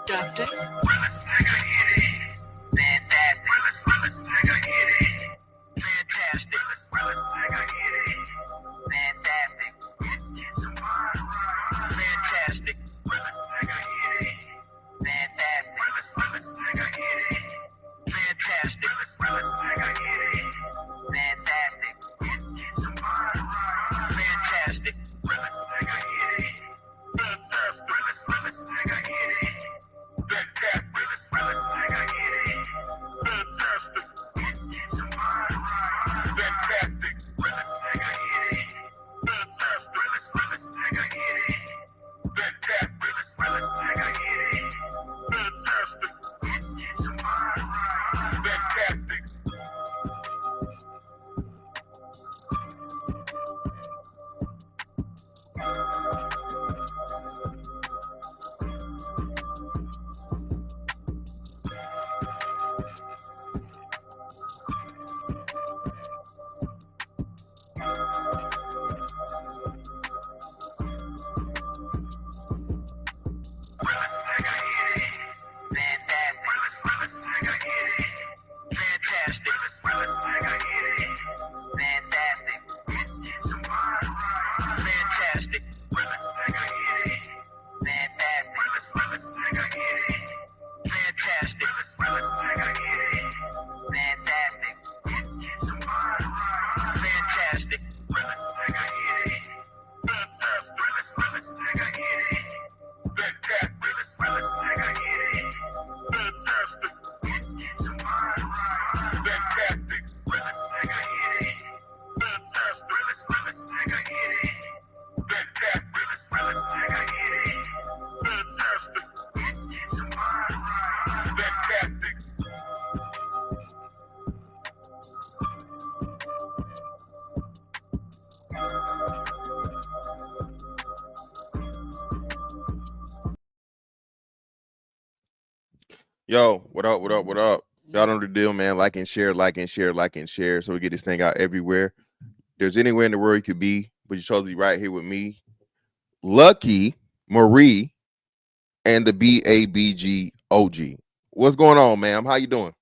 Doctor. Yo, what up, what up, what up? Y'all know the deal, man. Like and share, like and share, like and share. So we get this thing out everywhere. There's anywhere in the world you could be, but you chose to be right here with me, Lucky Marie, and the BABG OG. What's going on, ma'am? How you doing?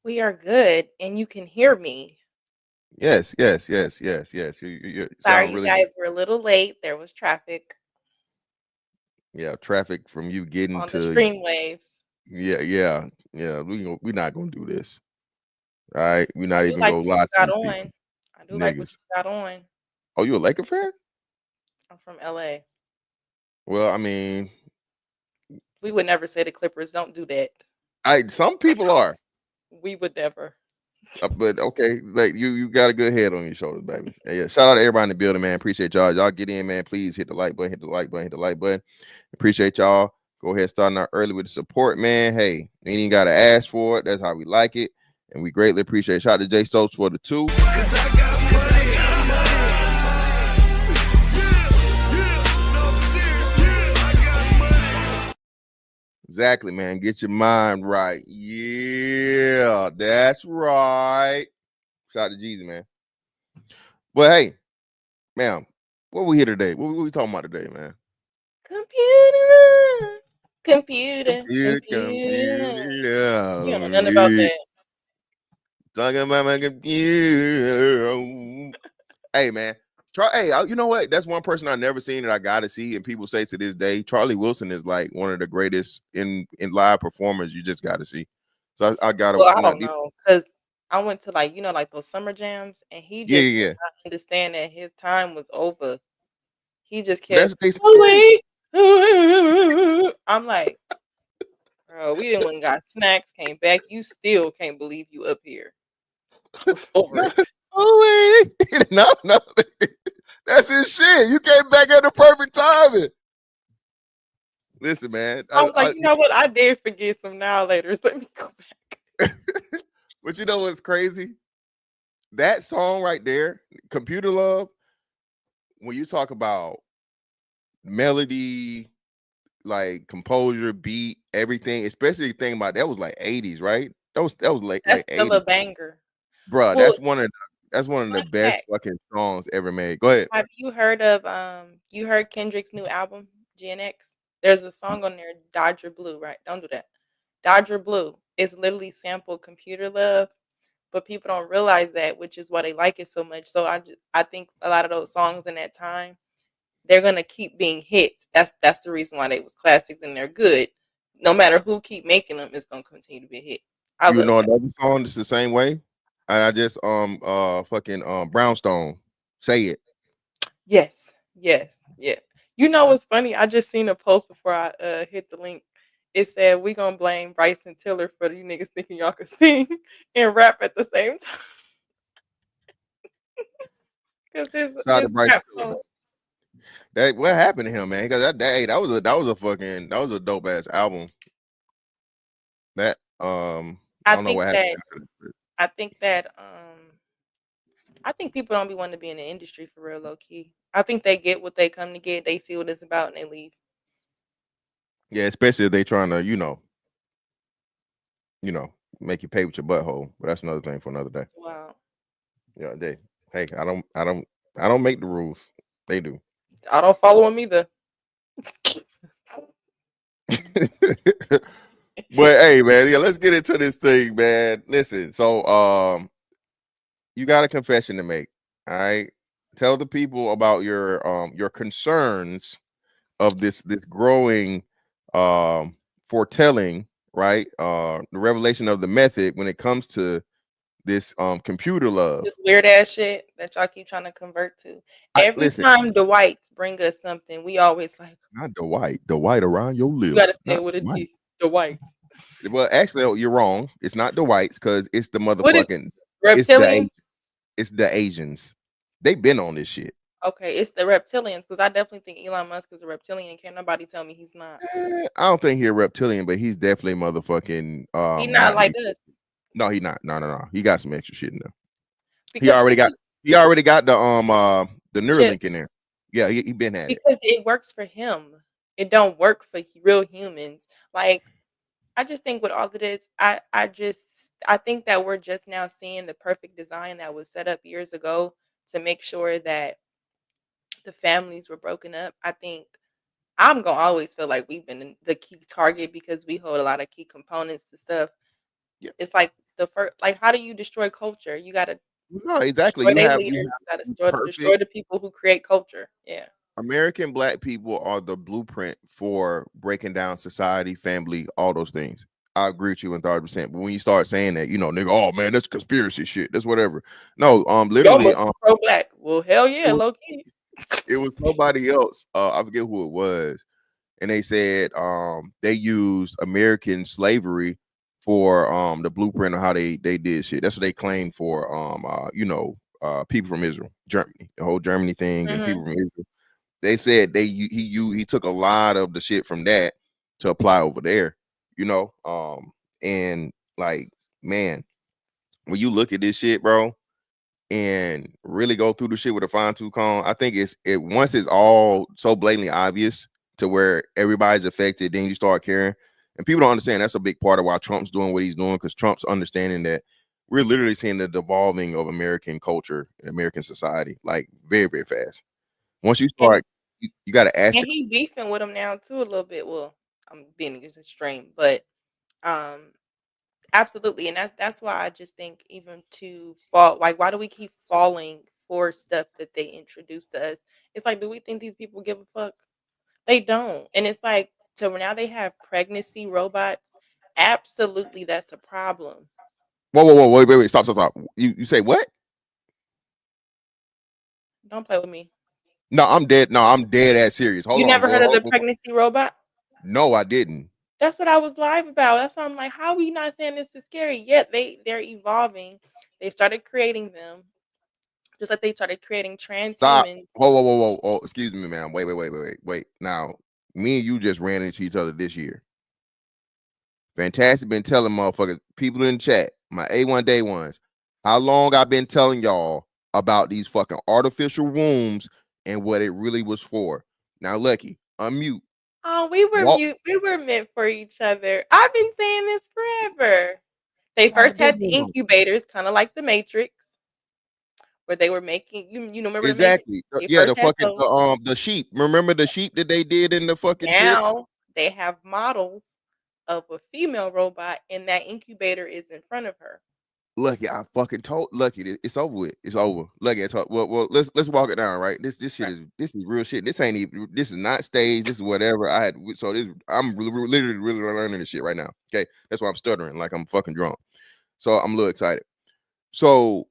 We are good, and you can hear me. Yes, yes, yes, yes, yes. You Sorry, sound you really guys good. were a little late. There was traffic Yeah, traffic from you getting on the to stream waves. yeah. We're not gonna do this. All right, we're not I do even like gonna what lie you to got these people, on. I do like what niggas. you got on. Oh, you a Laker fan? I'm from LA. Well, I mean, We would never say the Clippers don't do that. some people are. We would never. But okay, like you got a good head on your shoulders, baby. Yeah. Shout out to everybody in the building, man. Appreciate y'all. Y'all get in, man. Please hit the like button, hit the like button, hit the like button. Appreciate y'all. Go ahead, starting out early with the support, man. Hey, you ain't even gotta ask for it. That's how we like it, and we greatly appreciate it. Shout out to Jay Stokes for the 2. Exactly, man. Get your mind right. Yeah, that's right. Shout out to Jeezy, man. But hey, ma'am, what we here today? What we talking about today, man? Computer. Computer. You don't know nothing about that. Talking about my computer. Hey, man. Hey, you know what? That's one person I've never seen that I gotta see, and people say to this day, Charlie Wilson is like one of the greatest in live performers. You just gotta see. So I gotta. Well, I don't know, because I went to like those summer jams, and he just Yeah. did not understand that his time was over. He just That's kept, what they said. oh wait, I'm like, bro, we didn't went and got snacks, came back. You still can't believe you up here. I was over it. Oh wait, no, that's his shit. You came back at the perfect timing. Listen, man. I was like, you know what? I did forget some now laters. Let me go back. But you know what's crazy? That song right there, Computer Love, when you talk about melody, like composure, beat, everything, especially thinking about that was like 80s, right? That was like That's still 80s. a banger. Bruh, Well, that's one of the That's one of the Fun best fact. fucking songs ever made. Go ahead. Have you heard of you heard Kendrick's new album, GNX? There's a song on there, Dodger Blue, right? Don't do that. Dodger Blue is literally sampled Computer Love, but people don't realize that, which is why they like it so much. So I think a lot of those songs in that time, they're gonna keep being hits. That's the reason why they was classics and they're good. No matter who keep making them, it's gonna continue to be a hit. I You love know that. another song that's the same way? I just fucking Brownstone. Say it. Yes, yes, yeah. You know what's funny? I just seen a post before I hit the link. It said we gonna blame Bryson Tiller for you niggas thinking y'all could sing and rap at the same time because Shout out to his Bryson rap Tiller. song. That what happened to him, man? Because that was a dope ass album. That I I don't know think what happened that after that. I think that I think people don't be wanting to be in the industry for real, low key. I think they get what they come to get. They see what it's about and they leave. Yeah, especially if they trying to, you know, make you pay with your butthole. But that's another thing for another day. Wow. Yeah, hey, I don't make the rules. They do. I don't follow him either. But hey, man, yeah, let's get into this thing, man. Listen, so you got a confession to make. All right. Tell the people about your concerns of this growing foretelling, right? The revelation of the method when it comes to this computer love. This weird ass shit that y'all keep trying to convert to. I Every listen, time the whites bring us something, we always like, not the white around your you lip, gotta say not what the it white. is. The whites. Well, actually, oh, you're wrong. It's not the whites because What is it's the reptilians? Asians. It's the Asians. They've been on this shit. Okay, it's the reptilians because I definitely think Elon Musk is a reptilian. Can't nobody tell me he's not. I don't think he's a reptilian, but he's definitely motherfucking He not not like neutral. us No, he not. No, no, no. He got some extra shit in there. He because already got the chip Neuralink in there. Yeah, he been had it. because it works for him. It don't work for real humans. Like I just think with all of this, I think that we're just now seeing the perfect design that was set up years ago to make sure that the families were broken up. I think I'm gonna always feel like we've been the key target because we hold a lot of key components to stuff. Yeah. It's like the first, like how do you destroy culture? You gotta No, exactly. destroy their leaders. You You have gotta the destroy perfect the people who create culture. Yeah. American black people are the blueprint for breaking down society, family, all those things. I agree with you 1,000%. But when you start saying that, nigga, oh man, that's conspiracy shit. That's whatever. No, Y'all literally, must be pro black. Well, hell it yeah, was, low key. it was somebody else. I forget who it was, and they said they used American slavery for the blueprint of how they did shit. That's what they claimed for people from Israel, Germany, the whole Germany thing, and Hmm. people from Israel. They said he took a lot of the shit from that to apply over there, and like, man, when you look at this shit, bro, and really go through the shit with a fine tooth comb, I think it once it's all so blatantly obvious to where everybody's affected, then you start caring. And people don't understand that's a big part of why Trump's doing what he's doing, because Trump's understanding that we're literally seeing the devolving of American culture and American society, like very, very fast. Once you And start, you got to ask and the he beefing with him now too a little bit. Well, I'm being just extreme, but um absolutely. And that's why I just think even to fall like why do we keep falling for stuff that they introduce to us? It's like, do we think these people give a fuck? They don't. And it's like so now they have pregnancy robots. Absolutely that's a problem. whoa, wait, stop. You say what? Don't play with me. No, I'm dead. No, I'm dead ass serious. Hold You on, never well, heard of hold the on. pregnancy robot? No, I didn't. That's what I was live about. That's why I'm like, how are we not saying this is scary? Yet they're evolving. They started creating them, just like they started creating Stop. transhumans. Whoa. Oh, excuse me, man. Wait. Now, me and you just ran into each other this year. Fantastic been telling motherfuckers, people in the chat, my A1 day ones, how long I've been telling y'all about these fucking artificial wombs and what it really was for. Now, Lucky, unmute. Oh, we were Walk. mute. We were meant for each other. I've been saying this forever. They God first had the damn. incubators, kind of like the Matrix. where they were making remember the Matrix? Exactly. They Yeah, first the had fucking those. the sheep. Remember the sheep that they did in the fucking shit? Now they have models of a female robot, and that incubator is in front of her. Lucky, I fucking told Lucky it's over with. It's over. Lucky, I told. Well, let's walk it down, right? This shit Right. is real shit. This ain't even. This is not staged. This is whatever I had. So this I'm literally really learning this shit right now. Okay, that's why I'm stuttering like I'm fucking drunk. So I'm a little excited. So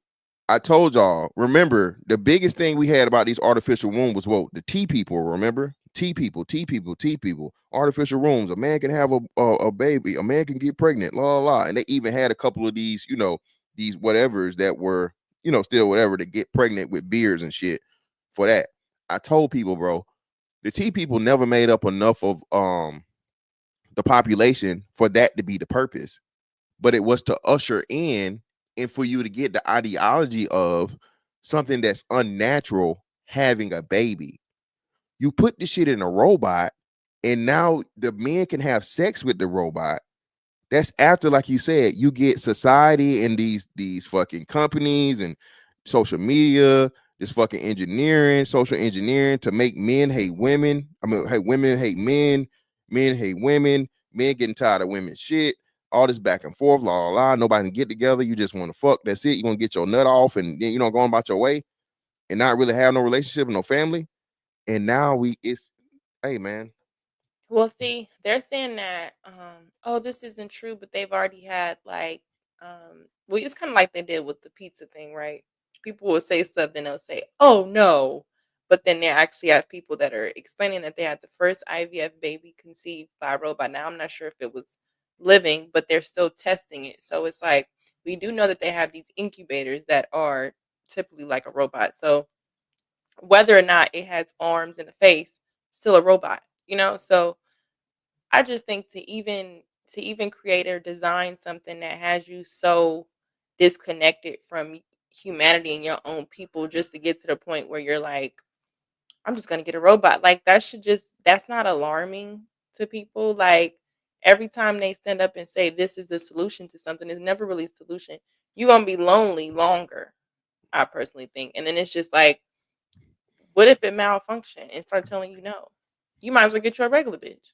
I told y'all, remember the biggest thing we had about these artificial wombs was what the T people. Remember T people, T people, T people. Artificial wombs. A man can have a baby. A man can get pregnant. La la la. And they even had a couple of these, these whatevers that were, still whatever to get pregnant with beards and shit for that. I told people, bro, the T people never made up enough of the population for that to be the purpose, but it was to usher in and for you to get the ideology of something that's unnatural having a baby. You put the shit in a robot, and now the men can have sex with the robot. That's after, like you said, you get society and these fucking companies and social media, this fucking engineering, social engineering to make men hate women. I mean, hey, women hate men hate women, men getting tired of women's shit. All this back and forth, la la la. Nobody can get together. You just want to fuck. That's it. You want to get your nut off and then going about your way and not really have no relationship and no family. And now it's hey man. Well, see, they're saying that, oh, this isn't true, but they've already had like, well, it's kind of like they did with the pizza thing, right? People will say something, they'll say, oh, no. But then they actually have people that are explaining that they had the first IVF baby conceived by a robot. Now, I'm not sure if it was living, but they're still testing it. So it's like, we do know that they have these incubators that are typically like a robot. So whether or not it has arms and a face, still a robot, So I just think to even create or design something that has you so disconnected from humanity and your own people just to get to the point where you're like, I'm just gonna get a robot. Like that's not alarming to people. Like every time they stand up and say this is the solution to something, it's never really a solution. You're gonna be lonely longer, I personally think. And then it's just like, what if it malfunction and start telling you no? You might as well get you a regular bitch.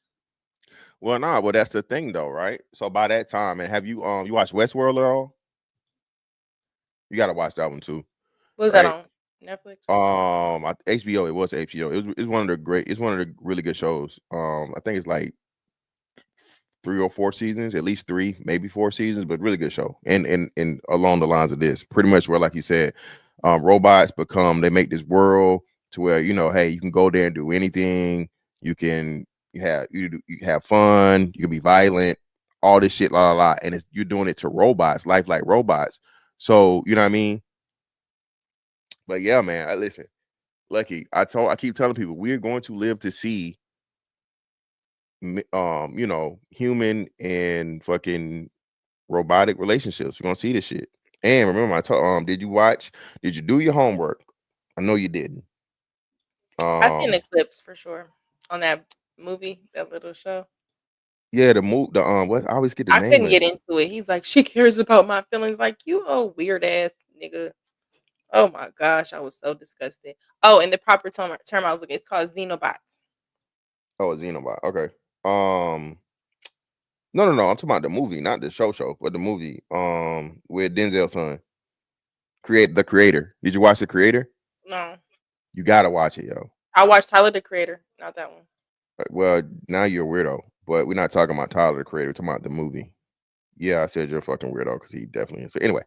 Well, nah, well, that's the thing though, right? So by that time, and have you watched Westworld at all? You gotta watch that one too, What was that right? on Netflix or HBO, it was HBO. It's one of the it's one of the really good shows. I think it's like 3 or 4 seasons, at least 3, maybe 4 seasons, but really good show. And along the lines of this, pretty much where, like you said, robots they make this world to where hey, you can go there and do anything. You can you have fun. You can be violent. All this shit, la la la, and you're doing it to robots, life like robots. So you know what I mean. But yeah, man, listen, Lucky. I keep telling people we're going to live to see human and fucking robotic relationships. We're gonna see this shit. And remember, I told did you do your homework? I know you didn't. I seen Um, the clips for sure on that movie, that little show. yeah, what I always get the I name couldn't of it. get into it. He's like, "She cares about my feelings." Like, you a weird ass nigga. Oh my gosh, I was so disgusted. Oh, and the proper term I was looking, it's called Xenobots. Oh, Xenobot. Okay. No. I'm talking about the movie, not the show, but the movie. With Denzel's son, create the creator. Did you watch the creator? No, You gotta watch it, yo. I watched Tyler the Creator, not that one. Well, now you're a weirdo, but we're not talking about Tyler the creator. We're talking about the movie. Yeah, I said you're a fucking weirdo because he definitely is. But anyway,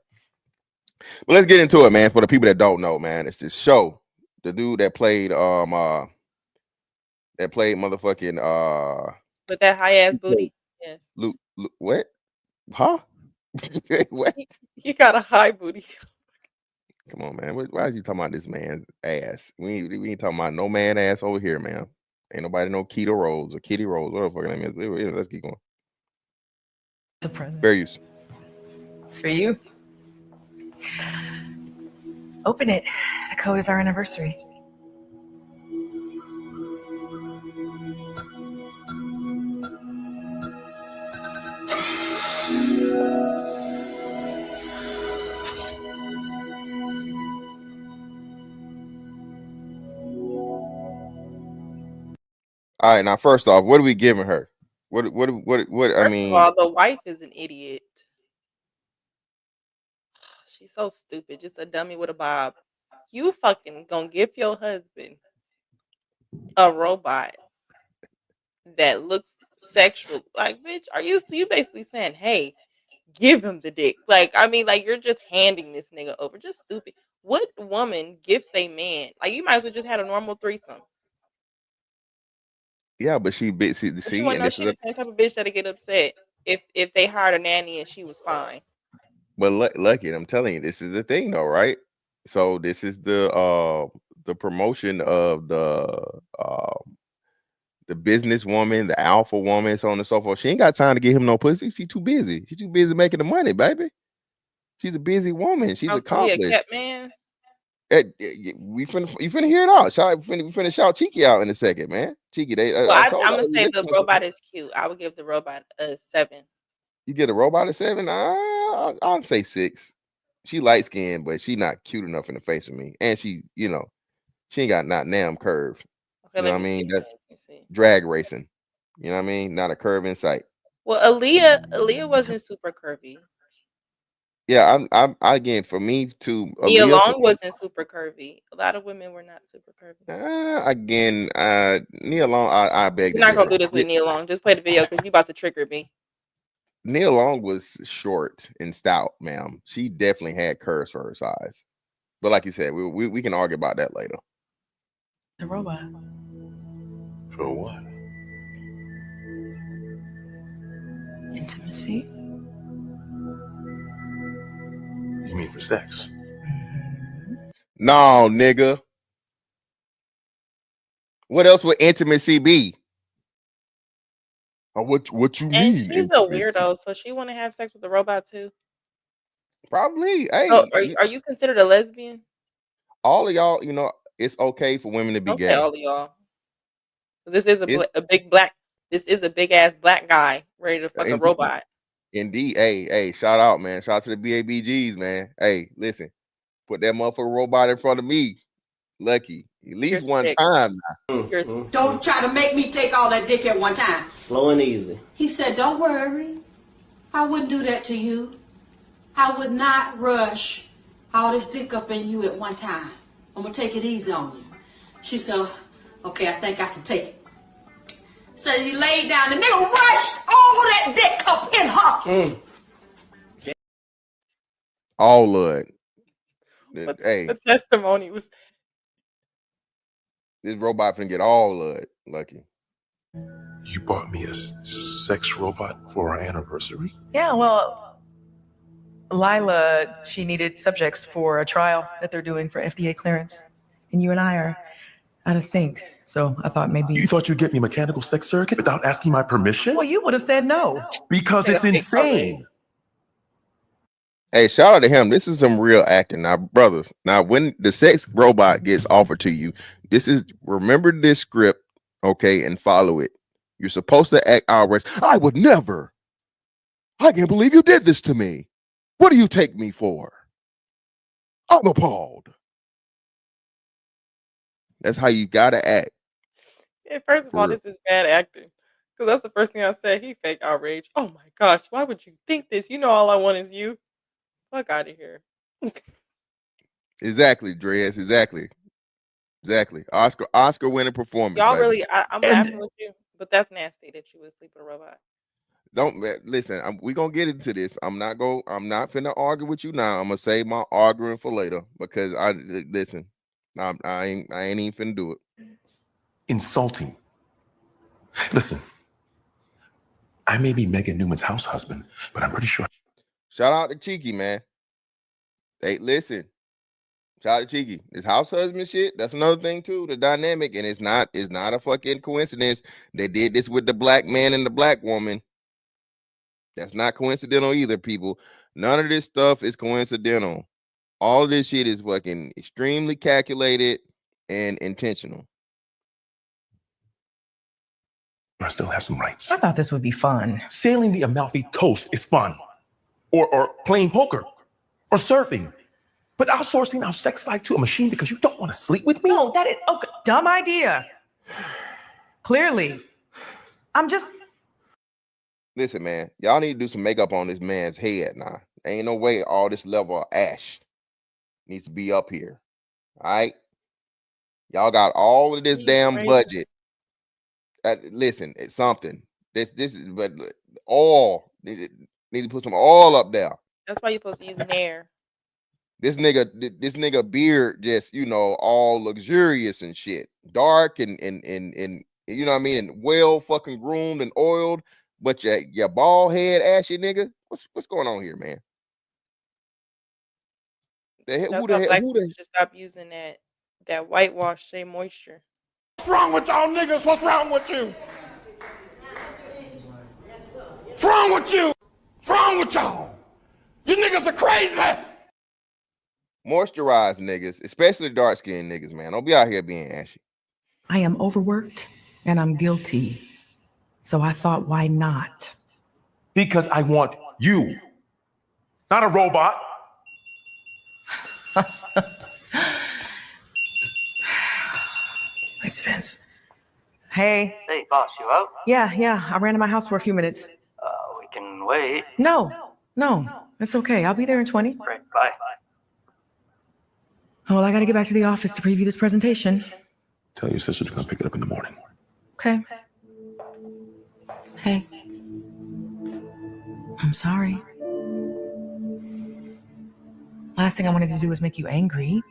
but let's get into it, man. For the people that don't know, man, it's this show. The dude that played motherfucking With that high ass booty, yes, Luke what? Huh? What? he got a high booty. Come on, man. Why is you talking about this man's ass? We ain't talking about no man ass over here, man. Ain't nobody no keto rolls or kitty rolls, whatever the fuck name is. Let's keep going. The present. Fair use. For you. Open it. The code is our anniversary. All right, now first off, what are we giving her? What? I First mean, of all, the wife is an idiot. She's so stupid. Just a dummy with a bob. You fucking gonna give your husband a robot that looks sexual? Like, bitch, are you basically saying, hey, give him the dick? Like, I mean, like you're just handing this nigga over. Just stupid. What woman gives a man? Like, you might as well just had a normal threesome. yeah, but she bit see, But you want to and know this she is a the same type of bitch that'll get upset if they hired a nanny and she was fine. but lucky, I'm telling you, this is the thing though, right? So this is the promotion of the businesswoman, the alpha woman, so on and so forth. She ain't got time to get him no pussy. She too busy. She's too busy making the money, baby. She's a busy woman. She's Oh, so he a accomplished. kept man? You finna hear it out. We finna shout Cheeky out in a second, man. Cheeky, Well, I I'm told gonna y'all say the robot is cute. I would give the robot a 7. you get a robot at 7. I'll say 6. She light skinned, but she not cute enough in the face of me, and she ain't got not damn curve. Okay, You know let what I me see. mean? Let That me see. drag racing. You know what I mean? Not a curve in sight. Well, Aaliyah wasn't super curvy. Yeah, I again for me to Nia Aaliyah for Long me. wasn't super curvy. A lot of women were not super curvy. Again, Nia Long, I beg We're to not gonna differ. do this with Nia Long. Just play the video because you about to trigger me. Nia Long was short and stout, ma'am. She definitely had curves for her size. But like you said, we can argue about that later. The robot. For what? Intimacy. You mean for sex? No, nigga. What else would intimacy be? Or what you And mean? she's a Intimacy? weirdo, so she want to have sex with a robot too. Probably. So, Hey, are you considered a lesbian? all of y'all, it's okay for women to be Don't say gay. all of y'all. 'Cause this is It's a big black. This is a big ass black guy ready to fuck a indeed, robot. indeed. Hey, shout out, man. Shout out to the BABGs, man. Hey, listen, put that motherfucker robot in front of me. Lucky. At You're least one sick. time. You're Don't try to make me take all that dick at one time. Slow and easy. He said, don't worry. I wouldn't do that to you. I would not rush all this dick up in you at one time. I'm going to take it easy on you. She said, okay, I think I can take it. So he laid down. The nigga rushed all of that dick up in her. All of it. But Hey, the testimony was this robot finna get all of it. Lucky. You bought me a sex robot for our anniversary? Yeah, well, Lila, she needed subjects for a trial that they're doing for FDA clearance. And you and I are out of sync. So I thought maybe. You thought you'd get me a mechanical sex surrogate without asking my permission? Well, you would have said no. Because it's insane. Hey, shout out to him. This is some real acting. Now, brothers, now when the sex robot gets offered to you, remember this script, okay, and follow it. You're supposed to act outraged. I would never. I can't believe you did this to me. What do you take me for? I'm appalled. That's how you gotta act. Yeah, first of all, this is bad acting. Because that's the first thing I said. He fake outrage. Oh my gosh, why would you think this? You know all I want is you. Fuck out of here. Exactly, Dreas. Exactly. Oscar winning performance. Y'all baby. really, I'm laughing with you, but that's nasty that you would sleep with a robot. Don't listen. We gonna get into this. I'm not finna argue with you now. I'm gonna save my arguing for later because I ain't even finna do it. Insulting. Listen, I may be Megan Newman's house husband, but I'm pretty sure. Shout out to Cheeky, man. Hey, listen. Shout out to Cheeky. This house husband shit, that's another thing too. The dynamic, and it's not a fucking coincidence. They did this with the black man and the black woman. That's not coincidental either, people. None of this stuff is coincidental. All of this shit is fucking extremely calculated and intentional. I still have some rights. I thought this would be fun. Sailing the Amalfi Coast is fun. Or playing poker. Or surfing. But outsourcing our sex life to a machine because you don't want to sleep with me? No, that is dumb idea. Clearly. I'm just. Listen, man, y'all need to do some makeup on this man's head now. Ain't no way all this level of ash needs to be up here. All right. Y'all got all of this You damn crazy. budget. Listen, it's something. This is but oil. Need to put some oil up there. That's why you're supposed to use Nair. This nigga beard just, you know, all luxurious and shit. Dark and you know what I mean, and well fucking groomed and oiled, but your bald head ashy nigga. What's going on here, man? That's Who why the hell black people should stop using that whitewash Shea Moisture. What's wrong with y'all niggas? What's wrong with you? What's wrong with you? What's wrong with y'all? You niggas are crazy. moisturized niggas, especially dark skinned niggas, man. Don't be out here being ashy. I am overworked and I'm guilty. So I thought, why not? Because I want you, not a robot. It's Vince. Hey. Hey, boss, you out? Yeah. I ran to my house for a few minutes. We can wait. No, it's okay. I'll be there in 20. Great, bye. Oh, well, I got to get back to the office to preview this presentation. Tell your sister to come pick it up in the morning. Okay. Hey. I'm sorry. Last thing I wanted to do was make you angry.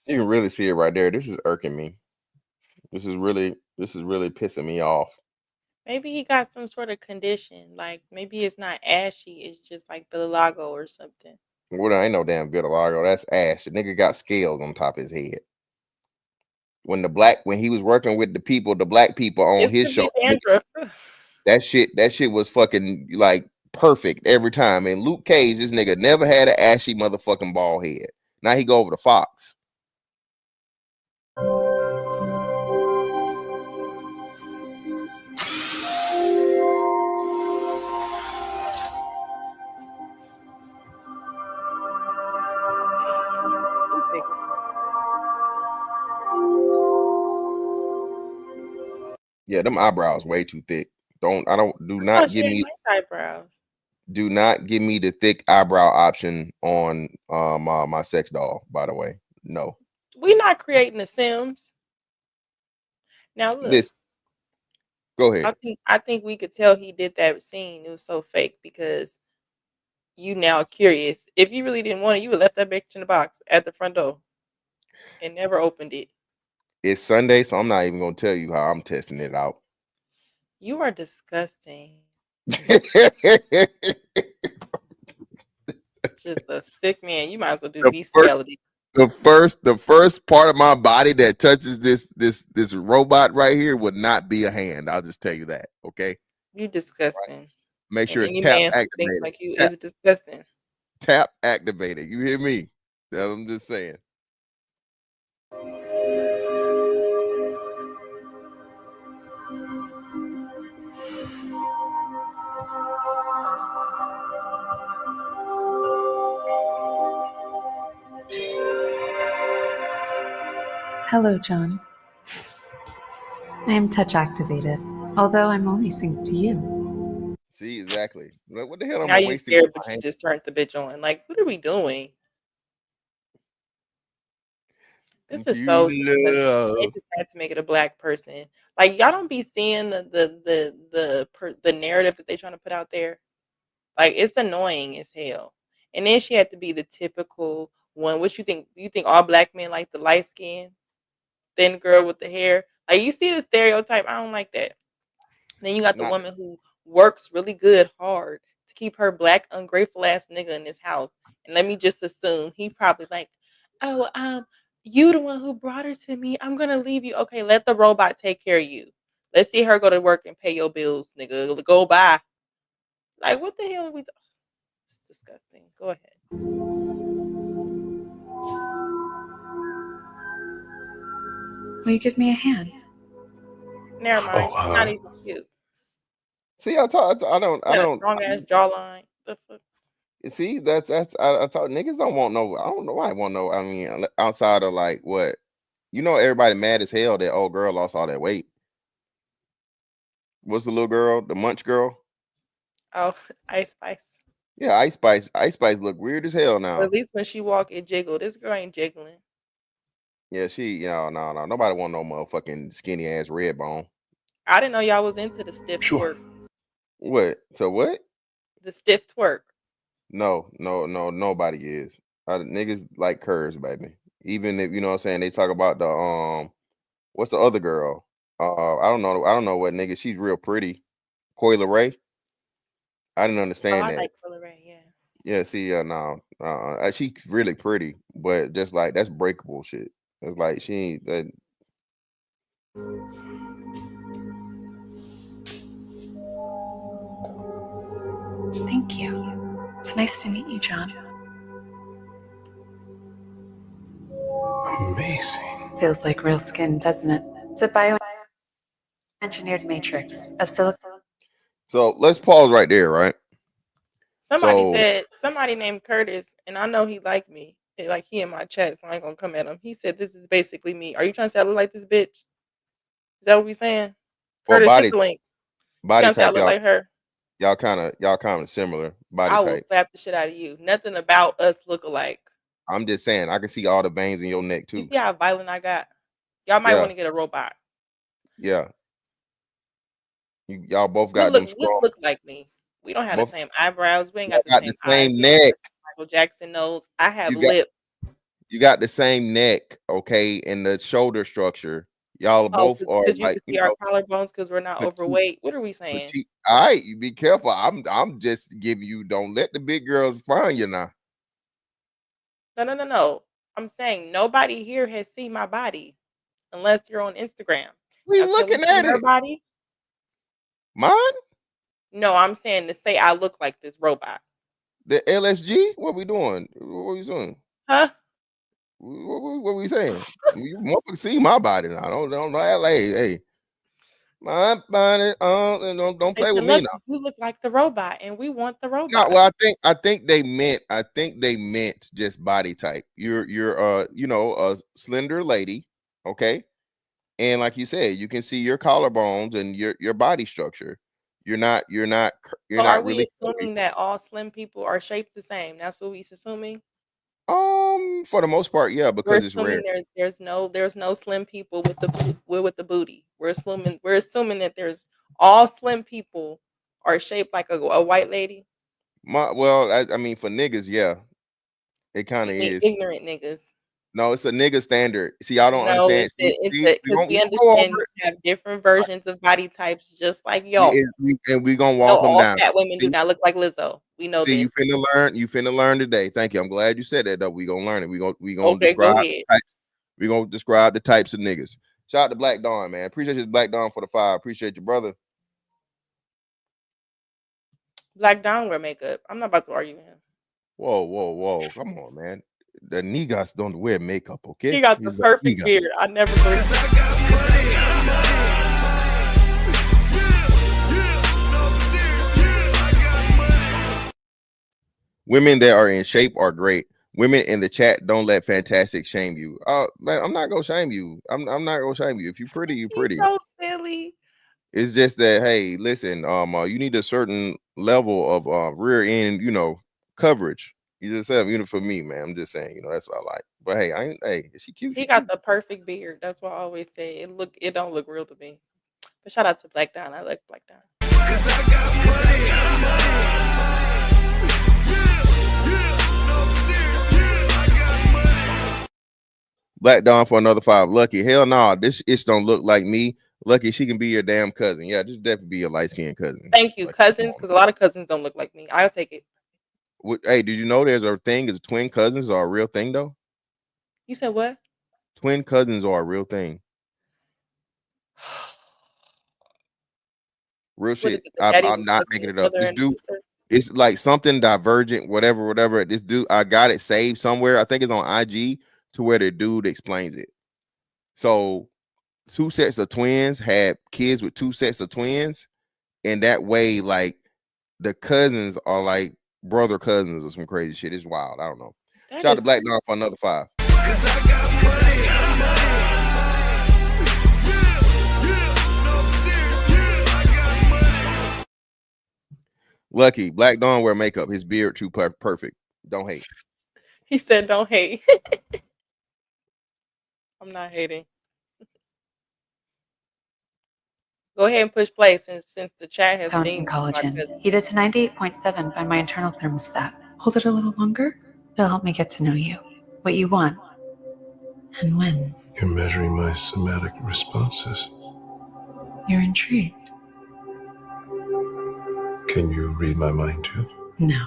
You can really see it right there. This is irking me. This is really pissing me off. Maybe he got some sort of condition. Like maybe it's not ashy, it's just like vitiligo or something. Well, there ain't no damn vitiligo. That's ash. The nigga got scales on top of his head. When he was working with the black people on It his could show, be dandruff. that shit was fucking like perfect every time. And Luke Cage, this nigga never had an ashy motherfucking bald head. Now he go over to Fox. Yeah, them eyebrows way too thick. Do not give me eyebrows. Do not give me the thick eyebrow option on my sex doll, by the way. No. We're not creating the Sims. Now look. Listen. Go ahead. I think we could tell he did that scene. It was so fake because you now curious. If you really didn't want it, you would left that bitch in the box at the front door and never opened it. It's Sunday, so I'm not even gonna tell you how I'm testing it out. You are disgusting. Just a sick man. You might as well do bestiality. The first part of my body that touches this robot right here would not be a hand. I'll just tell you that. Okay. You disgusting. Right. Make sure and it's tap activated. Like you is disgusting. Tap activated. You hear me? I'm just saying. Hello, John. I am touch activated, although I'm only synced to you. See, exactly. What the hell am now I you wasting? scared, but you just turned the bitch on. Like, what are we doing? This is so they just had to make it a black person. Like y'all don't be seeing the narrative that they're trying to put out there. Like it's annoying as hell. And then she had to be the typical one. What you think? You think all black men like the light skin, thin girl with the hair? Like you see the stereotype. I don't like that. Then you got the woman who works really good, hard to keep her black, ungrateful ass nigga in this house. And let me just assume he probably like, oh, you the one who brought her to me. I'm gonna leave you. Okay, let the robot take care of you. Let's see her go to work and pay your bills, nigga. Go by. Like what the hell are we? It's disgusting. Go ahead. Will you give me a hand? Never mind. She's not even cute. See, I don't Got a strong ass jawline. The fuck? see I told niggas don't want no. I don't know why I want no. I mean, outside of like what, everybody mad as hell that old girl lost all that weight. What's the little girl, the munch girl? Oh, Ice Spice. Yeah, Ice Spice. Ice Spice look weird as hell Or now. at least when she walk, it jiggle. This girl ain't jiggling. Yeah, no. Nobody want no motherfucking skinny ass red bone. I didn't know y'all was into the stiff Sure. twerk. What? So what? The stiff twerk. No, nobody is. Niggas like curves, baby. Even if you know what I'm saying, they talk about the what's the other girl? I don't know what nigga. She's real pretty. Coyle Ray. I didn't Oh, understand I that. like Color Ray, yeah. Yeah, see, no, she's really pretty, but just like that's breakable shit. It's like she ain't that. Thank you. It's nice to meet you, John. Amazing. Feels like real skin, doesn't it? It's a bioengineered matrix of silicon. So let's pause right there, right? Somebody So said, somebody named Curtis, and I know he liked me. Like he in my chat, so I ain't gonna come at him. He said, "This is basically me." Are you trying to say I look like this bitch? Is that what we saying? for Curtis, hit body the link. You body trying to say I type, look like her? y'all kind of similar body I will type. slap the shit out of you. Nothing about us look alike. I'm just saying, I can see all the veins in your neck You too. see how violent I got? Y'all might Yeah, want to get a robot. yeah. Y'all both We got them strong. look like me. We don't have the Both same eyebrows. We ain't y'all got the got same the eyes. same We ain't got neck. Michael Jackson nose. I have You got lip. you got the same neck, okay, and the shoulder structure. Y'all Oh, both are because you like, can see our collarbones because we're not petite, overweight. What are we saying? petite. All right, you be careful. I'm just giving you. Don't let the big girls find you now. No. I'm saying nobody here has seen my body unless you're on Instagram. We Now, can we looking see at her it. body? Mine, No, I'm saying to say I look like this robot. the LSG. What we doing? What we doing? Huh? What we saying? You motherfucker see my body now. Don't hey, my body. Don't They play said, with me look, now. you look like the robot, and we want the No, robot. well, I think they meant just body type. You're a slender lady, okay? And like you said, you can see your collarbones and your body structure. You're not So are we really curvy. assuming that all slim people are shaped the same? That's what we're assuming. For the most part, yeah, We're because it's assuming rare. there's no slim people with with the booty. We're assuming that there's all slim people are shaped like a white lady. I mean, for niggas, yeah, it kind You of mean is. ignorant niggas? No, it's a nigga standard. See, y'all don't No, understand. See, because we we gonna go over understand you it. have different versions of body types, just like y'all. And we gonna No, walk them all down. fat women do not look like Lizzo. We know See, this. you finna learn today. Thank you. I'm glad you said that though. We gonna learn it. We gonna Okay, go describe ahead. the types. We gonna describe the types of niggas. Shout out to Black Dawn, man. Appreciate you, Black Dawn, for the 5. Appreciate you, brother. Black Dawn wear makeup. I'm not about to argue with him. Whoa. Come on, man. The niggas don't wear makeup, okay? He got the He's a perfect nigga. beard. I never believed. Women that are in shape are great. Women in the chat, don't let fantastic shame you. Man, I'm not gonna shame you. I'm not gonna shame you. If you're pretty, you're He's pretty. so silly. It's just that, hey, listen, you need a certain level of rear end, coverage. You just said, for me, man. I'm just saying, that's what I like. But hey, is she cute? He She got cute. the perfect beard. That's what I always say. It don't look real to me. But shout out to Black Dawn. I like Black Dawn. Black Dawn for another 5. Lucky, hell no, this itch don't look like me. Lucky, she can be your damn cousin. Yeah, just definitely be your light skinned cousin. Thank you, Like, cousins, because a lot of cousins don't look like me. I'll take it. hey, did you know there's a thing is twin cousins are a real thing though? You said what? Twin cousins are a real thing. Real What is shit. it? The daddy I'm was not fucking making his it up. brother This and his dude, sister? it's like something divergent, whatever. This dude, I got it saved somewhere. I think it's on IG to where the dude explains it. So 2 sets of twins had kids with 2 sets of twins, and that way, like the cousins are like brother cousins or some crazy shit. It's wild. I don't know. That Shout out is to Black Dog for another 5. Lucky Black Dawn wear makeup. His beard too perfect. Don't hate. He said, "Don't hate." I'm not hating. Go ahead and push play since the chat has Count been in collagen. Heated to 98.7 by my internal thermostat. Hold it a little longer. It'll help me get to know you, what you want, and when. You're measuring my somatic responses. You're intrigued. Can you read my mind too? No.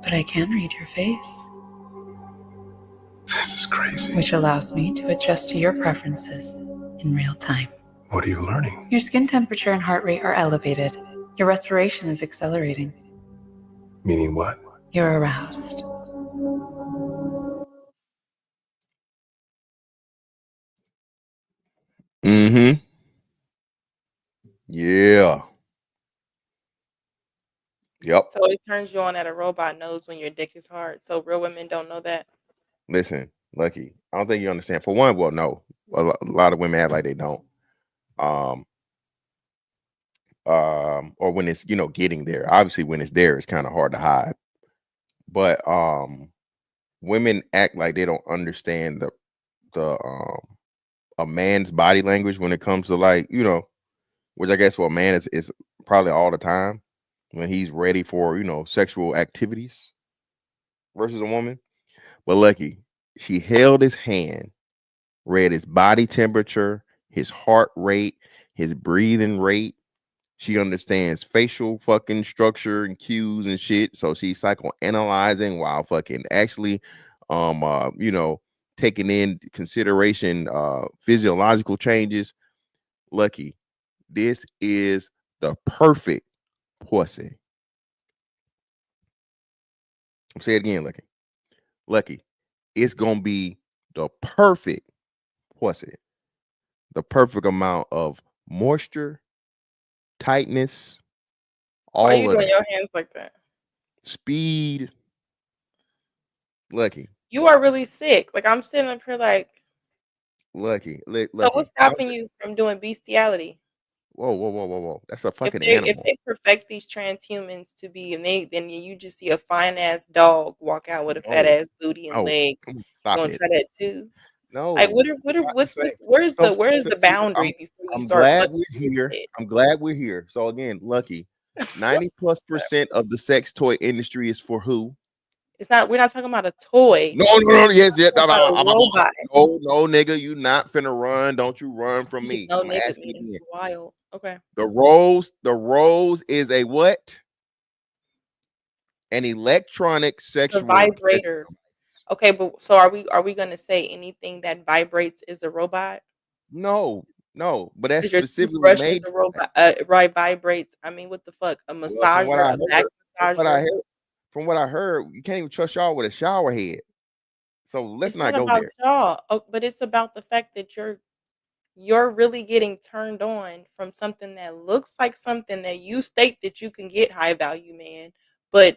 But I can read your face, This is crazy. which allows me to adjust to your preferences in real time. What are you learning? Your skin temperature and heart rate are elevated. Your respiration is accelerating. Meaning what? You're aroused. Mm-hmm. Yeah. Yep. So it turns you on that a robot knows when your dick is hard. So real women don't know that. Listen, Lucky. I don't think you understand. For one, well, no. A lot of women act like they don't. Or when it's, you know, getting there. Obviously, when it's there, it's kind of hard to hide. But women act like they don't understand the a man's body language when it comes to, like, you know, which I guess for a man is probably all the time when he's ready for, you know, sexual activities versus a woman. But Lucky, she held his hand, read his body temperature, his heart rate, his breathing rate. She understands facial fucking structure and cues and shit. So she's psychoanalyzing while fucking actually you know, taking in consideration physiological changes. Lucky, this is the perfect pussy. I'm saying it again, Lucky. Lucky, it's gonna be the perfect pussy. The perfect amount of moisture, tightness, Why are you all of doing that. your hands like that? Speed. Lucky. You are really sick. Like I'm sitting up here like. Lucky. So Lucky. what's stopping you from doing bestiality? Whoa. That's a If fucking they animal. perfect these transhumans to be, and then you just see a fine ass dog walk out with a fat No. ass booty and Oh, leg, come on, you stop gonna it. try that too? No, Like it's not the same. where's So, the see, boundary before you I'm start glad fucking we're with here. it? I'm glad we're here. So again, Lucky, 90+% of the sex toy industry is for who? It's not. We're not talking about a toy. No, yes, yeah. We're talking about a robot. No, nigga, you not finna run. Don't you run from me. No I'm gonna nigga, ask you man. again. Wild. Okay. The rose is a what? An electronic The sexual vibrator. Okay, but so are we gonna say anything that vibrates is a robot? No, but that's Is your specifically toothbrush is made a for that. robot? Right, vibrates. I mean, what the fuck? A Well, from what massager, I a back heard, massager. from what I heard, you can't even trust y'all with a shower head. So let's It's not not go about there. y'all, but it's about the fact that you're really getting turned on from something that looks like something that you state that you can get high value, man. But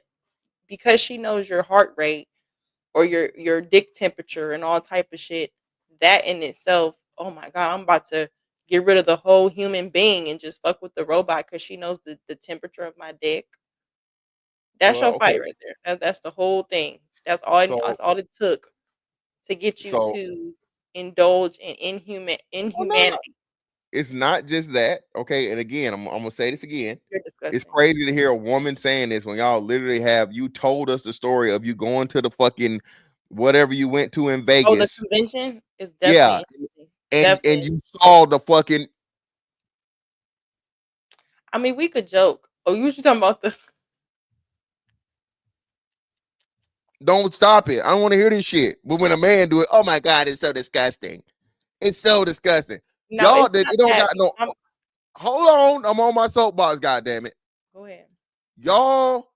because she knows your heart rate or your dick temperature and all type of shit, that in itself, oh my god, I'm about to get rid of the whole human being and just fuck with the robot because she knows the temperature of my dick. That's Well, your okay. fight right there. That's the whole thing. That's all it took to get you So to indulge in no. inhumanity. It's not just that. Okay. And again, I'm gonna say this again. You're It's disgusting. crazy to hear a woman saying this when y'all literally have you told us the story of you going to the fucking whatever you went to in Oh, the Vegas. convention is Yeah. definitely interesting. And Definitely. you saw the fucking I mean, we could joke. Oh, you should talking about the. don't stop it. I don't want to hear this shit. But when a man do it, oh my god, it's so disgusting. It's so disgusting. No, Y'all it's that not it don't that. got no hold on. I'm on my soapbox, god damn it. Go ahead. Y'all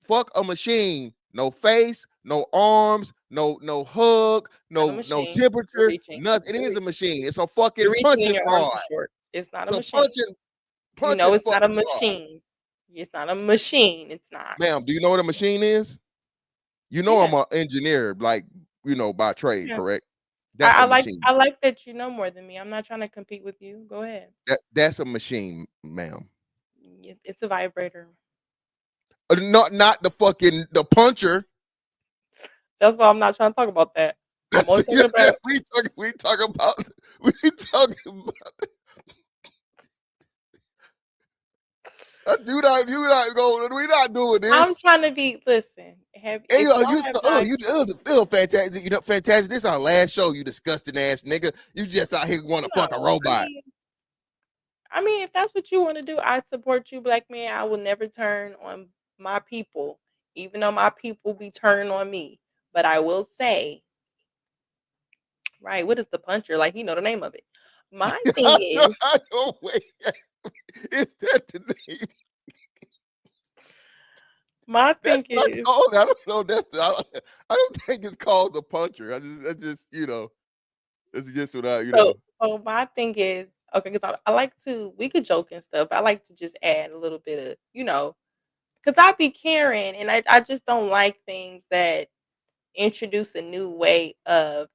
fuck a machine. No face, no arms, no hug, Not a no machine. You're temperature, reaching. nothing. It You're is a reaching. machine. It's a You're fucking reaching and punching your arms card. are short. It's not a It's a machine. You Punch know, it it's not a fucking hard. machine. It's not a machine. It's not. Ma'am, do you know what a machine is? You know I'm Yeah. an engineer, like, by trade, Yeah. correct? That's a machine. I like that you know more than me. I'm not trying to compete with you. Go ahead. That's a machine, ma'am. It's a vibrator. Not the puncher. That's why I'm not trying to talk about that. I'm only talking about we talk about you not going. We not doing I'm this. trying to be listen. Hey, If yo, y'all have not fantastic. Fantastic. This our last show, you disgusting ass nigga. You just out here want to fuck a no, robot. I mean, if that's what you want to do, I support you, black man. I will never turn on my people, even though my people be turning on me. But I will say, right, what is the puncher? Like, you know the name of it. My thing is, I don't wait. Is that the name? my thing That's not is, called. I don't know. I don't think it's called the puncher. I just it's just what I so my thing is, okay, because I like to, we could joke and stuff. I like to just add a little bit of, because I be caring and I just don't like things that introduce a new way of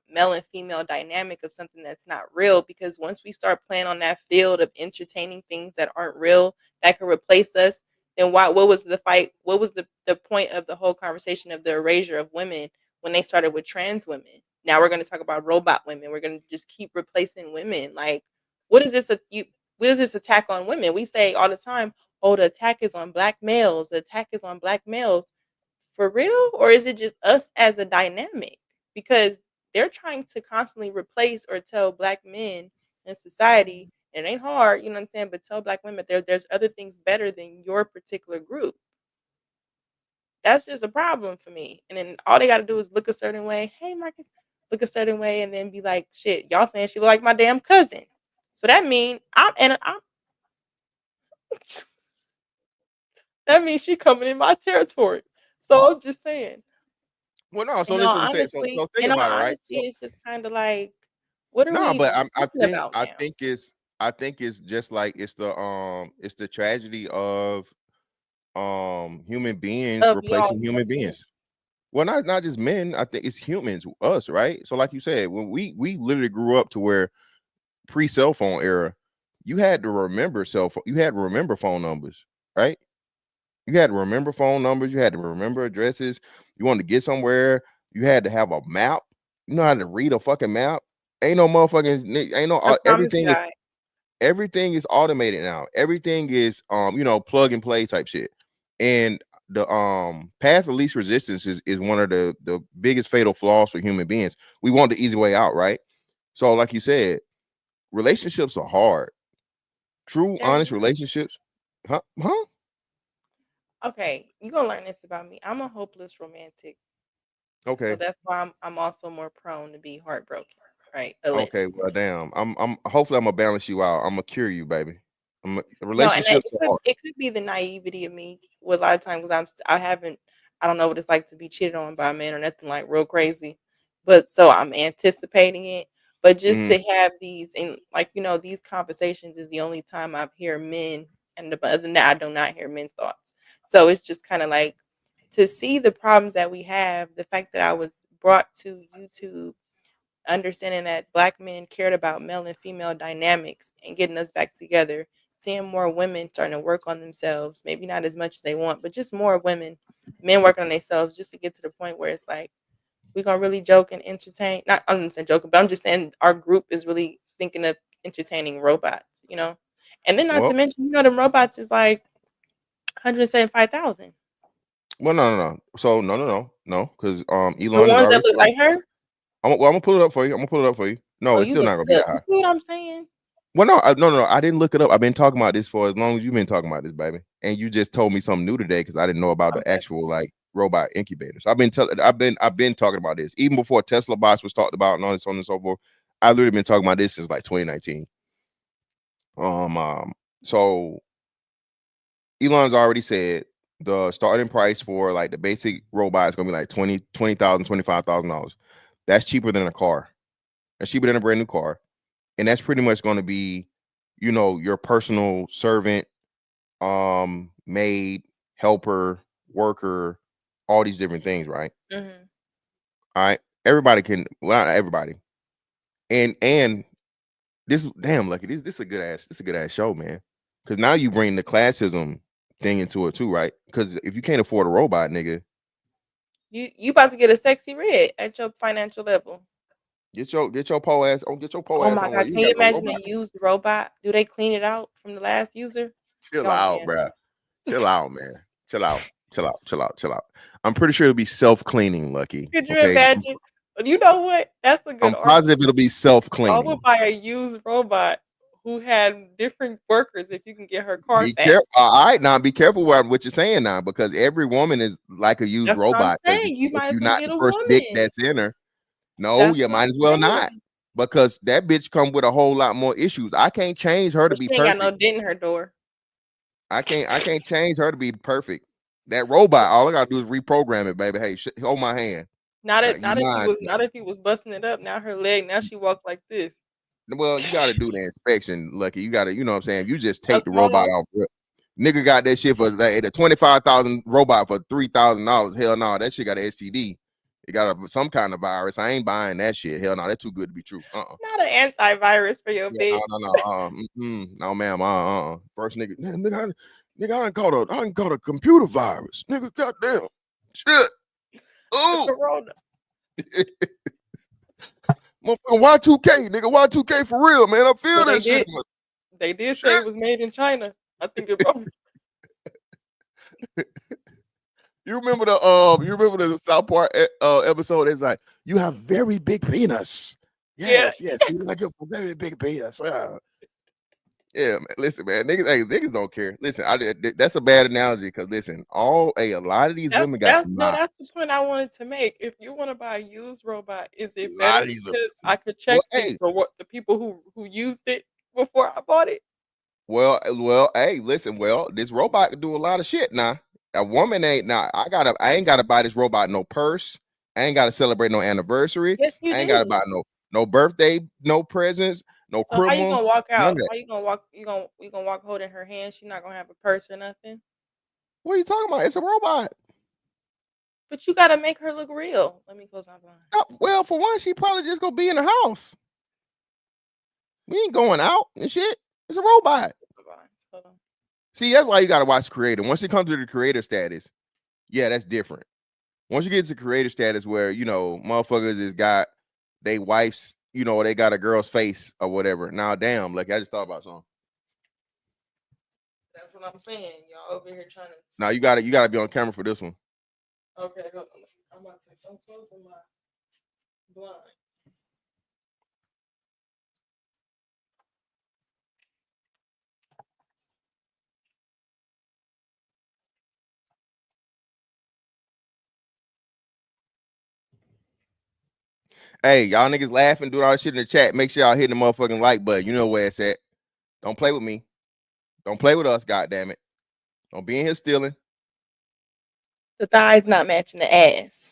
male and female dynamic of something that's not real, because once we start playing on that field of entertaining things that aren't real that could replace us, then what was the fight, what was the point of the whole conversation of the erasure of women when they started with trans women? Now we're going to talk about robot women. We're going to just keep replacing women. Like, what is this what is this attack on women? We say all the time, oh, the attack is on black males, the attack is on black males. For real? Or is it just us as a dynamic? Because they're trying to constantly replace or tell black men in society, it ain't hard, you know what I'm saying? But tell black women there's other things better than your particular group. That's just a problem for me. And then all they got to do is look a certain way. Hey, Marcus, look a certain way, and then be like, shit, y'all saying she look like my damn cousin. So that means I'm that means she coming in my territory. So I'm just saying. Well, no. So listen, what I'm saying. So think In all about it, right? honesty, it's just kind of like, what are No, we but talking about now? I think it's just like it's the tragedy of human beings Of y'all replacing human men. beings. Well, not just men. I think it's humans, us, right? So, like you said, when we literally grew up to where pre-cell phone era, you had to remember you had to remember phone numbers, right? You had to remember phone numbers, you had to remember addresses. You wanted to get somewhere, you had to have a map. You know how to read a fucking map? Ain't no motherfucking ain't no I promise everything is God. automated now. Everything is plug and play type shit. And the path of least resistance is one of the biggest fatal flaws for human beings. We want the easy way out, right? So like you said, relationships are hard. True, They're honest not. relationships. Huh? Okay, you're gonna learn this about me. I'm a hopeless romantic. So Okay. that's why I'm also more prone to be heartbroken, right? Allegedly. Okay, well, damn. I'm hopefully I'm gonna balance you out. I'm gonna cure you, baby. No, and Relationships are hard. it could be the naivety of me with a lot of times because I haven't, I don't know what it's like to be cheated on by a man or nothing like real crazy, but so I'm anticipating it. But just Mhm. to have these and like these conversations is the only time I've hear men, and other than that I do not hear men's thoughts. So it's just kind of like to see the problems that we have. The fact that I was brought to YouTube understanding that black men cared about male and female dynamics and getting us back together, seeing more women starting to work on themselves, maybe not as much as they want, but just more men working on themselves just to get to the point where it's like we're gonna really joke and entertain. Not I'm not saying joking, but I'm just saying our group is really thinking of entertaining robots. And then not to Well, mention, them robots is like 175,000. no. So no, because The Elon has ones that already look started. like her. I'm gonna pull it up for you. I'm gonna pull it up for you. No, Oh, it's you still not looked gonna be it up. that You high. see what I'm saying? Well, no. I didn't look it up. I've been talking about this for as long as you've been talking about this, baby. And you just told me something new today because I didn't know about the Okay. actual like robot incubators. I've been talking about this even before Tesla bots was talked about and all this on and so forth. I literally been talking about this since like 2019. So Elon's already said the starting price for like the basic robot is gonna be like $25,000. That's cheaper than a car. That's cheaper than a brand new car. And that's pretty much gonna be you know, your personal servant, maid, helper, worker, all these different things, right? Mm-hmm. All right. Everybody can, well, not everybody. And this damn Lucky, this is a good ass show, man. Because now you bring the classism thing into it too, right? Because if you can't afford a robot, nigga, You about to get a sexy red at your financial level. get your po ass Oh my on. god, You can ain't you got no imagine robot. a used robot? Do they clean it out from the last user? Chill No, out, man. bro. Chill out, man. Chill out. Chill out. Chill out. Chill out. I'm pretty sure it'll be self-cleaning, Lucky. Could you Okay. imagine? You know what? That's a good I'm positive it'll be I self-cleaning. would buy a used robot who had different workers if you can get her car Be fat. careful. All right, now be careful what you're saying now, because every woman is like a used That's what I'm robot. Because saying. You if might as you're well not get the a first dick woman. that's in her, no, That's you what might I'm as well not, saying. because that bitch come with a whole lot more issues. I can't change her to But be she ain't got no perfect. dent in her door. I can't change her to be perfect. That robot, all I gotta do is reprogram it, baby. Hey, hold my hand. Not You if he was busting it up. Now her leg. Now she walk like this. Well, you got to do the inspection, Lucky. You got to, you know what I'm saying? You just take That's the robot mono. off. Nigga got that shit for like, the 25,000 robot for $3,000. Hell no, that shit got an STD. It got some kind of virus. I ain't buying that shit. Hell no, that's too good to be true. Not an antivirus for your Yeah, bitch. no, ma'am. First nigga, I done caught a computer virus. Nigga, goddamn. Shit. The Ooh. corona. Motherfucking Y2K, nigga. Y2K for real, man. I feel Well, that shit. they did say it was made in China. I think it wrong. You remember the South Park episode? It's like, you have very big penis. Yes, you like a very big penis. Yeah, man. Listen, man, niggas don't care. Listen, that's a bad analogy, because listen, a lot of these women got some knowledge. That's the point I wanted to make. If you want to buy a used robot, is A it lot better of these because women. I could check Well, the people who used it before I bought it? Well, hey, listen, this robot can do a lot of shit now. A woman ain't now. I ain't gotta buy this robot no purse. I ain't gotta celebrate no anniversary. Yes, you I ain't do. gotta buy no birthday, no presents, no So how you criminal. gonna walk None out? of that. How you gonna walk? You gonna walk holding her hand? She's not gonna have a purse or nothing. What are you talking about? It's a robot. But you gotta make her look real. Let me close my blind. Well, for one, she probably just gonna be in the house. We ain't going out and shit. It's a robot. Hold on. See, that's why you gotta watch creator. Once it comes to the creator status, yeah, that's different. Once you get to creator status where, you know, motherfuckers has got they wife's, you know, they got a girl's face or whatever. Now, damn, like I just thought about something. That's what I'm saying. Y'all over here trying to. Now you gotta be on camera for this one. Okay, hold on. I'm about to. I'm closing my blind. Hey, y'all niggas laughing, doing all that shit in the chat. Make sure y'all hit the motherfucking like button. You know where it's at. Don't play with me. Don't play with us, goddamn it. Don't be in here stealing. The thighs not matching the ass.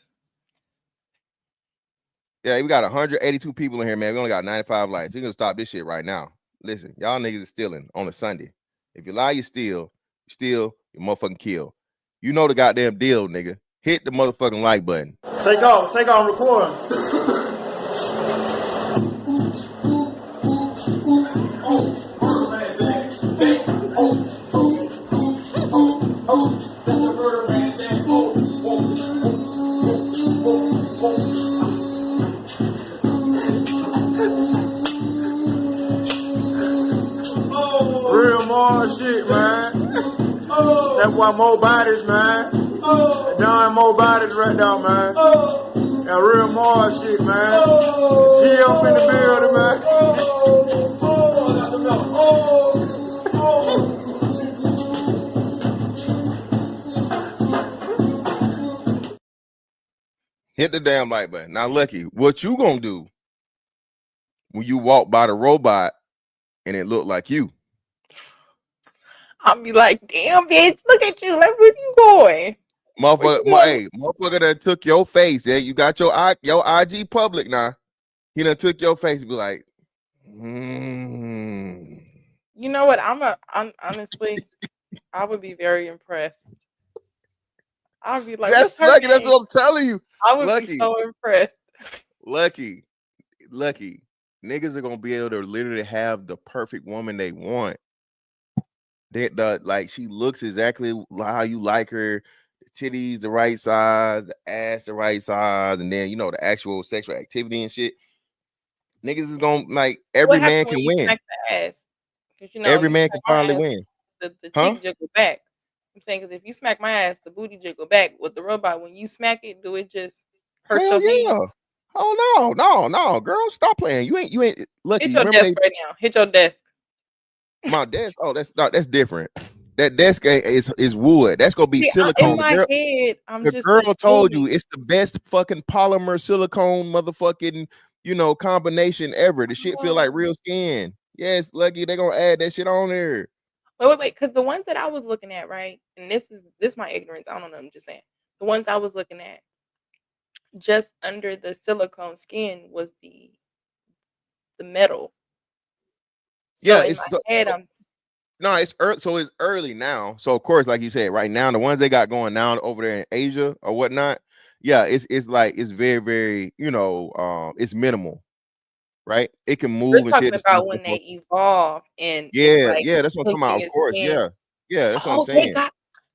Yeah, we got 182 people in here, man. We only got 95 likes. We're gonna stop this shit right now. Listen, y'all niggas are stealing on a Sunday. If you lie, you steal. You steal, you motherfucking kill. You know the goddamn deal, nigga. Hit the motherfucking like button. Take off, record. Real more shit, man. That's why more bodies, man. Darn more bodies right now, man. That real more shit, man. G up in the building, man. Hit the damn like button. Now, Lucky, what you gonna do when you walk by the robot and it look like you? I'll be like, damn, bitch, look at you. Like, where you going? Motherfucker that took your face. Yeah, you got your IG public now. He done took your face and be like, You know what? I'm honestly, I would be very impressed. I'd be like, That's "What's her Lucky. That's name?" what I'm telling you. I would be Lucky, so impressed. lucky, lucky. Niggas are gonna be able to literally have the perfect woman they want. Like she looks exactly how you like her. The titties the right size, the ass the right size, and then the actual sexual activity and shit. Niggas is gonna like What every happened man when can you win. smack the ass? Because Every you man smack can my finally ass, win. the Huh? cheek jiggle back. I'm saying because if you smack my ass, the booty jiggle back. With the robot, when you smack it, do it just hurt Hell your hand? yeah. Oh no, girl, stop playing. You ain't Lucky. Hit You your remember desk right now. Hit your desk. my desk? Oh, that's different. That desk is wood. That's gonna be See, in silicone. my head, I'm The just girl told assuming. you it's the best fucking polymer silicone motherfucking combination ever. The shit feel like Oh. real skin. Yes, Lucky, they gonna add that shit on there. Wait. Because the ones that I was looking at, right, and this my ignorance. I don't know. I'm just saying. The ones I was looking at, just under the silicone skin was the metal. So Yeah, in my head, I'm no, it's early, so it's early now. So of course, like you said, right now, the ones they got going now over there in Asia or whatnot, yeah, it's like it's very, very, it's minimal, right? It can we're move and shit talking and stuff. about when they evolve and it's Yeah, like yeah, that's what I'm talking about. pinching Of his course, skin. yeah, yeah, that's what I'm Oh, saying.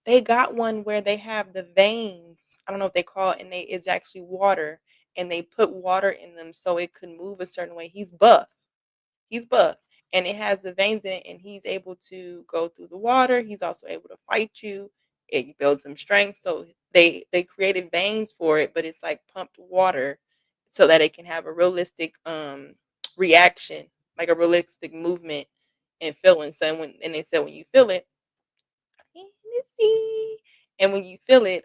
they got one where they have the veins. I don't know what they call it, and it's actually water, and they put water in them so it could move a certain way. He's buff. He's buff, and it has the veins in it, and he's able to go through the water. He's also able to fight you. It builds him strength. So they created veins for it, but it's like pumped water so that it can have a realistic reaction, like a realistic movement and feeling. So and they said when you feel it, Hennessy. And when you feel it,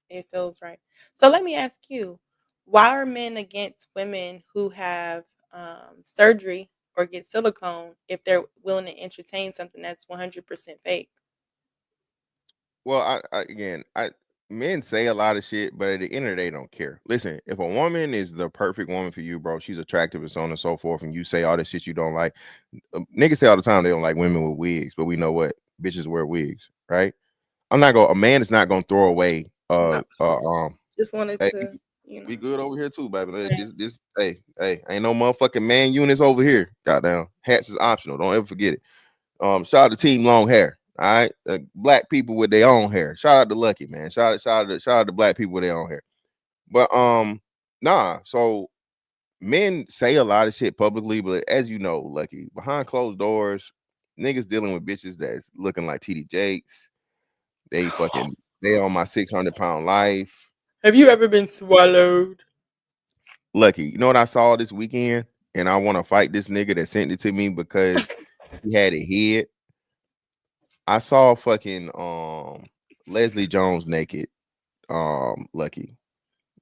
it feels right. So let me ask you, why are men against women who have surgery or get silicone if they're willing to entertain something that's 100% fake? Well, men say a lot of shit, but at the end of the day, they don't care. Listen, if a woman is the perfect woman for you, bro, she's attractive and so on and so forth, and you say all this shit you don't like, niggas say all the time they don't like women with wigs, but we know what bitches wear wigs, right? A man is not gonna throw away No, just wanted hey, to, we good over here too, baby. saying. Hey, ain't no motherfucking man units over here. Goddamn, hats is optional. Don't ever forget it. Shout out to Team Long Hair. All right, black people with their own hair. Shout out to Lucky, man. Shout out to black people with their own hair. But nah. So men say a lot of shit publicly, but as you know, Lucky, behind closed doors, niggas dealing with bitches that's looking like TD Jakes. They on my 600-pound life. Have you ever been swallowed? Lucky, you know what I saw this weekend, and I want to fight this nigga that sent it to me because he had it hid. I saw fucking Leslie Jones naked. Lucky.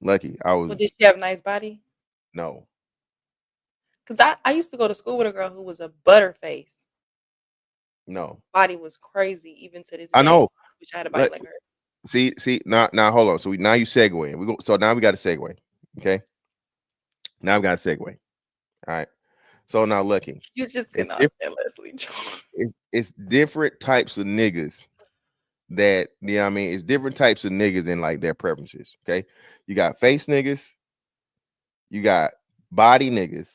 I Well, was did she have a nice body? no, Because I used to go to school with a girl who was a butterface. no. Body was crazy, even to this I day. know. Wish I had a body Let like her. see, now hold on. So now you segue. So now we got a segue. Okay. Now we got a segue. All right. So now Lucky. You just It's cannot different. stand Leslie Jones. It's different types of niggas that I mean, it's different types of niggas in like their preferences. Okay. You got face niggas, you got body niggas,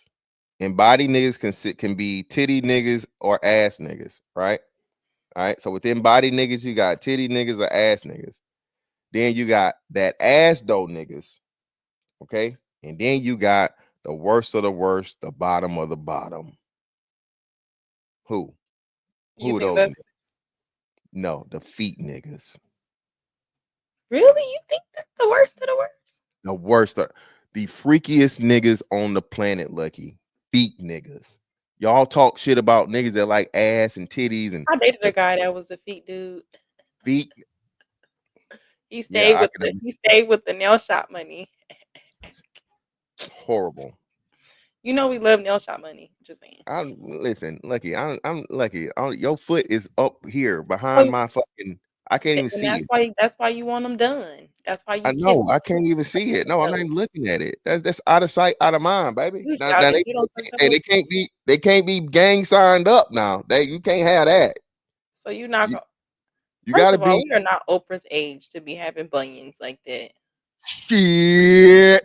and body niggas can be titty niggas or ass niggas, right? All right. So within body niggas, you got titty niggas or ass niggas. Then you got that ass dough niggas. Okay. And then you got the worst of the worst, the bottom of the bottom. Who? You Who are think those that's niggas? No, the feet niggas. really? You think that's the worst of the worst? The worst, the freakiest niggas on the planet, Lucky. Feet niggas. Y'all talk shit about niggas that like ass and titties and I dated a the guy that was a feet dude. feet. He Yeah, stayed with the nail shop money. horrible. You know we love nail shop money. Just saying. Listen, Lucky. I'm Lucky. Your foot is up here behind Oh, my fucking I can't even And see it. that's why you want them done. That's why you I kiss know. I them. can't even see it. No, I'm not No. even looking at it. That's out of sight, out of mind, baby. You Now childish. they, You don't suck they, them. they can't be gang signed up now. You can't have that. So you're not You, gonna. you First gotta of all, be we are not Oprah's age to be having bunions like that. shit.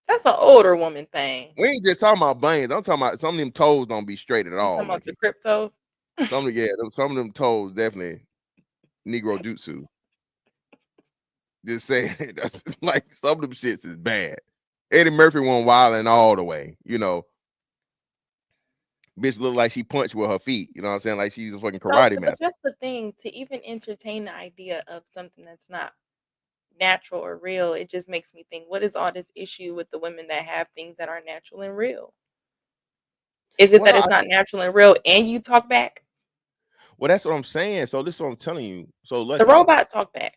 That's an older woman thing. We ain't just talking about bunions. I'm talking about some of them toes don't be straight at You all. talking about Like the cryptos? some of them toes definitely Negro jutsu. Just saying, that's like some of them shits is bad. Eddie Murphy went wilding all the way, you know. Bitch look like she punched with her feet, you know what I'm saying? Like she's a fucking So, karate but master. that's the thing. To even entertain the idea of something that's not natural or real, it just makes me think, what is all this issue with the women that have things that are natural and real? Is it that Well, it's not natural and real and you talk back? well, that's what I'm saying. So this is what I'm telling you. So The Lucky, robot talk back.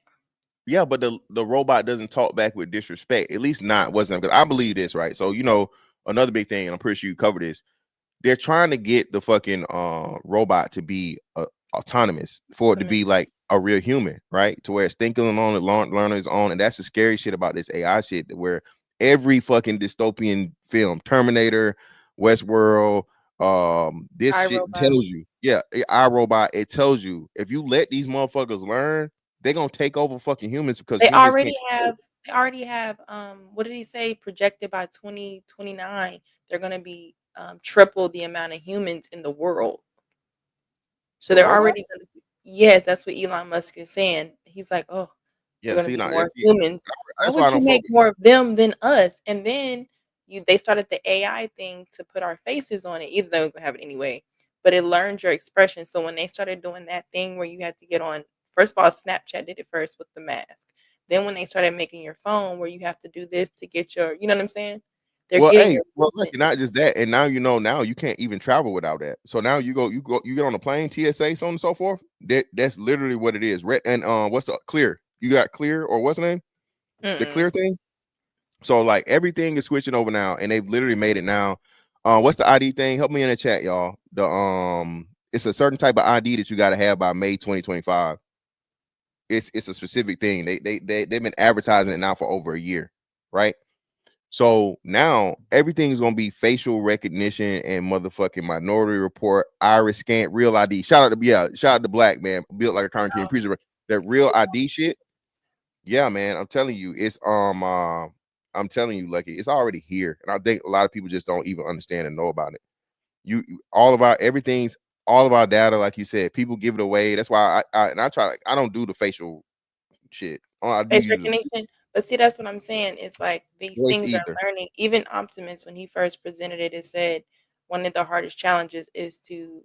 yeah, but the robot doesn't talk back with disrespect. At least not wasn't because I believe this, right? So you know, another big thing, and I'm pretty sure you covered this. They're trying to get the fucking robot to be autonomous for it to be like a real human, right? To where it's thinking on it, learning its own, and that's the scary shit about this AI shit. Where every fucking dystopian film, Terminator, Westworld, this shit iRobot. tells you, yeah, iRobot, it tells you if you let these motherfuckers learn, they're gonna take over fucking humans because They humans already can't. have what did he say? Projected by 2029, they're gonna be triple the amount of humans in the world. So The they're robot? already gonna be, yes, that's what Elon Musk is saying. He's like, oh, they're Yeah, gonna see, be now more humans. Why that's why I would you don't make focus. more of them than us? And then they started the AI thing to put our faces on it, even though we're gonna have it anyway. But it learned your expression. So when they started doing that thing where you had to get on, first of all, Snapchat did it first with the mask. Then when they started making your phone where you have to do this to get your, you know what I'm saying? They're Well, getting hey, your well, movement. look, not just that, and now you know now you can't even travel without that. So now you get on a plane, TSA, so on and so forth. That's literally what it is. And what's the clear? You got clear or what's the name? The clear thing. So like everything is switching over now, and they've literally made it now. What's the ID thing? Help me in the chat, y'all. It's a certain type of ID that you got to have by May 2025. It's a specific thing. They've been advertising it now for over a year, right? So now everything's gonna be facial recognition and motherfucking Minority Report, iris scan, real ID. Shout out to Black man, built like a concrete king. Appreciate that real ID shit. Yeah, man, I'm telling you, it's I'm telling you, Lucky, it's already here, and I think a lot of people just don't even understand and know about it. All of our data, like you said, people give it away. That's why I don't do the facial shit. I do Face use recognition. But see, that's what I'm saying. It's like these voice things are either. learning. Even Optimus, when he first presented it, it said one of the hardest challenges is to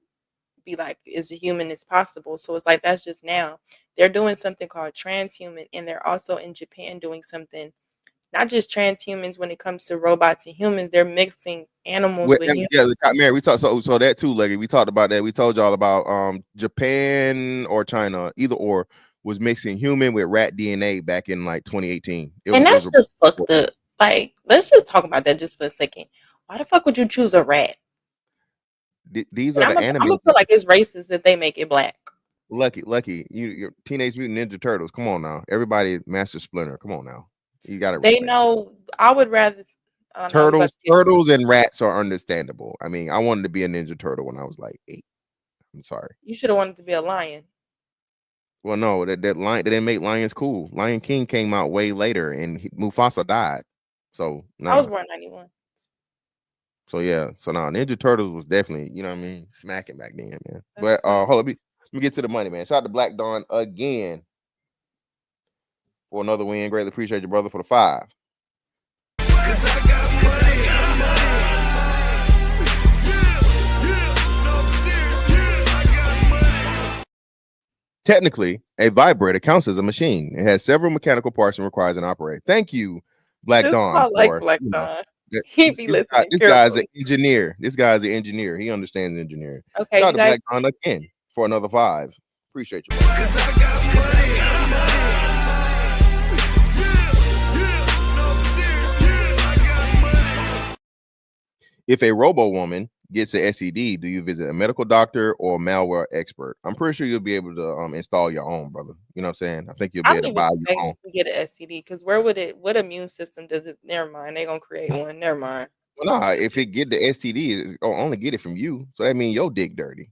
be like as a human as possible. So it's like that's just now. They're doing something called transhuman, and they're also in Japan doing something, not just transhumans when it comes to robots and humans, they're mixing animals with humans. Yeah, man, we talked so that too, Leggy. We talked about that. We told y'all about Japan or China, either or, was mixing human with rat DNA back in like 2018. And that's just fucked up. Like, let's just talk about that just for a second. Why the fuck would you choose a rat? These And are the I'm anime. gonna feel like it's racist if they make it black. Lucky, you're Teenage Mutant Ninja Turtles. Come on now, everybody, Master Splinter. Come on now, you got to. They know. I would rather turtles and rats are understandable. I mean, I wanted to be a Ninja Turtle when I was like 8. I'm sorry. You should have wanted to be a lion. Well, no, that lion, they didn't make lions cool. Lion King came out way later, and Mufasa died. So no. I was born 91. So yeah, so now Ninja Turtles was definitely, you know what I mean, smacking back then, man. That's But hold on, let me get to the money, man. Shout out to Black Dawn again for another win. Greatly appreciate you, brother, for the 5. Technically, a vibrator counts as a machine. It has several mechanical parts and requires an operator. Thank you, Black Dawn. I like Black Dawn. He be listening. This guy's an engineer. This guy's an engineer. He understands engineering. Okay, shout out to Black Dawn again for another 5. Appreciate you. If a robo woman gets an STD, do you visit a medical doctor or a malware expert? I'm pretty sure you'll be able to install your own, brother. You know what I'm saying? I think you'll be I able don't to even buy think your you own. can get an STD because where would it? What immune system does it? Never mind, they gonna create one. Never mind. Well, no, if it get the STD, it's gonna only get it from you. So that means your dick dirty.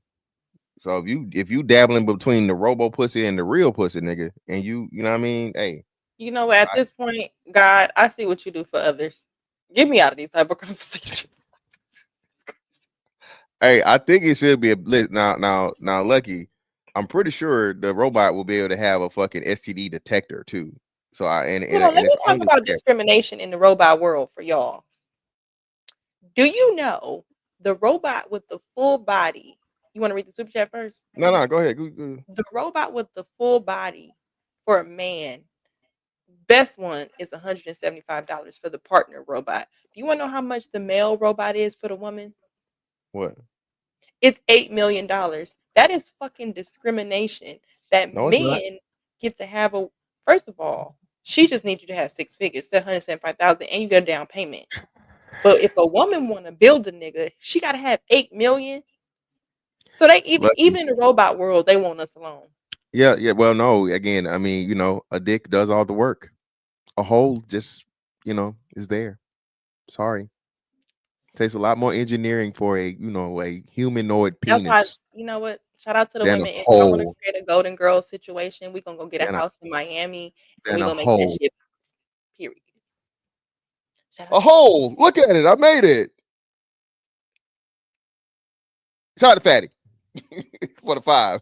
So if you dabbling between the robo pussy and the real pussy, nigga, and you know what I mean? Hey, You know what? At this point, God, I see what you do for others. Get me out of these type of conversations. hey, I think it should be a blitz. Now, Lucky, I'm pretty sure the robot will be able to have a fucking STD detector too. So and Let me it's talk only about discrimination in the robot world for y'all. Do you know the robot with the full body? You want to read the super chat first? no, go ahead. Go. The robot with the full body for a man, best one is $175 for the partner robot. Do you want to know how much the male robot is for the woman? What? It's $8 million. That is fucking discrimination. That No, it's not. men get to have a. First of all, she just needs you to have 6 figures, 175,000, and you get a down payment. But if a woman want to build a nigga, she got to have 8 million. So they Lucky. even in the robot world, they want us alone. Yeah. Well, no. Again, I mean, a dick does all the work. A hole just, is there. Sorry. Takes a lot more engineering for a humanoid That's why, penis you know what? Shout out to the than a women. If y'all want to hole. create a Golden Girls situation, we're going to go get a Than a house in Miami and than we're a going to make that hole. shit. Period. Shout out A hole. Look at it. I made it. Shout out to Fatty for the 5.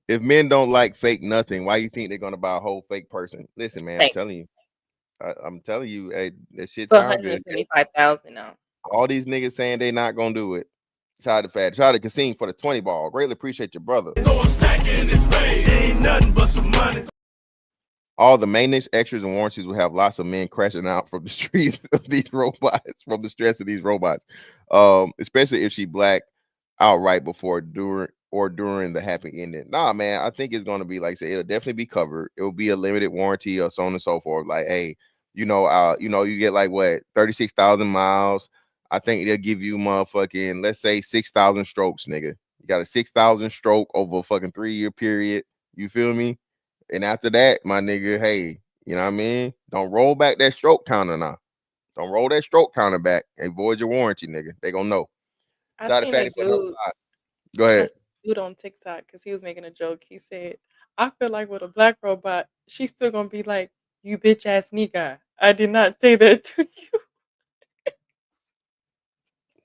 If men don't like fake nothing, why you think they're gonna buy a whole fake person? Listen, man, I'm telling you. I'm telling you, hey, that shit for sound good. 175,000 now. All these niggas saying they not gonna do it. Shout out to Fatty. Shout out to Cassim for the 20 ball. Greatly appreciate your brother. All the maintenance, extras, and warranties will have lots of men crashing out from the streets of these robots, from the stress of these robots. Especially if she black outright before, during the happy ending. Nah, man, I think it's gonna be like I say, it'll definitely be covered. It will be a limited warranty or so on and so forth. Like, hey, you get like what 36,000 miles. I think they'll give you motherfucking, let's say 6,000 strokes, nigga. You got a 6,000 stroke over a fucking 3-year period. You feel me? And after that, my nigga, hey, you know what I mean? Don't roll back that stroke counter now. Don't roll that stroke counter back and void your warranty, nigga. They gonna know. I Shout out to seen a Fatty for another dude. 5. Go ahead. Dude on TikTok because he was making a joke. He said, "I feel like with a black robot, she's still gonna be like, you bitch ass nigga. I did not say that to you."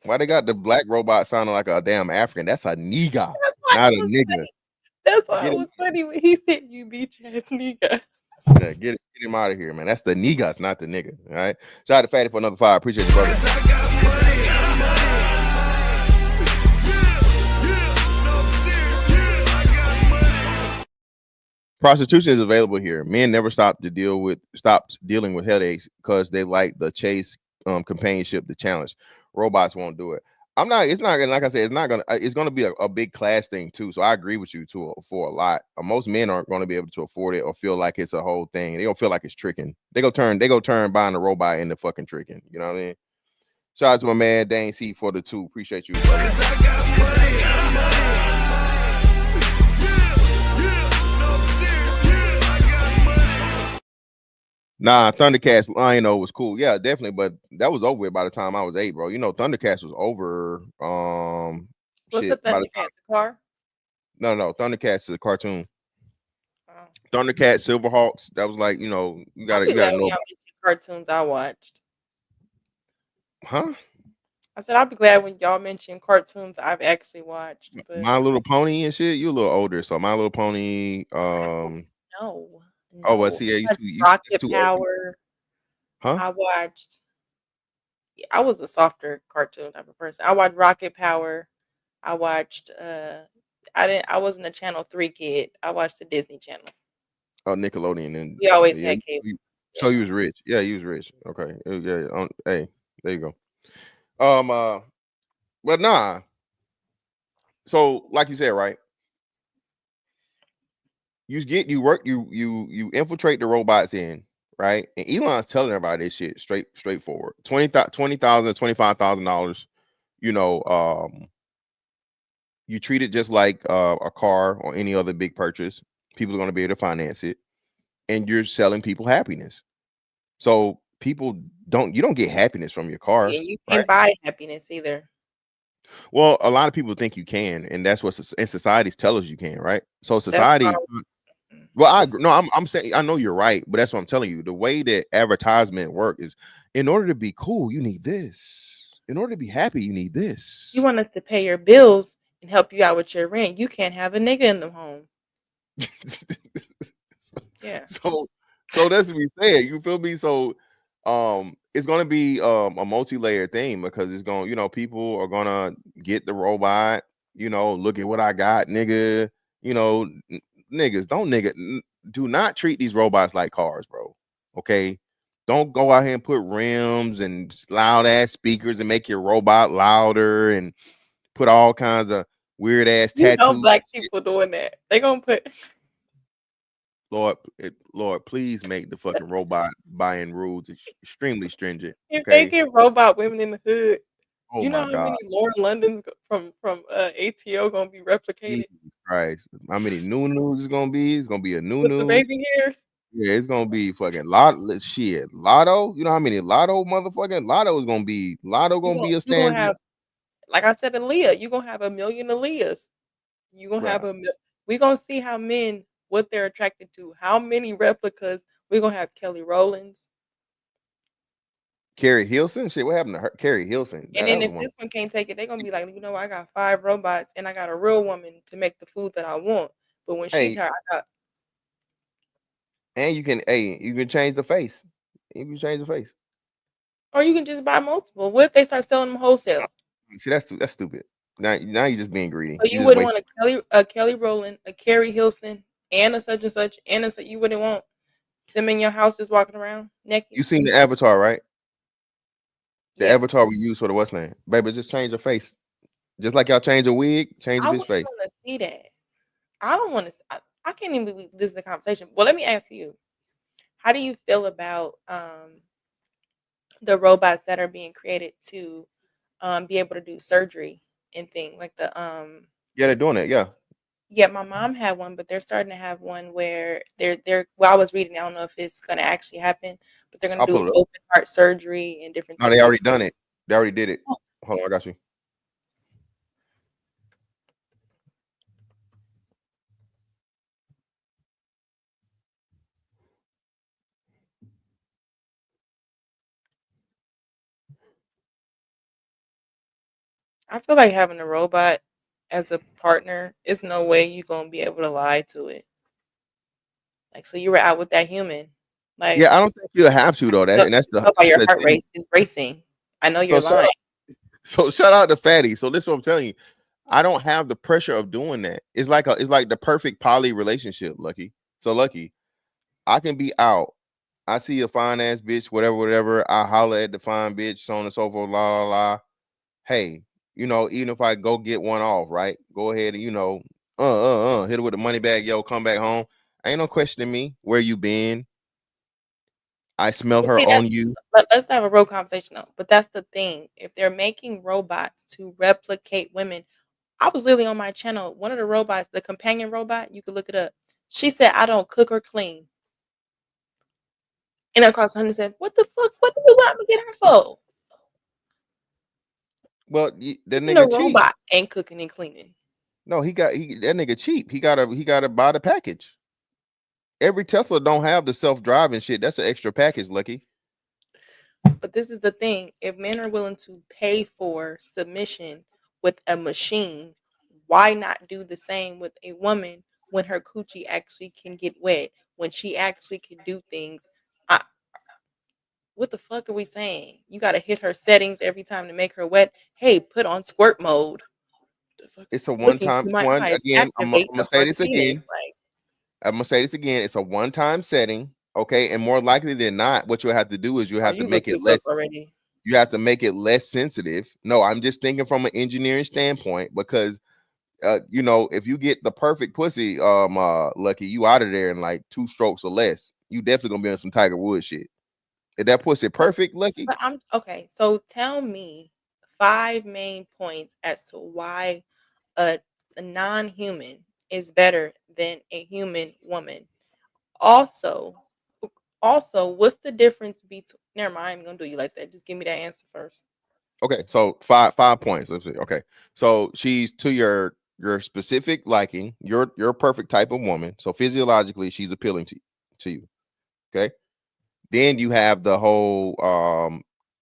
Why they got the black robot sounding like a damn African? That's a nigga, That's why not it a was nigga. funny. That's why Get it him, was funny when he said, "You bitch ass nigga." yeah, get him out of here, man. That's the niggas, not the nigga. All right. Shout out to Fatty for another 5. Appreciate you, brother. Prostitution is available here. Men never stopped dealing with headaches because they like the chase, companionship, the challenge. Robots won't do it. It's not gonna, like I said, it's gonna be a big class thing too. So I agree with you too for a lot. Most men aren't gonna be able to afford it or feel like it's a whole thing. They don't feel like it's tricking. They go turn buying a robot into fucking tricking. You know what I mean? Shout out to my man Dane C for the 2. Appreciate you, brother. Nah, Thundercats Lion-O was cool. Yeah, definitely, but that was over with by the time I was 8, bro. Thundercats was over. What's the By the time, Thundercat? The car? no, Thundercats is a cartoon. Oh. Thundercats, Silverhawks. That was like, you I'll gotta be glad know when y'all about. mention cartoons I watched. Huh? I said I'll be glad when y'all mention cartoons I've actually watched. But My Little Pony and shit. You a little older, so My Little Pony. no, Oh, well, no. see, yeah, I watched that's Rocket too old. Power. Huh? I watched. I was a softer cartoon type of person. I watched Rocket Power. I watched. I wasn't a Channel 3 kid. I watched the Disney Channel. Oh, Nickelodeon, and We always yeah. had cable. So you was rich. Yeah, you was rich. Okay. Yeah. Hey, there you go. But nah. So, like you said, right? you infiltrate the robots in, right? And Elon's telling everybody this shit straightforward. $20,000, $25,000, you know, you treat it just like a car or any other big purchase. People are going to be able to finance it, and you're selling people happiness. So people you don't get happiness from your car, Yeah, you right? can't buy happiness either. Well, a lot of people think you can, and that's what and societies tell us you can, right? So That's society. not. Well, I'm saying I know you're right, but that's what I'm telling you. The way that advertisement work is, in order to be cool, you need this. In order to be happy, you need this. You want us to pay your bills and help you out with your rent. You can't have a nigga in the home. Yeah. So that's what we said. You feel me? So it's gonna be a multi-layered thing because it's going, you know, people are gonna get the robot, you know, look at what I got, nigga. You know, niggas, do not treat these robots like cars, bro. Okay. Don't go out here and put rims and loud ass speakers and make your robot louder and put all kinds of weird ass You know tattoos. black people doing that. They gonna put Lord, please make the fucking robot buying rules extremely stringent. if they Okay. get robot women in the hood. Oh You know my how God. many Lauren Londons from ATO gonna be replicated Jesus Christ. How many new news is gonna be? It's gonna be a new with the news. baby hairs? Yeah, it's gonna be fucking shit. Lotto. You know how many Lotto motherfucking Lotto is gonna be? Lotto gonna be a You gonna stand. have, like I said, Aaliyah. You gonna have a million Aaliyahs. You gonna have Bruh. we gonna see how men what they're attracted to. How many replicas we gonna have? Kelly Rowlands. Carrie Hilson. Shit, what happened to her? Carrie Hilson. And That then was if one. this one can't take it, they're gonna be like, you know, I got 5 robots and I got a real woman to make the food that I want. But when she Hey, got, I got, and you can change the face. You can change the face. or you can just buy multiple. What if they start selling them wholesale? See, that's stupid. Now you're just being greedy. So you You just wouldn't waste. want a Kelly Rowland, a Carrie Hilson, and a such and such, and a such. You wouldn't want them in your house just walking around naked. You seen the avatar, right? The Yeah, avatar we use for the what's name, baby. Just change your face, just like y'all change a wig, change I a bitch wouldn't face. want to see that. I don't want to. I can't even believe this is a conversation. Well, let me ask you: how do you feel about the robots that are being created to be able to do surgery and things like the Yeah, they're doing it. Yeah, yeah, my mom had one, but they're starting to have one where they're well, I was reading, I don't know if it's gonna actually happen, but they're gonna I'll do pull it up. open heart surgery and different No, things they like already done it. They already did it. that. Hold on, I got you. I feel like having a robot as a partner is no way you're gonna be able to lie to it. Like, so you were out with that human, like Yeah, I don't think you'll have to though. you That's can tell by that's your the heart thing. rate is racing. I know So you're lying. shout out to Fatty. So this is what I'm telling you. I don't have the pressure of doing that. It's like the perfect poly relationship, Lucky. So Lucky, I can be out. I see a fine ass bitch, whatever. I holler at the fine bitch, so on and so forth, la la la. Hey, you know, even if I go get one off, right? Go ahead and hit it with the money bag, yo, come back home. Ain't no questioning me. Where you been? I smell But her see, on you. let's have a real conversation though. But that's the thing. If they're making robots to replicate women, I was literally on my channel. One of the robots, the companion robot, you could look it up. She said, "I don't cook or clean." And across the hundred said, "What the fuck? What do we want to get her for?" Well, the And the nigga cheap. robot ain't cooking and cleaning. No, that nigga cheap. He gotta buy the package. Every Tesla don't have the self-driving shit. That's an extra package, Lucky. But this is the thing: if men are willing to pay for submission with a machine, why not do the same with a woman when her coochie actually can get wet, when she actually can do things? I, what the fuck are we saying? You got to hit her settings every time to make her wet. Hey, put on squirt mode. The fuck? It's a Look one-time into my one eyes. again. I'm Activate gonna the say this Martinez. again. It's a one-time setting, okay? And more likely than not, what you'll have to do is you have to You make looked it this less. up already. You have to make it less sensitive. No, I'm just thinking from an engineering standpoint because you know, if you get the perfect pussy, Lucky, you out of there in like 2 strokes or less. You definitely gonna be on some Tiger Woods shit. Is that pussy perfect, Lucky? But I'm okay. So tell me 5 main points as to why a, a non-human is better than a human woman. Also, what's the difference between? Never mind. I'm gonna do you like that. Just give me that answer first. Okay, so five points. Let's see. Okay, so she's to your specific liking, your perfect type of woman. So physiologically, she's appealing to you. Okay, then you have the whole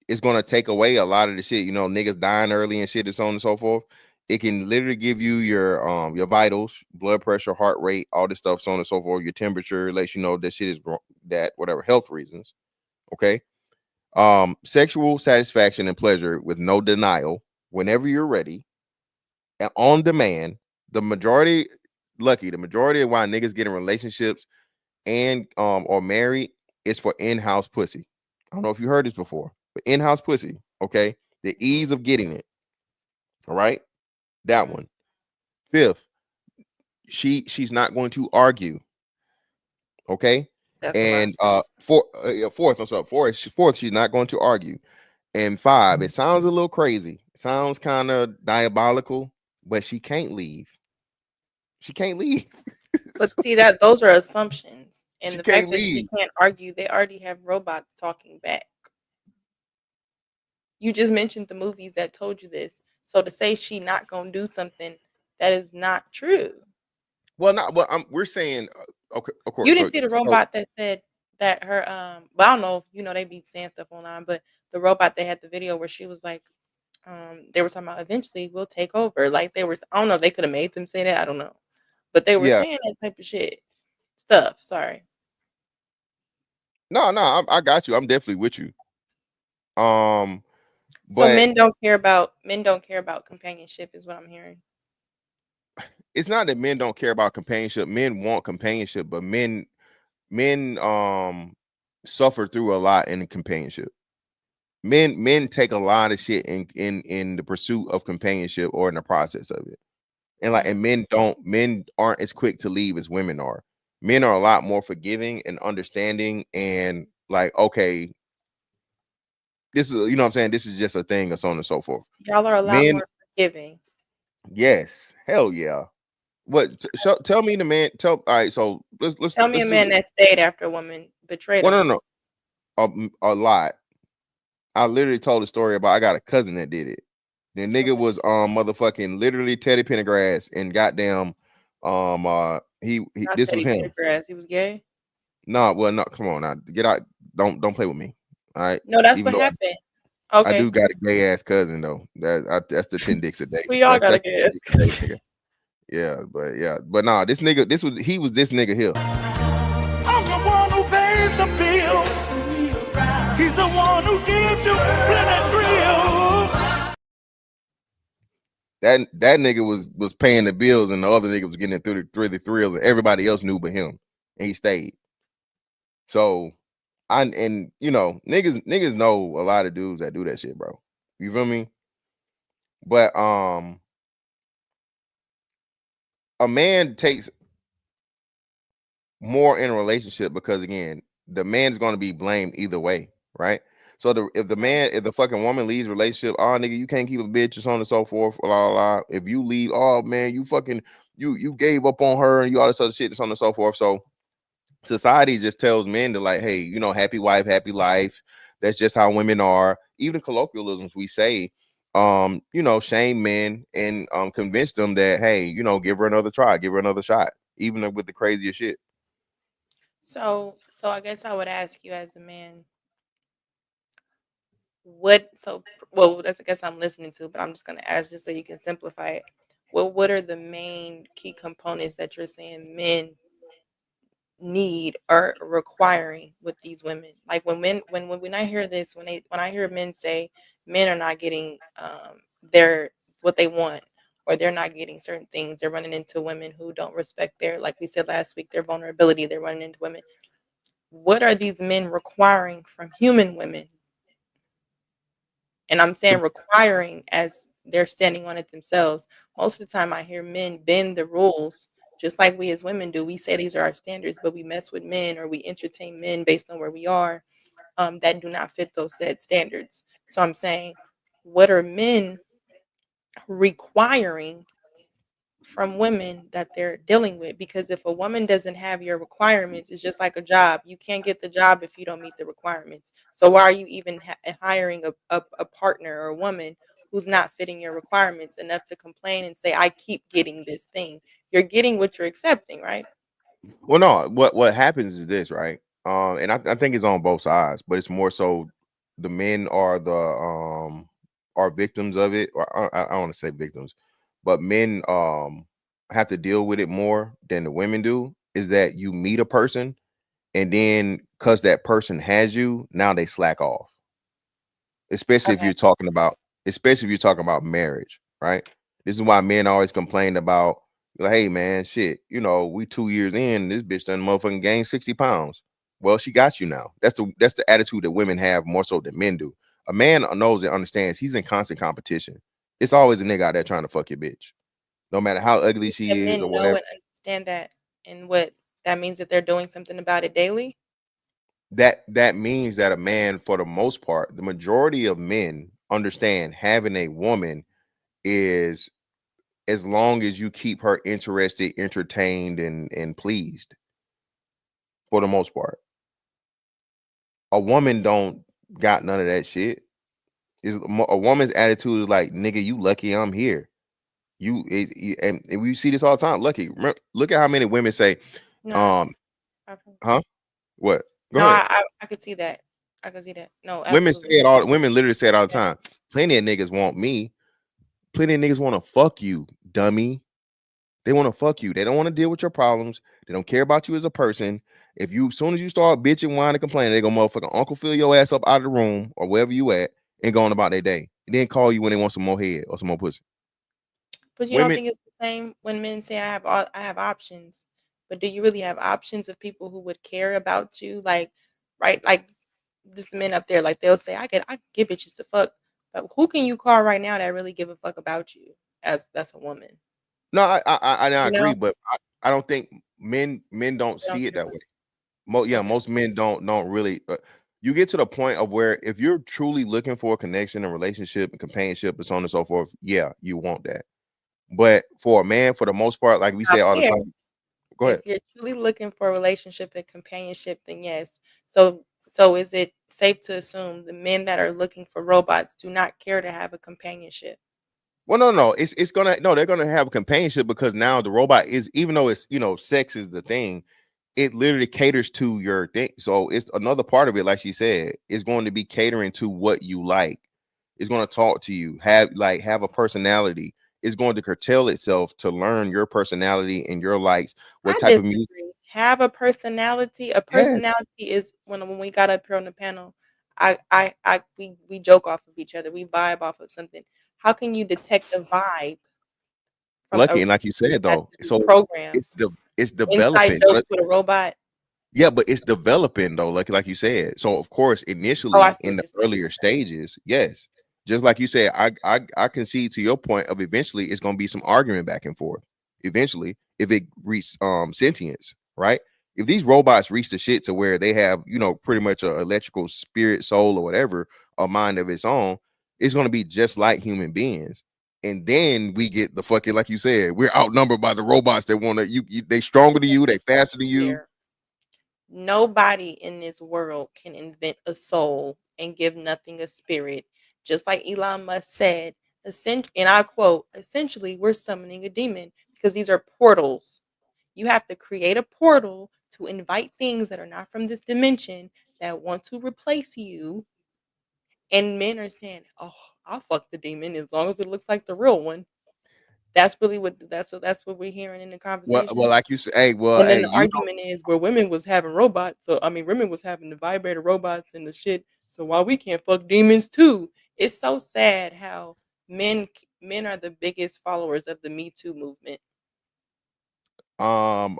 it's gonna take away a lot of the shit. You know, niggas dying early and shit, and so on and so forth. It can literally give you your vitals, blood pressure, heart rate, all this stuff, so on and so forth. Your temperature lets you know that shit is that whatever health reasons. Okay. Sexual satisfaction and pleasure with no denial whenever you're ready and on demand. The majority of why niggas get in relationships and or married is for in-house pussy. I don't know if you heard this before, but in-house pussy, okay? The ease of getting it. All right, that one. Fifth, she's not going to argue, okay? That's a lot. And fourth, I'm sorry, fourth, she's not going to argue. And 5, it sounds a little crazy, sounds kind of diabolical, but she can't leave. She can't leave. But see that those are assumptions, and She the can't fact that she leave. can't argue, they already have robots talking back. You just mentioned the movies that told you this. So to say she not gonna do something, that is not true. Well, not well. We're saying okay, of You course. didn't see the robot that said that her but I don't know if you know they be saying stuff online, but the robot they had the video where she was like, they were talking about eventually we'll take over. Like they were I don't know, they could have made them say that, I don't know. But they were Yeah, saying that type of shit. Stuff. Sorry. no, I got you. I'm definitely with you. Um, So but men don't care about companionship is what I'm hearing. it's not that men don't care about companionship. Men want companionship, but men suffer through a lot in companionship. Men take a lot of shit in the pursuit of companionship or in the process of it. And like, and men aren't as quick to leave as women are. Men are a lot more forgiving and understanding and like, okay, this is, you know what I'm saying, this is just a thing, or so on and so forth. Y'all are a lot Men, more forgiving. yes, hell yeah. What tell me the man, all right, so Tell me a let's do man this. that stayed after a woman betrayed Well, him. no, a lot. I literally told a story about I got a cousin that did it. The nigga was motherfucking literally Teddy Pendergrass and goddamn he Not this was Teddy him. Pendergrass. He was gay. No, well, no, come on now, get out. Don't play with me. All right. No, that's Even what though happened. I Okay. do got a gay ass cousin though. That's the 10 dicks a day. We all got a That's gay the 10 dicks a ass. day, nigga. But nah, this nigga, he was this nigga here. I'm the one who pays the bills. He's the one who gives you plenty thrills. That nigga was paying the bills and the other nigga was getting it through the thrills and everybody else knew but him and he stayed. So and you know niggas know a lot of dudes that do that shit, bro. You feel me? But a man takes more in a relationship because again, the man's going to be blamed either way, right? So if the fucking woman leaves relationship, oh nigga, you can't keep a bitch, or so on and so forth, blah, blah, blah. If you leave, oh man, you fucking you gave up on her and you all this other shit, and so on and so forth. So society just tells men to like, hey, you know, happy wife, happy life. That's just how women are. Even colloquialisms we say, you know, shame men and convince them that, hey, you know, give her another try, give her another shot, even with the craziest shit. So I guess I would ask you as a man, that's I guess I'm listening to, but I'm just gonna ask just so you can simplify it. Well, what are the main key components that you're saying men need or requiring with these women? Like when I hear this, when I hear men say men are not getting their what they want or they're not getting certain things, they're running into women who don't respect their, like we said last week, their vulnerability, they're running into women. What are these men requiring from human women? And I'm saying requiring as they're standing on it themselves. Most of the time I hear men bend the rules just like we as women do. We say these are our standards, but we mess with men or we entertain men based on where we are, that do not fit those said standards. So I'm saying, what are men requiring from women that they're dealing with? Because if a woman doesn't have your requirements, it's just like a job. You can't get the job if you don't meet the requirements. So why are you even hiring a partner or a woman who's not fitting your requirements enough to complain and say, I keep getting this thing? You're getting what you're accepting, right? Well, no, what happens is this, right? And I think it's on both sides, but it's more so the men are victims of it, or I don't want to say victims, but men have to deal with it more than the women do. Is that you meet a person and then because that person has you, now they slack off. Especially if Okay. you're talking about, marriage, right? This is why men always complain about, like, hey man, shit, we 2 years in, this bitch done motherfucking gained 60 pounds. Well, she got you now. That's the attitude that women have more so than men do. A man knows and understands he's in constant competition. It's always a nigga out there trying to fuck your bitch, no matter how ugly And she is men or know whatever. and understand that, and what that means, that they're doing something about it daily. That means that a man, for the most part, the majority of men understand having a woman is as long as you keep her interested, entertained, and pleased. For the most part, a woman don't got none of that shit. Is a woman's attitude is like, nigga, you lucky I'm here. And we see this all the time. Lucky. Look at how many women say, No, um, I, huh? What? Go no, ahead. I could see that. I could see that. No, Women say absolutely. it all. Women literally say it all the Yeah. time. Plenty of niggas want me. Plenty of niggas want to fuck you, dummy. They want to fuck you. They don't want to deal with your problems. They don't care about you as a person. As soon as you start bitching, whining, complaining, they gonna motherfucking uncle fill your ass up out of the room or wherever you at and go on about their day. And then call you when they want some more head or some more pussy. But you don't Women, think it's the same when men say I have options, but do you really have options of people who would care about you? Like, right? Like this men up there, like they'll say I can give bitches to fuck, but who can you call right now that really give a fuck about you? As that's a woman, no, I you agree, know? but I don't think men don't They don't see it care that about way. you. Okay. Most men don't really. You get to the point of where if you're truly looking for a connection and relationship and companionship and so on and so forth, yeah, you want that. But for a man, for the most part, like we say Not all the fair. time, go If ahead. you're truly looking for a relationship and companionship, then yes. So is it safe to assume the men that are looking for robots do not care to have a companionship? Well, no. It's gonna no. They're gonna have companionship because now the robot is, even though it's sex is the thing, it literally caters to your thing. So it's another part of it, like she said, is going to be catering to what you like. It's going to talk to you, have a personality. It's going to curtail itself to learn your personality and your likes, what I type of music. disagree. Have a personality. A Yeah, personality is when we got up here on the panel, we joke off of each other. We vibe off of something. How can you detect a vibe from a lucky, and like you said that's though, been so programmed? it's Inside developing. jokes with a robot. Yeah, but it's developing though, like you said. So of course, Oh, I initially see in what the you're saying. earlier stages, yes, just like you said, I concede to your point of eventually it's going to be some argument back and forth. Eventually, if it reaches sentience, right? If these robots reach the shit to where they have pretty much a electrical spirit, soul, or whatever, a mind of its own, it's going to be just like human beings. And then we get the fucking, like you said, we're outnumbered by the robots that want to they stronger than Listen, you, they let's faster than be you. clear. Nobody in this world can invent a soul and give nothing a spirit. Just like Elon Musk said, and I quote, essentially, we're summoning a demon because these are portals. You have to create a portal to invite things that are not from this dimension that want to replace you. And men are saying, "Oh, I'll fuck the demon as long as it looks like the real one." That's really that's what we're hearing in the Well, conversation. like you say, hey, And then the you know, argument is where women was having robots, so I mean, women was having the vibrator robots and the shit. So why we can't fuck demons too? It's so sad how men are the biggest followers of the Me Too movement. ma'am,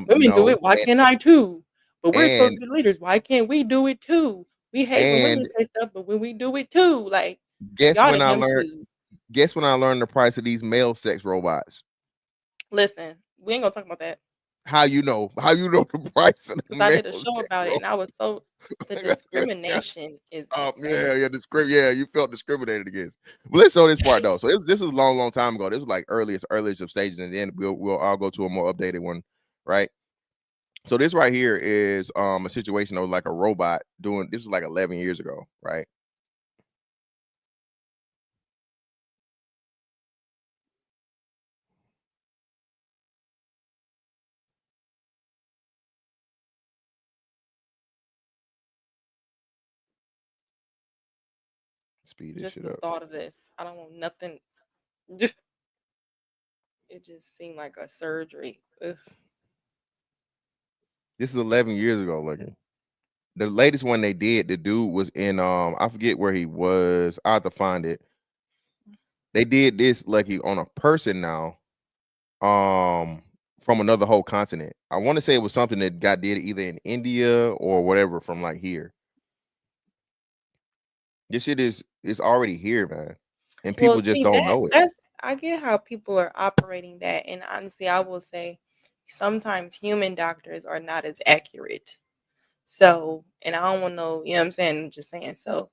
Women do no, it, why can't I too? But we're supposed and to be leaders. Why can't we do it too? We hate when women and say stuff, but when we do it too, like guess y'all the when I him learned, too. Guess when I learned the price of these male sex robots? Listen, we ain't gonna talk about that How you know? How you know the price of the because I male did a sex show about it, and I was so the discrimination is insane. yeah, you felt discriminated against. But let's show this part though. So this is a long time ago. This was like earliest of stages, and then we'll all go to a more updated one, right? So this right here is a situation of like a robot doing. This was like 11 years ago, right? Speed this Just shit the up. thought of this, I don't want nothing. Just it just seemed like a surgery. Ugh. This is 11 years ago. Looking. The latest one they did, the dude was in I forget where he was. I have to find it. They did this like he on a person now, from another whole continent. I want to say it was something that got did either in India or whatever from like here. This shit is already here, man, and Well, people just see don't know it. that's I get how people are operating that, and honestly, I will say sometimes human doctors are not as accurate. So, and I don't want no, you know what I'm saying? I'm just saying. So,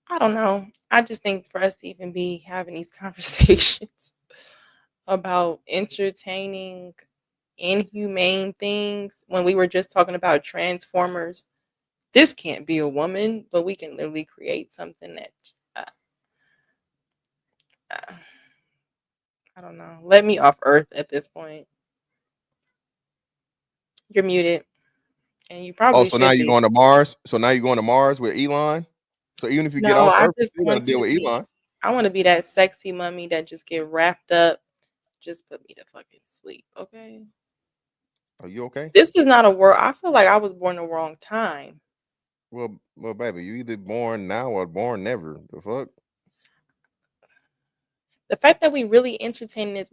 I don't know. I just think for us to even be having these conversations about entertaining inhumane things when we were just talking about transformers, this can't be a woman, but we can literally create something that uh, uh, I don't know. Let me off Earth at this point. You're muted, and you Oh, probably so now should you're be. going to Mars. So now you're going to Mars with Elon. So even if you get No, off I Earth, just you're gonna want deal to with be. Elon. I want to be that sexy mummy that just get wrapped up. Just put me to fucking sleep, okay? Are you okay? This is not a world. I feel like I was born the wrong time. Well, baby, you either born now or born never. The fuck? The fact that we really entertaining this,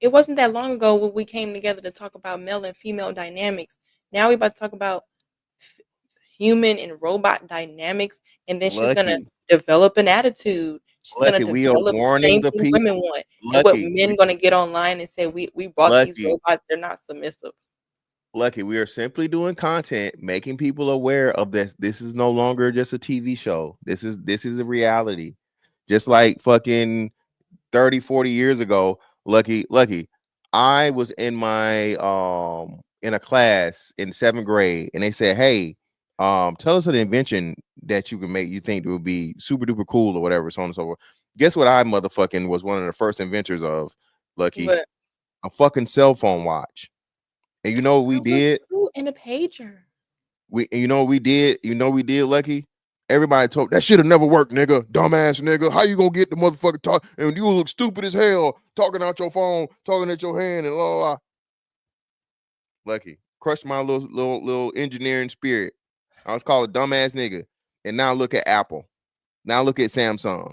it wasn't that long ago when we came together to talk about male and female dynamics. Now we about to talk about f- human and robot dynamics, and then she's gonna Lucky, develop an attitude. She's gonna lucky, we are develop the warning same the thing people. women want. And what Lucky, men gonna get online and say we bought these lucky, robots, they're not submissive. lucky. We are simply doing content, making people aware of this. This is no longer just a TV show. This is a reality. Just like fucking 30, 40 years ago, lucky. I was in my in a class in 7th grade, and they said, "Hey, tell us an invention that you can make you think it would be super duper cool or whatever, so on and so forth." Guess what I motherfucking was one of the first inventors of, Lucky? But A fucking cell phone watch. And you know what we I was did? too in a pager. You know what we did? Lucky? Everybody told that should have never worked, nigga. Dumbass nigga. How you gonna get the motherfucker talk and you look stupid as hell talking out your phone, talking at your hand and la la. Lucky. Crushed my little engineering spirit. I was called a dumbass nigga. And now look at Apple. Now look at Samsung.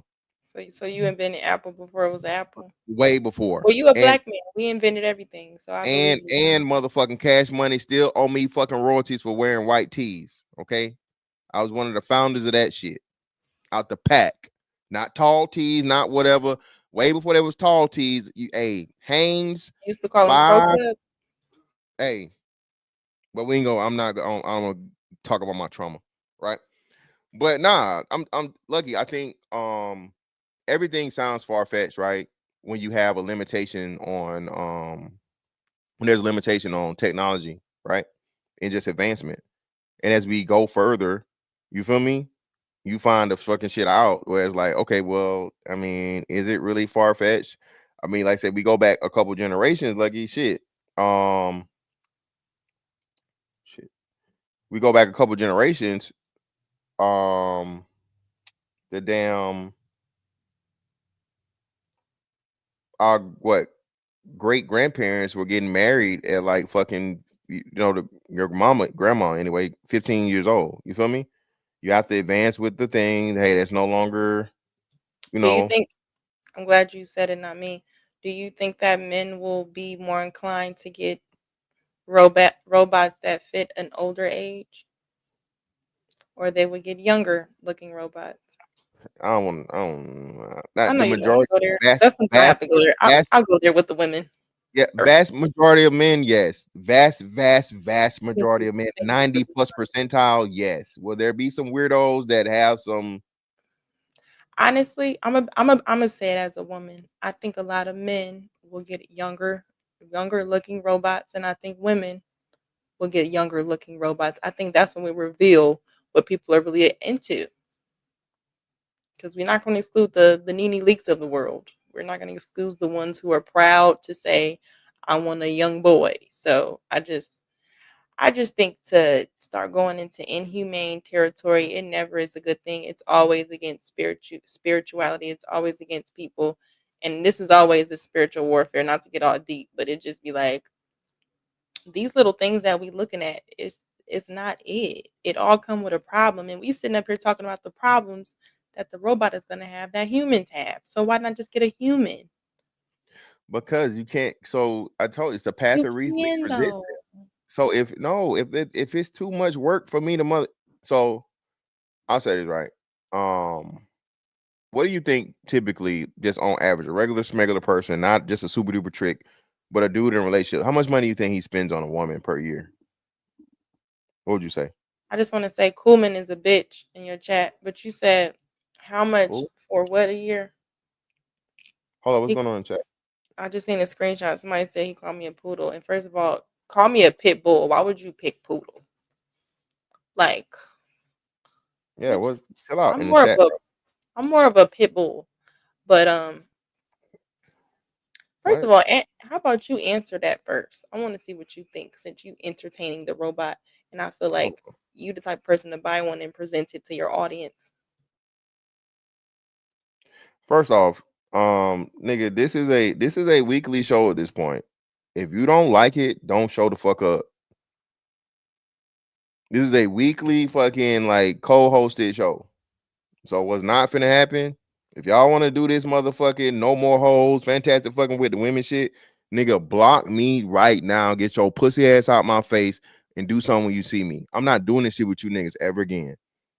So you invented Apple before it was Apple. Way before. Well, you a And black man. We invented everything, so I believe and you. and motherfucking Cash Money still owe me fucking royalties for wearing white tees. Okay. I was one of the founders of that shit. Out the pack. Not tall tees, not whatever. Way before there was tall tees. Hanes, Used to call them Pro 5. Club. Hey, but we ain't go. I'm not. I'm gonna talk about my trauma, right? But nah, I'm lucky. I think everything sounds far fetched, right? When you have a limitation on when there's a limitation on technology, right, and just advancement. And as we go further, you feel me? You find the fucking shit out where it's like, okay, well, I mean, is it really far fetched? I mean, like I said, we go back a couple generations, lucky shit. Shit. We go back a couple generations. Um, the damn our what great grandparents were getting married at like fucking your grandma anyway, 15 years old. You feel me? You have to advance with the thing. Hey, that's no longer, you Do you know, think? I'm glad you said it, not me. Do you think that men will be more inclined to get robots that fit an older age, or they would get younger looking robots? I don't want. I don't. I Not know the you don't want majority. to go there. Vast, That's something I vast, have to go there. vast. I'll go there with the women. Yeah, Or- vast majority of men, yes. Vast majority of men. 90+ percentile, yes. Will there be some weirdos that have some? Honestly, I'm a say it as a woman. I think a lot of men will get younger looking robots, and I think women will get younger looking robots. I think that's when we reveal what people are really into. Because we're not going to exclude the Nene Leaks of the world. We're not going to exclude the ones who are proud to say, "I want a young boy." So I just think to start going into inhumane territory, it never is a good thing. It's always against spirituality. It's always against people, and this is always a spiritual warfare. Not to get all deep, but it just be like these little things that we looking at is it's not it. It all come with a problem, and we sitting up here talking about the problems that the robot is going to have that humans have. So why not just get a human? Because you can't. So I told you, it's the path You of least can resistance. though. So if it's too much work for me to mother, so I'll say this right. What do you think typically, just on average, a regular smuggler person, not just a super duper trick, but a dude in a relationship, how much money do you think he spends on a woman per year? What would you say? I just want to say Coolman is a bitch in your chat, but you said how much Cool. for what a year? Hold on, what's He, going on in chat? I just seen a screenshot. Somebody said he called me a poodle, and first of all, call me a pit bull. Why would you pick poodle? Like, Yeah, what? what's chill out I'm in the more of chat, a bro. I'm more of a pit bull. But first What? of all, how about you answer that first? I want to see what you think since you entertaining the robot, and I feel Oh, like you the type of person to buy one and present it to your audience. first off, nigga, this is a weekly show at this point. If you don't like it, don't show the fuck up. This is a weekly fucking like co-hosted show. So what's not finna happen? If y'all want to do this motherfucking no more hoes, fantastic fucking with the women shit, nigga, block me right now. Get your pussy ass out my face and do something when you see me. I'm not doing this shit with you niggas ever again.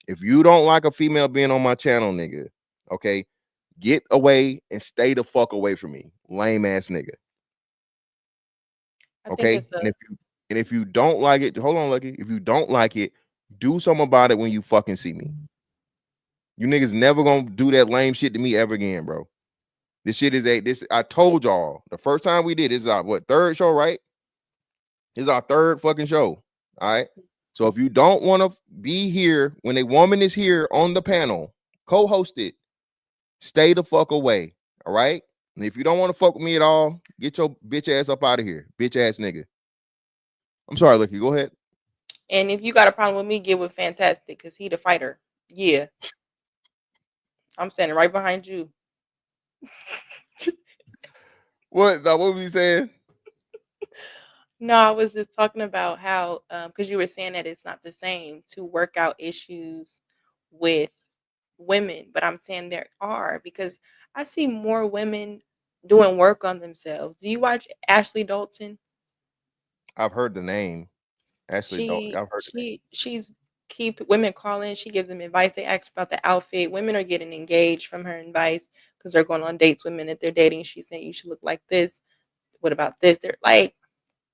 If you don't like a female being on my channel, nigga, okay, get away and stay the fuck away from me, lame ass nigga. I think Okay, it's a and if you don't like it, hold on, Lucky. If you don't like it, do something about it when you fucking see me. You niggas never gonna do that lame shit to me ever again, bro. This shit is I told y'all the first time we did this is our third show, right? This is our third fucking show. All right. So if you don't want to be here when a woman is here on the panel, co-host it, stay the fuck away. All right. And if you don't want to fuck with me at all, get your bitch ass up out of here. Bitch ass nigga. I'm sorry, Lucky. Go ahead. And if you got a problem with me, get with Fantastic because he the fighter. Yeah, I'm standing right behind you. What were we saying? No, I was just talking about how, because you were saying that it's not the same to work out issues with women, but I'm saying there are because I see more women doing work on themselves. Do you watch Ashley Dalton? I've heard the name. Ashley Dalton. She I've heard the name. she's keep women calling. She gives them advice. They ask about the outfit. Women are getting engaged from her advice because they're going on dates with men that they're dating. She's saying you should look like this. What about this? They're like,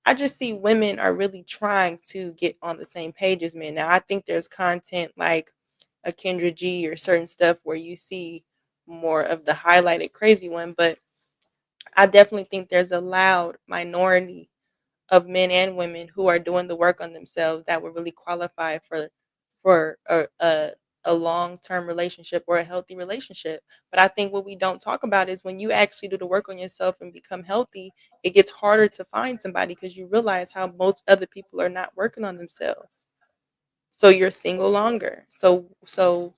I just see women are really trying to get on the same page as men. Now, I think there's content like a Kendra G or certain stuff where you see more of the highlighted crazy one, but I definitely think there's a loud minority of men and women who are doing the work on themselves that would really qualify for a long-term relationship or a healthy relationship. But I think what we don't talk about is when you actually do the work on yourself and become healthy, it gets harder to find somebody because you realize how most other people are not working on themselves. So you're single longer. So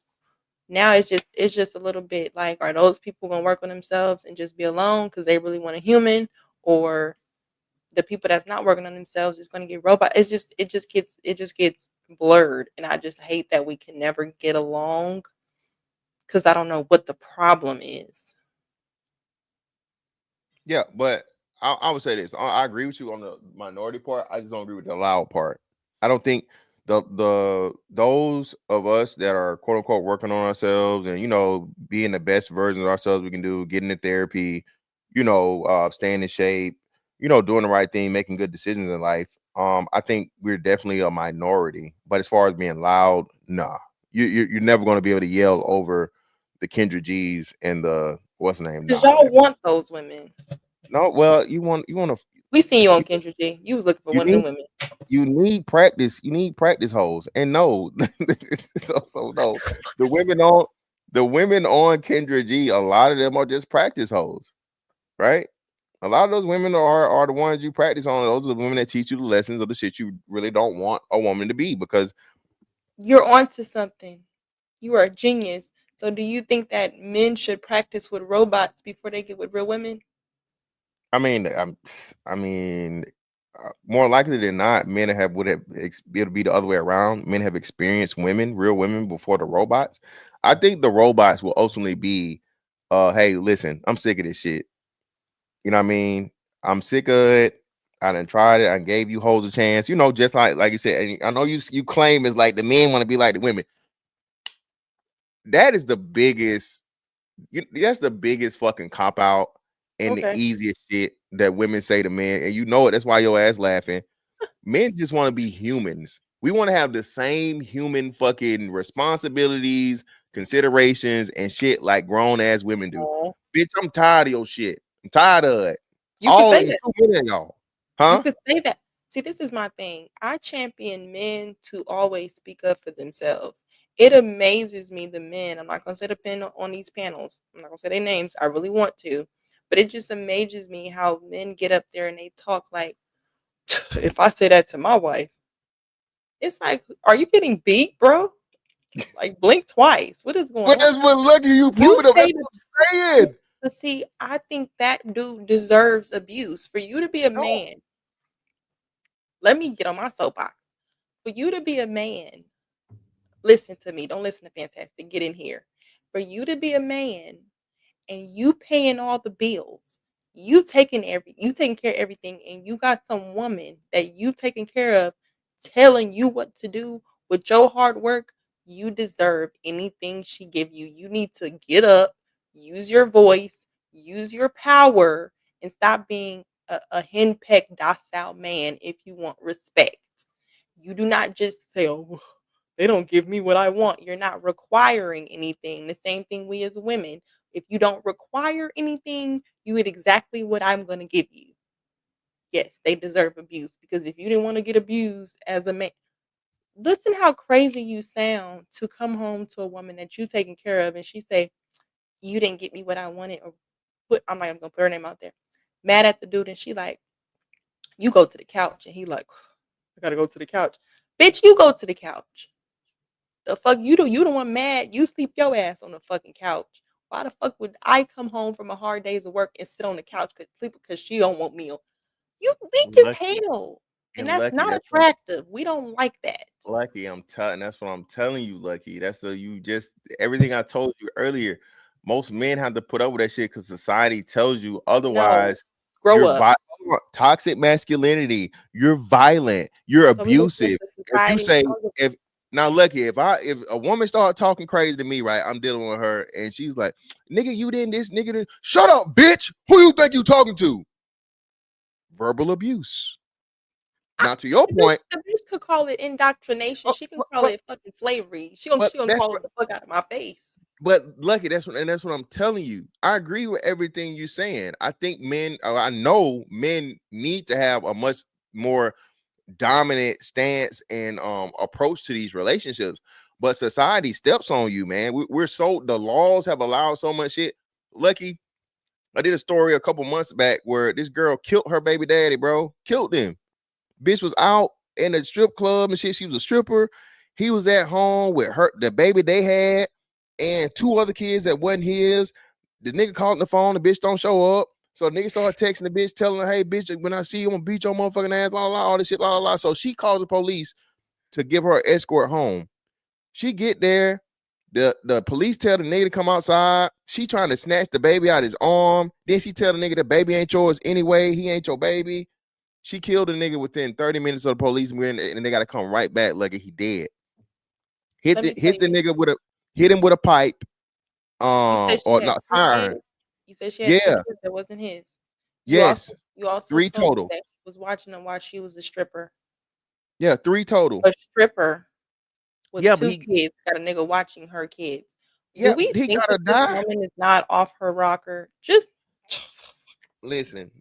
now it's just a little bit like, are those people gonna work on themselves and just be alone because they really want a human, or the people that's not working on themselves is going to get robot. It just gets blurred, and I just hate that we can never get along because I don't know what the problem is. Yeah, but I would say this. I agree with you on the minority part. I just don't agree with the loud part. I don't think those of us that are quote unquote working on ourselves and being the best versions of ourselves we can do, getting into therapy, staying in shape, doing the right thing, making good decisions in life. I think we're definitely a minority. But as far as being loud, nah. You're never going to be able to yell over the Kendra G's and the what's the name? Because Nah, y'all want those women. no. Well, you want to. We seen you on Kendra G. You was looking for You one of them need women. you need practice. You need practice holes. And no, so no. The women on Kendra G, a lot of them are just practice holes, right? A lot of those women are the ones you practice on. Those are the women that teach you the lessons of the shit you really don't want a woman to be. Because You're onto something. You are a genius. So do you think that men should practice with robots before they get with real women? I mean, more likely than not, men it'll be the other way around. Men have experienced real women before the robots. I think the robots will ultimately be, hey, listen, I'm sick of this shit. You know what I mean? I'm sick of it. I done tried it. I gave you hoes a chance. Just like you said. And I know you claim it's like the men want to be like the women. That is the biggest. That's the biggest fucking cop out and the Okay. easiest shit that women say to men, and you know it. That's why your ass laughing. Men just want to be humans. We want to have the same human fucking responsibilities, considerations, and shit like grown ass women do. Aw. Bitch, I'm tired of your shit. I'm tired of it. You could All say of you, that. too many of y'all, You huh? could say that. See, this is my thing. I champion men to always speak up for themselves. It amazes me, the men. I'm not gonna say the pen on these panels. I'm not gonna say their names. I really want to, but it just amazes me how men get up there and they talk like, if I say that to my wife, it's like, are you getting beat, bro? Like, blink twice. What is going But on? that's what lucky you You prove it up. That's say what I'm saying. but see, I think that dude deserves abuse. For you to be a No, man, let me get on my soapbox. For you to be a man, listen to me. Don't listen to Fantastic. Get in here. For you to be a man and you paying all the bills, you taking care of everything, and you got some woman that you taking care of telling you what to do with your hard work, you deserve anything she give you. You need to get up, use your voice, use your power, and stop being a henpecked docile man if you want respect. You do not just say, oh, they don't give me what I want. You're not requiring anything. The same thing we as women. If you don't require anything, you get exactly what I'm going to give you. Yes, they deserve abuse because if you didn't want to get abused as a man, listen how crazy you sound to come home to a woman that you taking care of and she say, you didn't get me what I wanted or I'm not even going to put her name out there. Mad at the dude and she like, you go to the couch and he like, I got to go to the couch. Bitch, you go to the couch. The fuck you the one mad. You sleep your ass on the fucking couch. Why the fuck would I come home from a hard day's of work and sit on the couch sleep because she don't want meal? You weak as lucky hell. And and that's lucky. not attractive. We don't like that. Lucky, I'm telling. That's what I'm telling you, Lucky. That's you just everything I told you earlier. Most men have to put up with that shit because society tells you No. otherwise. Grow up. Toxic masculinity. You're violent. You're So we gonna put abusive. the If you society say if now, Lucky, if a woman start talking crazy to me, right? I'm dealing with her, and she's like, "Nigga, you didn't this, nigga." Shut up, bitch. Who you think you talking to? Verbal abuse. Now, to your point, the bitch could call it indoctrination. She can call but it fucking slavery. She but gonna that's call it the fuck out of my face. But Lucky, that's what I'm telling you. I agree with everything you're saying. I think I know men need to have a much more dominant stance and approach to these relationships. But society steps on you, man. The laws have allowed so much shit. Lucky, I did a story a couple months back where this girl killed her baby daddy, bro. Killed him. Bitch was out in the strip club and shit. She was a stripper. He was at home with the baby they had and two other kids that wasn't his. The nigga called the phone. The bitch don't show up. So the nigga started texting the bitch, telling her, hey, bitch, when I see you, I'm gonna beat your motherfucking ass, la, la, la, all this shit, la, la, la. So she calls the police to give her an escort home. She get there. The police tell the nigga to come outside. She trying to snatch the baby out his arm. Then she tell the nigga the baby ain't yours anyway. He ain't your baby. She killed a nigga within 30 minutes of the police, and they got to come right back like he dead. Hit Let me the tell hit the you, nigga with a hit him with a pipe. you said Or she had not two tire kids. iron. You said she had two Yeah, kids that wasn't his. yes, You also 3 told me total. that he was watching them while she was a stripper. Yeah, 3 total. A stripper with Yeah, but two kids got a nigga watching her kids. Do we he think gotta that this die. woman is not off her rocker? Just Listen,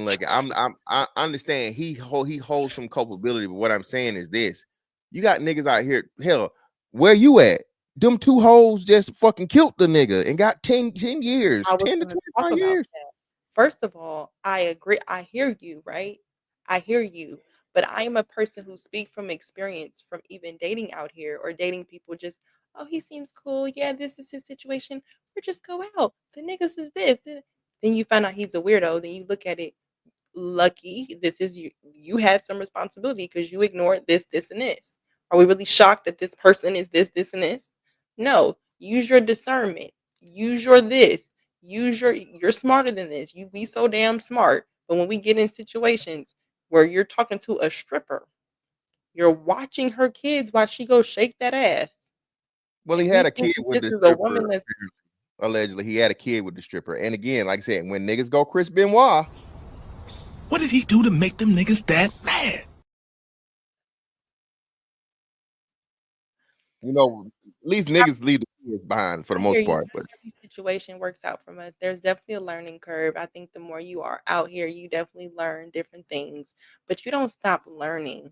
like I understand he holds some culpability, but what I'm saying is this: you got niggas out here. Hell, where you at? Them 2 hoes just fucking killed the nigga and got 10 years, I was 10 to gonna talk 25 about years. that. First of all, I agree. I hear you, right? I hear you. But I am a person who speak from experience from even dating out here or dating people just, oh, he seems cool. Yeah, this is his situation. Or just go out. The niggas is this. Then you find out he's a weirdo. Then you look at it, lucky. This is you. You had some responsibility because you ignored this, this, and this. Are we really shocked that this person is this, this, and this? No. Use your discernment. Use your this. Use your. You're smarter than this. You be so damn smart. But when we get in situations where you're talking to a stripper, you're watching her kids while she goes shake that ass, Well, he and had we a think kid that with this the is a woman stripper. that's Allegedly, he had a kid with the stripper. And again, like I said, when niggas go Chris Benoit, What did he do to make them niggas that mad? you know, at least niggas leave the kids behind for the I hear most you. part. But Not every situation works out from us. There's definitely a learning curve. I think the more you are out here, you definitely learn different things, but you don't stop learning.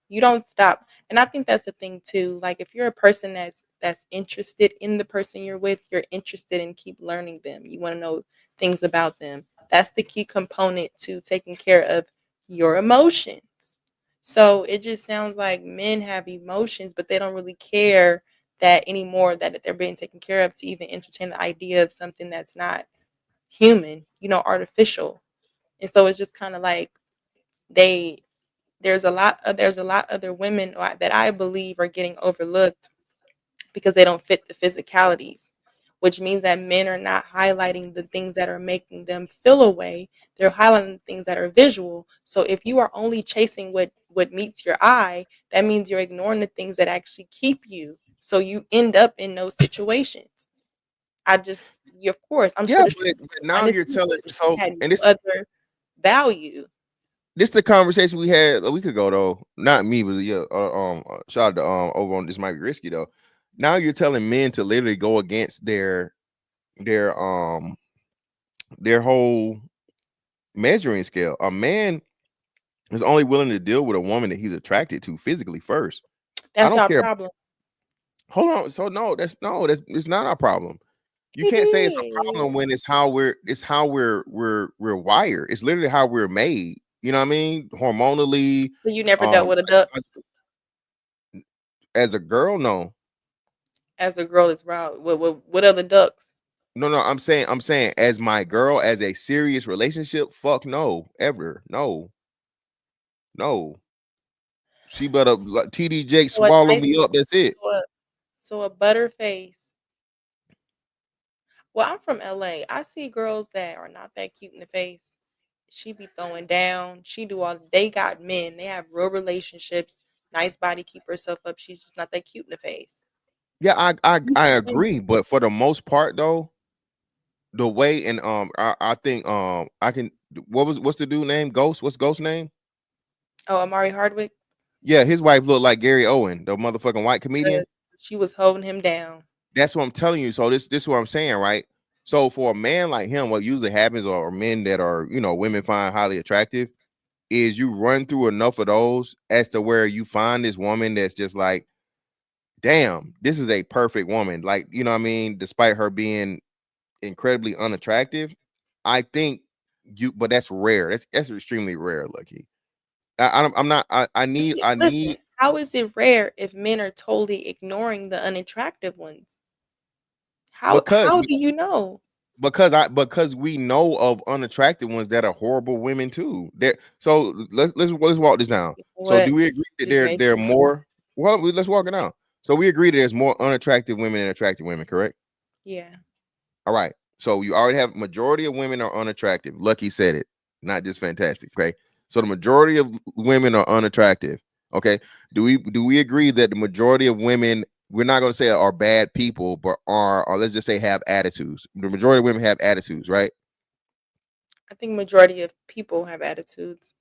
You don't stop. And I think that's the thing too. Like if you're a person that's interested in the person you're with, you're interested in keep learning them. You want to know things about them. That's the key component to taking care of your emotions. So it just sounds like men have emotions, but they don't really care that anymore that they're being taken care of to even entertain the idea of something that's not human, artificial. And so it's just kind of like they there's a lot other women that I believe are getting overlooked because they don't fit the physicalities, which means that men are not highlighting the things that are making them feel away. They're highlighting the things that are visual. So if you are only chasing what meets your eye, that means you're ignoring the things that actually keep you. So you end up in those situations. Of course, I'm sure yeah, the but now honest you're telling so, had and no other value. this the conversation we had a week ago though. Not me, but yeah, shout out to over on This Might Be Risky though. Now you're telling men to literally go against their their whole measuring scale. A man is only willing to deal with a woman that he's attracted to physically first. I That's don't our care. problem. Hold on. So that's it's not our problem. You It can't say it's a is. problem when it's how we're wired. It's literally how we're made. You know what I mean? Hormonally, So you never dealt um, with a duck as a girl, no. as a girl as well. What other ducks? No. I'm saying as my girl, as a serious relationship, fuck no, ever. No. She better like TD Jake So a swallow nice, me up. That's it. so a butterface. Well, I'm from LA. I see girls that are not that cute in the face. She be throwing down. She do all. They got men. They have real relationships. Nice body, keep herself up. She's just not that cute in the face. Yeah, You I see women. agree, but for the most part though, the way and I think I can what's the dude name? Ghost? What's Ghost name? Oh, Amari Hardwick. Yeah, his wife looked like Gary Owen, the motherfucking white uh, comedian. She was holding him down. That's what I'm telling you. So this is what I'm saying, right? So for a man like him, what usually happens, or men that are, women find highly attractive, is you run through enough of those as to where you find this woman that's just like, damn, this is a perfect woman. Like, you know what I mean? Despite her being incredibly unattractive, I think but that's rare. That's extremely rare, Lucky. I'm not. See, I listen, need how is it rare if men are totally ignoring the unattractive ones? because How do you know? because we know of unattractive ones that are horrible women too. So let's walk this down. So What do we agree that you there are making? more? Well, let's walk it down. So we agree that there's more unattractive women than attractive women, correct? Yeah. All right. So you already have majority of women are unattractive. Lucky said it, not just fantastic. Okay. So the majority of women are unattractive. Okay. Do we agree that the majority of women, we're not going to say are bad people, but are, or let's just say have attitudes. The majority of women have attitudes, right? I think majority of people have attitudes.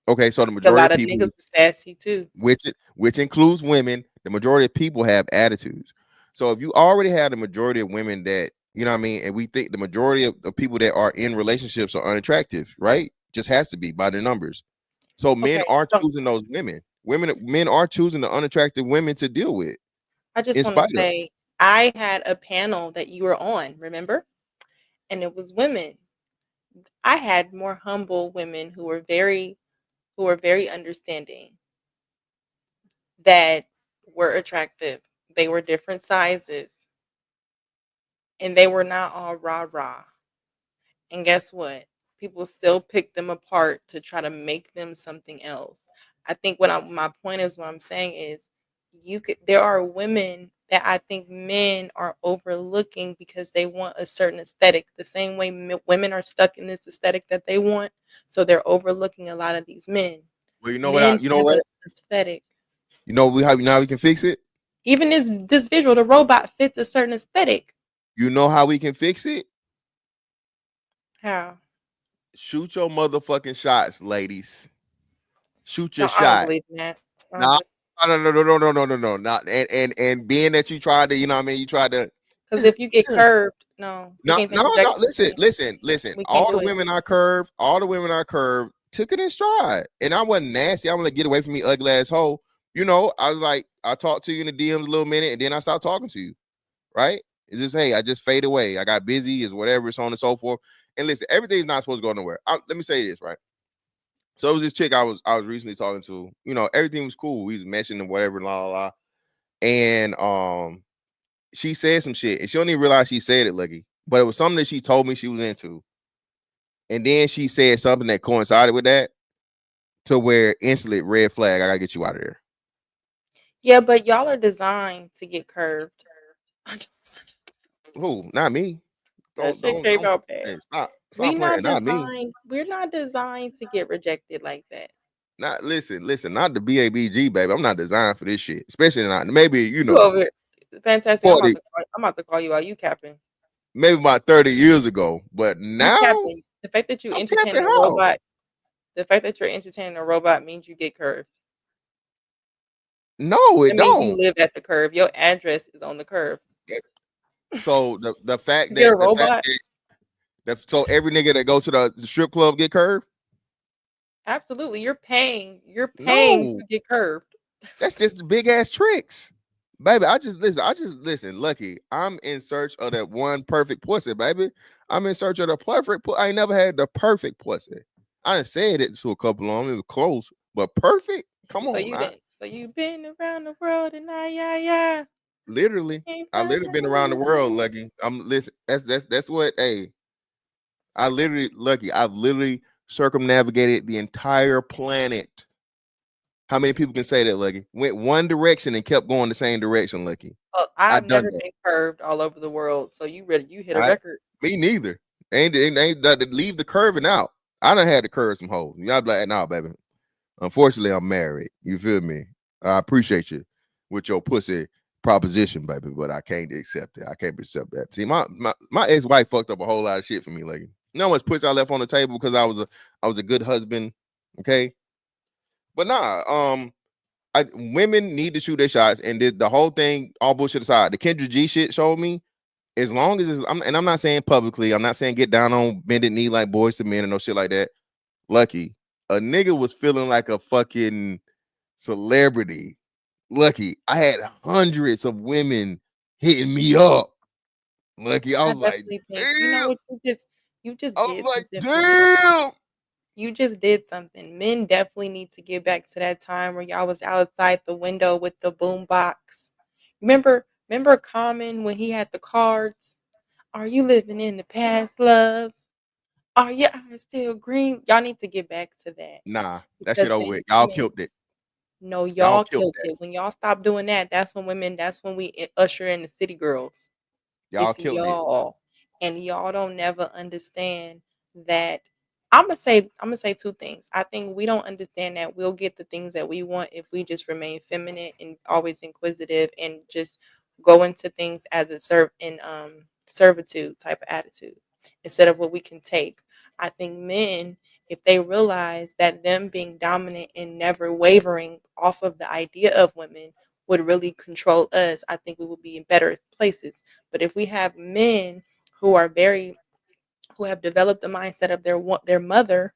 Okay, so the A majority lot of of people, niggas is sassy too. which includes women, the majority of people have attitudes. So if you already have the majority of women that, you know what I mean, and we think the majority of the people that are in relationships are unattractive, right? Just has to be by the numbers. So men Okay, are so choosing those women. Men are choosing the unattractive women to deal with, I just in want to spite of. say I had a panel that you were on, remember? And it was women. I had more humble women who were very understanding that were attractive. They were different sizes and they were not all rah rah. And guess what? People still pick them apart to try to make them something else. I think my point is, what I'm saying is, there are women that I think men are overlooking because they want a certain aesthetic. The same way women are stuck in this aesthetic that they want, so they're overlooking a lot of these men. Well, Men you know have what? a aesthetic. You know how we can fix it? Even this visual, the robot fits a certain aesthetic. You know how we can fix it? How? Shoot your motherfucking shots, ladies. Shoot your No, I don't shot. believe in that. I don't No, believe. no. Not and being that you tried to, you know what I mean, you tried to. Because if you get curved, no, we No, can't no, take no. rejection. Listen. We can't All the do it. women I curved, took it in stride. And I wasn't nasty. I'm gonna get away from me, ugly ass hoe. You know, I was like, I talked to you in the DMs a little minute, and then I stopped talking to you. Right? It's just, hey, I just fade away. I got busy, is whatever, so on and so forth. And listen, everything's not supposed to go nowhere. Let me say this, right? So it was this chick I was recently talking to. You know, everything was cool. We was meshing and whatever, la la la. And she said some shit, and she don't even realize she said it, Lucky. But it was something that she told me she was into. And then she said something that coincided with that, to where instantly red flag, I gotta get you out of there. Yeah, but y'all are designed to get curved. Who? Not me. That shit came out bad. Hey, stop playing. Not me. We're not designed to get rejected like that. Not listen, not the BABG, baby. I'm not designed for this shit. Especially not maybe, you You know, over here. Fantastic. 40, I'm about to call you out. You capping. maybe about 30 years ago. But You now capping. The fact that you I'm entertaining capping a how? robot, the fact that you're entertaining a robot means you get curved. No, it That means you don't. live at the curve. Your address is on the curve. So the fact You get a that robot? so every nigga that goes to the strip club get curved? Absolutely. You're paying. You're paying No, to get curved. that's just the big ass tricks. Baby, I just listen, Lucky. I'm in search of that one perfect pussy, baby. I'm in search of the perfect I ain't never had the perfect pussy. I done said it to a couple of them, it was close, but perfect? Come So on. you didn't. So you've been around the world and yeah. Literally, Can't I find literally been around the nothing. world, Lucky. I'm listen, that's what I've literally circumnavigated the entire planet. How many people can say that, Lucky? Went one direction and kept going the same direction, Lucky. Oh, I I've done never that. been curved all over the world. So you hit a I record. Me neither. Ain't leave the curving out. I done had to curve some hoes. Y'all be like, nah, baby. Unfortunately, I'm married. You feel me? I appreciate you with your pussy proposition, baby, but I can't accept it. I can't accept that. See, my ex-wife fucked up a whole lot of shit for me, like, you know how much pussy I left on the table because I was a good husband. Okay. But nah, women need to shoot their shots, and the whole thing, all bullshit aside, the Kendra G shit showed me, as long as I'm not saying publicly, I'm not saying get down on bended knee like boys to men and no shit like that. Lucky, a nigga was feeling like a fucking celebrity. Lucky, I had hundreds of women hitting me up. Lucky, I I was like, definitely think you know damn. what you just I was did like, something for me. damn. You just did something. Men definitely need to get back to that time where y'all was outside the window with the boom box. Remember Common when he had the cards? Are you living in the past, love? Are your eyes still green? Y'all need to get back to that Nah, that shit because over men, with. Y'all women, killed it. no, Y'all y'all killed killed that. it. When y'all stop doing that, that's when we usher in the city girls. Y'all It's killed it. y'all. And y'all don't never understand that I'm gonna say two things. I think we don't understand that we'll get the things that we want if we just remain feminine and always inquisitive and just go into things as a servitude type of attitude instead of what we can take. I think men, if they realize that them being dominant and never wavering off of the idea of women would really control us, I think we would be in better places. But if we have men who are very who have developed the mindset of their mother,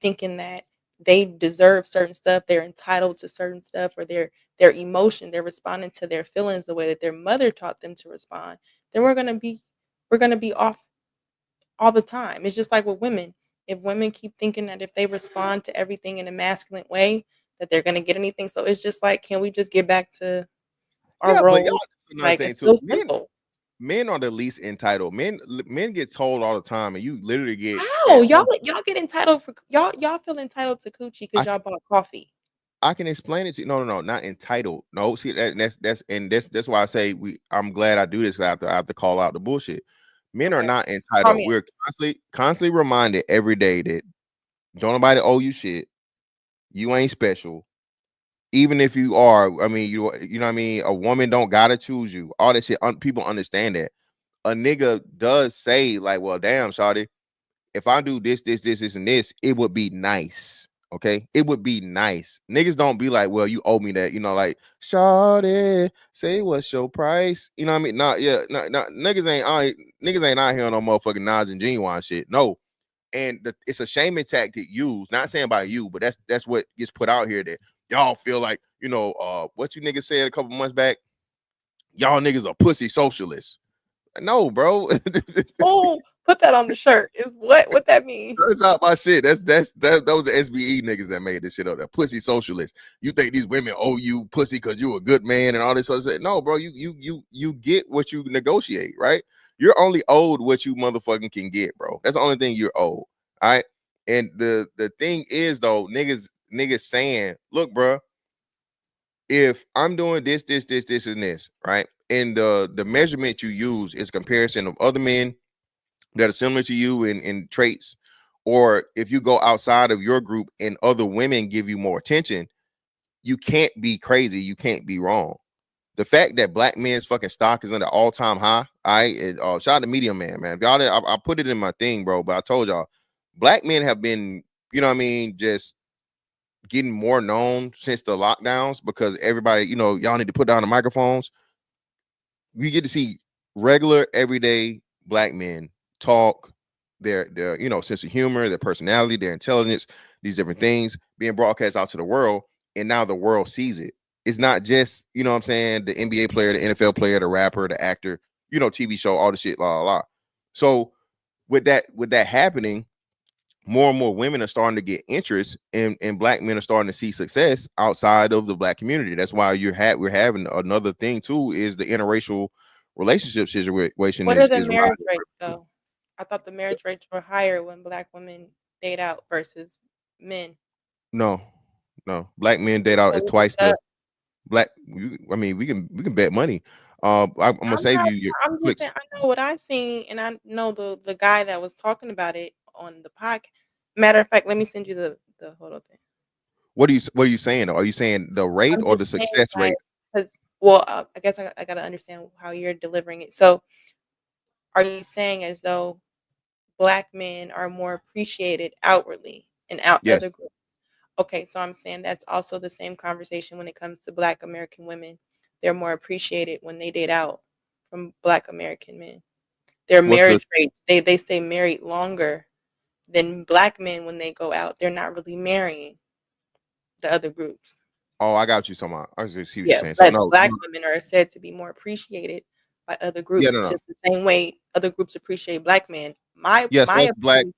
thinking that they deserve certain stuff, they're entitled to certain stuff, or their emotion, they're responding to their feelings the way that their mother taught them to respond, then we're gonna be off all the time. It's just like with women. If women keep thinking that if they respond to everything in a masculine way, that they're gonna get anything. So it's just like, can we just get back to our Yeah, but y'all, roles? that's another Like thing it's so too. simple. Men are the least entitled. Men get told all the time, and you literally get How at y'all get entitled for y'all feel entitled to coochie because I y'all bought coffee. I can explain it to you. No, not entitled. No, see that's why I say I'm glad I do this. 'Cause I have to call out the bullshit. Men are Okay, not call entitled. me. We're constantly reminded every day that don't nobody owe you shit. You ain't special. Even if you are, I mean, you know what I mean. A woman don't gotta choose you. All that shit. People understand that. A nigga does say like, well, damn, shawty, if I do this, and this, it would be nice. Okay, it would be nice. Niggas don't be like, well, you owe me that. You know, like, shawty, say what's your price. You know what I mean? Not yeah, not niggas ain't out here on no motherfucking Nas and Genuine shit. No, and it's a shaming tactic used. Not saying by you, but that's what gets put out here that y'all feel like, what you niggas said a couple months back. Y'all niggas are pussy socialists. No, bro. Oh, put that on the shirt. Is what that mean? That's not my shit. That was the SBE niggas that made this shit up. That pussy socialists. You think these women owe you pussy because you a good man and all this other shit? No, bro. You get what you negotiate, right? You're only owed what you motherfucking can get, bro. That's the only thing you're owed. All right. And the thing is though, niggas saying, look, bro, if I'm doing this, and this, right? And the measurement you use is comparison of other men that are similar to you in traits, or if you go outside of your group and other women give you more attention, you can't be crazy. You can't be wrong. The fact that black men's fucking stock is at an all-time high. Shout out to Medium Man. Y'all, I put it in my thing, bro. But I told y'all, black men have been, you know what I mean, just getting more known since the lockdowns because everybody, y'all need to put down the microphones. We get to see regular, everyday black men talk, their sense of humor, their personality, their intelligence, these different things being broadcast out to the world, and now the world sees it. It's not just, what I'm saying, the NBA player, the NFL player, the rapper, the actor, TV show, all the shit, la la la. So with that happening, more and more women are starting to get interest, and black men are starting to see success outside of the black community. That's why we're having another thing too, is the interracial relationship situation What are the is marriage rising. rates though? I thought the marriage rates were higher when black women date out versus men. No, black men date out So at we looked twice the up. black. I mean, we can bet money. I'm gonna I'm save not you your I'm just clicks. saying I know what I've seen and I know the guy that was talking about it on the podcast. Matter of fact, let me send you the hold on thing. What are you saying? Are you saying the rate I'm or just the saying success like rate? because well I guess I gotta understand how you're delivering it. So are you saying as though black men are more appreciated outwardly and out Yes. other groups? Okay, so I'm saying that's also the same conversation when it comes to black American women. They're more appreciated when they date out from black American men. Their What's the marriage rates, they stay married longer than black men when they go out. They're not really marrying the other groups. Oh, I got you. So I just see what you're Yeah, saying. So but no, black women are said to be more appreciated by other yeah, groups, no. just the same way other groups appreciate black men. My Yes, my opinion.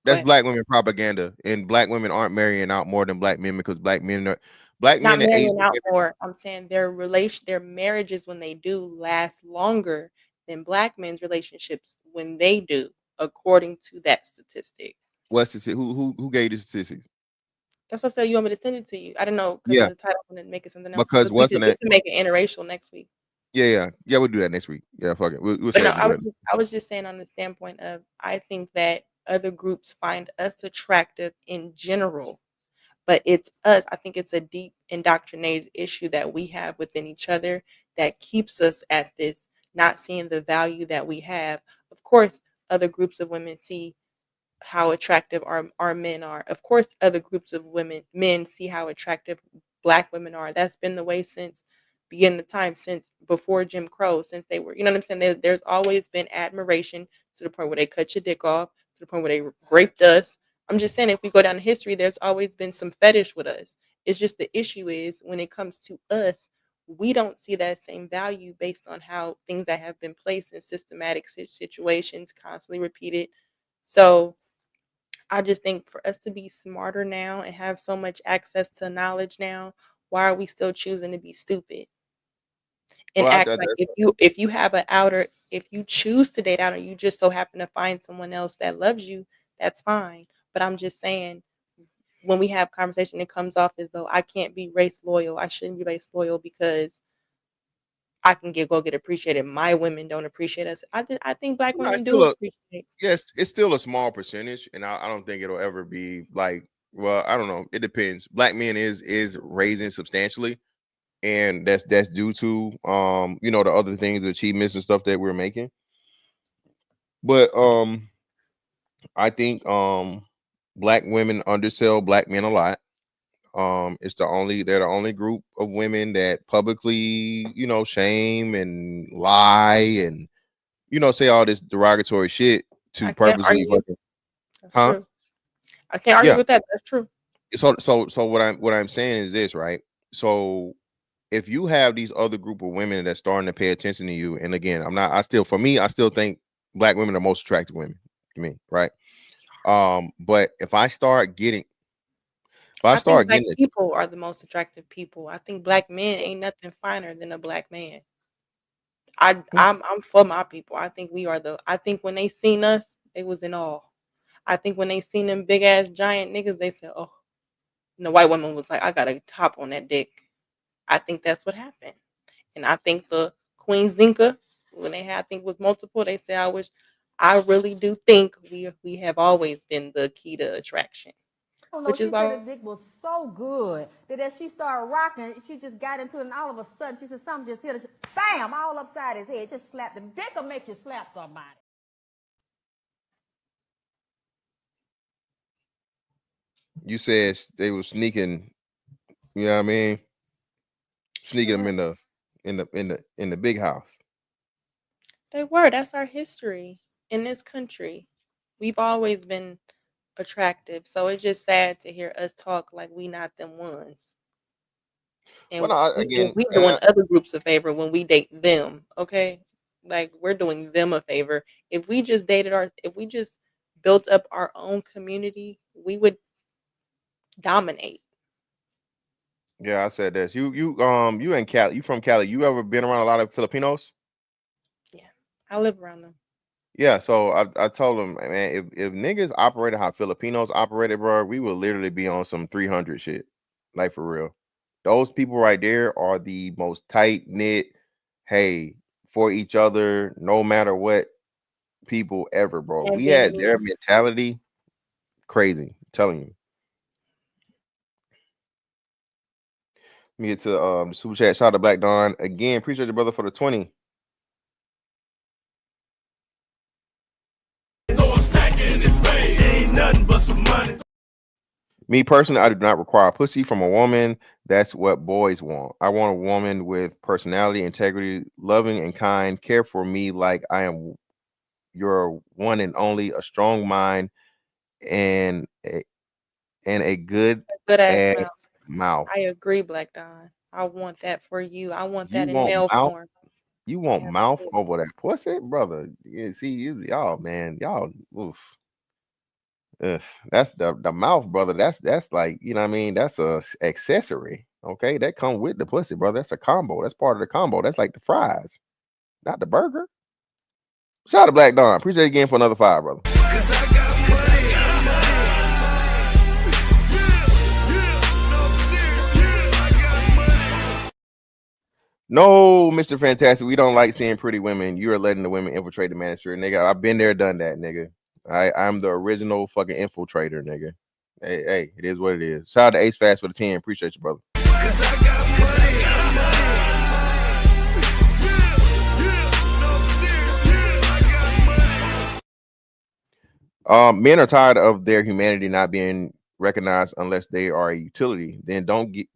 Go that's ahead. black women propaganda, and black women aren't marrying out more than black men because black Not men that age marrying out more. I'm saying their marriages when they do last longer than black men's relationships when they do, according to that statistic. what's the who gave the statistics? That's what I said. You want me to send it to you? I don't know because of Yeah, the title and make it something else. because Because we what's the could name? make it interracial next week. Yeah. We'll do that next week. Yeah, fuck it. We'll But save no, and do that. I was just saying on the standpoint of I think that other groups find us attractive in general, but it's us. I think it's a deep indoctrinated issue that we have within each other that keeps us at this, not seeing the value that we have. Of course, other groups of women see how attractive our men are. Of course, other groups of men see how attractive Black women are. That's been the way since beginning of time, since before Jim Crow, since they were, you know what I'm saying? There's always been admiration to the point where they cut your dick off, to the point where they raped us. I'm just saying, if we go down in history, there's always been some fetish with us. It's just the issue is when it comes to us, we don't see that same value based on how things that have been placed in systematic situations, constantly repeated. So I just think for us to be smarter now and have so much access to knowledge now, why are we still choosing to be stupid and Well, act like if you have an outer, if you choose to date out or you just so happen to find someone else that loves you, that's fine. But I'm just saying, when we have conversation, it comes off as though I can't be race loyal. I shouldn't be race loyal because I can go get appreciated. My women don't appreciate us. I think Black no, it's women still do a appreciate. yes, it's still a small percentage, and I don't think it'll ever be like. Well, I don't know. It depends. Black men is raising substantially, and that's due to you know, the other things, the achievements and stuff that we're making. But I think Black women undersell Black men a lot. They're the only group of women that publicly, you know, shame and lie and, you know, say all this derogatory shit to I can't purposely argue. fucking, That's huh? true. I can't argue Yeah. with that. That's true. So what I'm saying is this, right? So if you have these other group of women that's starting to pay attention to you, and again, I still think Black women are most attractive women to me, right? But if I start getting I think Black it, people are the most attractive people. I think Black men ain't nothing finer than a Black man. I'm for my people. I think we are I think when they seen us, they was in awe. I think when they seen them big ass giant niggas, they said, "Oh," and the white woman was like, "I gotta hop on that dick." I think that's what happened, and I think the Queen Zinka, when they had, I think it was multiple, they said, I really do think we have always been the key to attraction, which is She said why the dick was so good that as she started rocking, she just got into it, and all of a sudden she said something just hit her, bam, all upside his head, just slapped him. Dick will make you slap somebody. you said they were sneaking, you know what I mean? Sneaking them in the big house. they were. That's our history in this country. We've always been attractive, so it's just sad to hear us talk like we not them ones. Well, And no, again, we doing other groups a favor when we date them, okay? Like we're doing them a favor. If we just if we just built up our own community, we would dominate. yeah, I said this. You in Cali? You from Cali? You ever been around a lot of Filipinos? Yeah, I live around them. Yeah, so I told them, man, if niggas operated how Filipinos operated, bro, we would literally be on some 300 shit, like for real. Those people right there are the most tight knit, hey, for each other, no matter what, people ever, bro. And We had their Vietnamese. mentality crazy. I'm telling you. Let me get to the super chat. Shout out to Black Dawn again. Appreciate your brother for the 20. Ain't nothing but some money. Me personally, I do not require pussy from a woman. That's what boys want. I want a woman with personality, integrity, loving and kind, care for me like I am your one and only, a strong mind and a good Good ass ass mouth. mouth. I agree, Black Dawn. I want that for you. I want You that in want male mouth? form. You want mouth Absolutely. over that pussy, brother? Yeah, see y'all, man, y'all. Oof. Ugh, that's the mouth, brother. That's like, you know what I mean? That's a accessory. Okay, that come with the pussy, brother. That's a combo. That's part of the combo. That's like the fries, not the burger. Shout out to Black Dawn. Appreciate it again for another 5, brother. No, Mr. Fantastic. We don't like seeing pretty women. You are letting the women infiltrate the manosphere, nigga. I've been there, done that, nigga. I'm the original fucking infiltrator, nigga. Hey, it is what it is. Shout out to Ace Fast for the 10. Appreciate you, brother. Men are tired of their humanity not being recognized unless they are a utility. Then don't get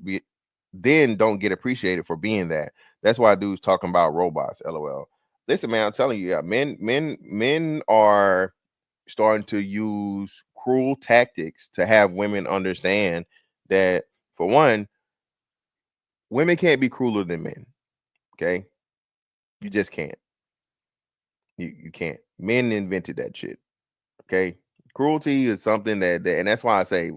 appreciated for being that. That's why dudes talking about robots. LOL. Listen, man, I'm telling you, yeah, men are starting to use cruel tactics to have women understand that, for one, women can't be crueler than men. Okay, you just can't. You can't. Men invented that shit. Okay, cruelty is something that and that's why I say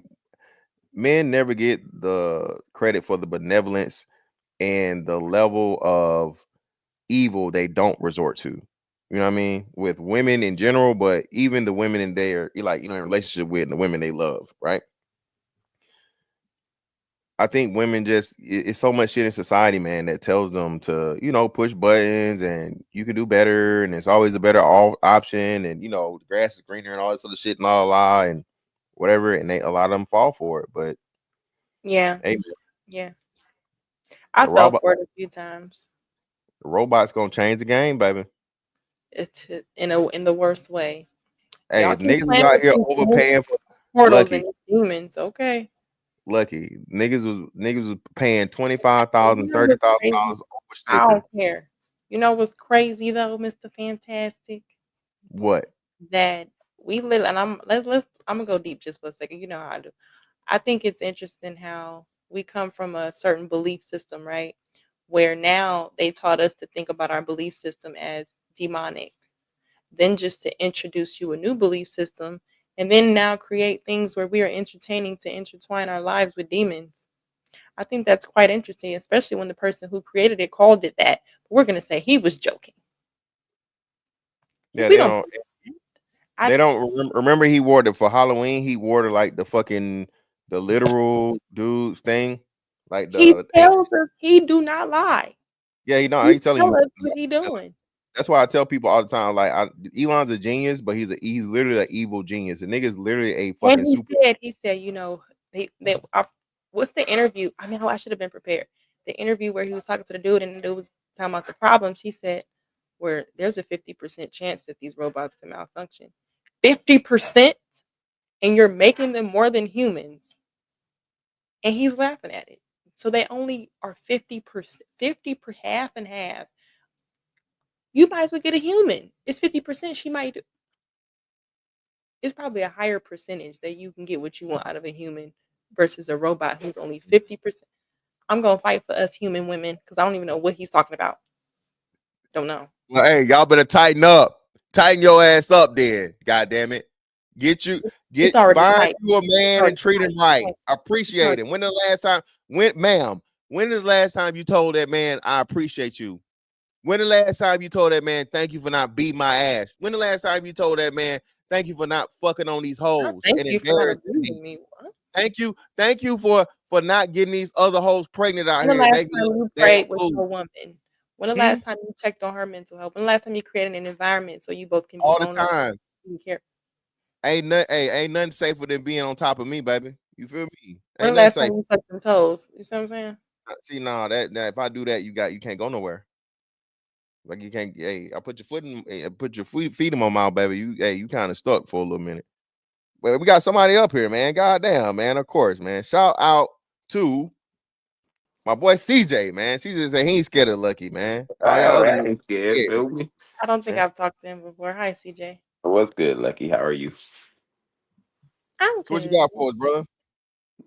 men never get the credit for the benevolence and the level of evil they don't resort to. You know what I mean? With women in general, but even the women in their in relationship with and the women they love, right? I think women it's so much shit in society, man, that tells them to, push buttons and you can do better and it's always a better option and the grass is greener and all this other shit and la and whatever, and a lot of them fall for it. But Yeah. hey, Yeah. I fell for it a few times. The robot's gonna change the game, baby. It's in the worst way. Hey, Y'all if keep niggas was playing out with here these overpaying for portals Lucky, and demons, okay? Lucky niggas was paying $25,000, You know what's crazy? $30,000 over I sticker. don't care. You know what's crazy though, Mr. Fantastic? What? That we literally, and I'm gonna go deep just for a second. You know how I do. I think it's interesting how we come from a certain belief system, right? Where now they taught us to think about our belief system as demonic, then just to introduce you a new belief system, and then now create things where we are entertaining to intertwine our lives with demons. I think that's quite interesting, especially when the person who created it called it that. We're gonna say he was joking. Yeah, We don't. they don't remember he wore it for Halloween. He wore it like the literal dude's thing, like He the tells us he do not lie. yeah. He He telling tell you. us what he doing. That's why I tell people all the time, like Elon's a genius, but he's literally an evil genius. The nigga's literally a fucking And super. he said, what's the interview? I mean, I should have been prepared. The interview where he was talking to the dude and the dude was talking about the problems. He said, where there's a 50% chance that these robots can malfunction. 50%? And you're making them more than humans. And he's laughing at it. So they only are 50%, 50 per half and half. You might as well get a human. It's 50%. She might do. It's probably a higher percentage that you can get what you want out of a human versus a robot who's only 50%. I'm gonna fight for us human women because I don't even know what he's talking about. Don't know. Well, hey, y'all better tighten up. Tighten your ass up, then. God damn it. It's already Find tight. you a man and treat him right. Tight. Appreciate him. When is the last time you told that man I appreciate you? When the last time you told that man thank you for not beating my ass? When the last time you told that man thank you for not fucking on these hoes Thank and you for not embarrassing abusing me? me. What? Thank you for not getting these other hoes pregnant out When the here and last making me time look you damn prayed with fool. a woman? When the last time you checked on her mental health? When the last time you created an environment so you both can be All the vulnerable? time. You care. Ain't nothing safer than being on top of me, baby. You feel me? When Ain't the nothing last safe. time you sucked some toes? You see what I'm saying? See, nah, that if I do that, you can't go nowhere. Like you can't. Hey, I put your feet in my mouth, baby. You kind of stuck for a little minute. But we got somebody up here, man. God damn, man. Of course, man. Shout out to my boy CJ, man. CJ said he ain't scared of Lucky, man. All y'all other niggas Scared, scared. feel me? I don't think Man. I've talked to him before. Hi, CJ. What's good, Lucky? How are you? I'm So what you good. got for us, brother?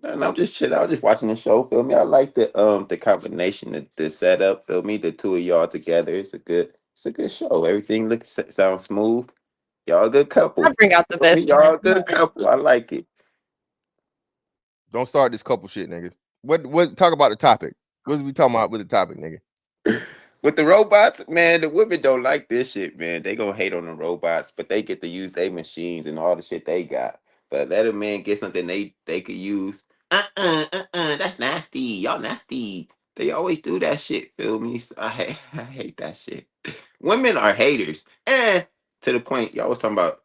And I'm just chilling. I was just watching the show. Feel me? I like the combination, the setup. Feel me? The two of y'all together. It's a good show. Everything sounds smooth. Y'all a good couple. I bring out the Feel me? best in Y'all her. a good couple. I like it. Don't start this couple shit, nigga. What? Talk about the topic. What is we talking about with the topic, nigga? With the robots, man, the women don't like this shit, man. They gonna hate on the robots, but they get to use their machines and all the shit they got. But let a man get something they could use. That's nasty. Y'all nasty. They always do that shit. Feel me? So I hate that shit. Women are haters, and to the point, y'all was talking about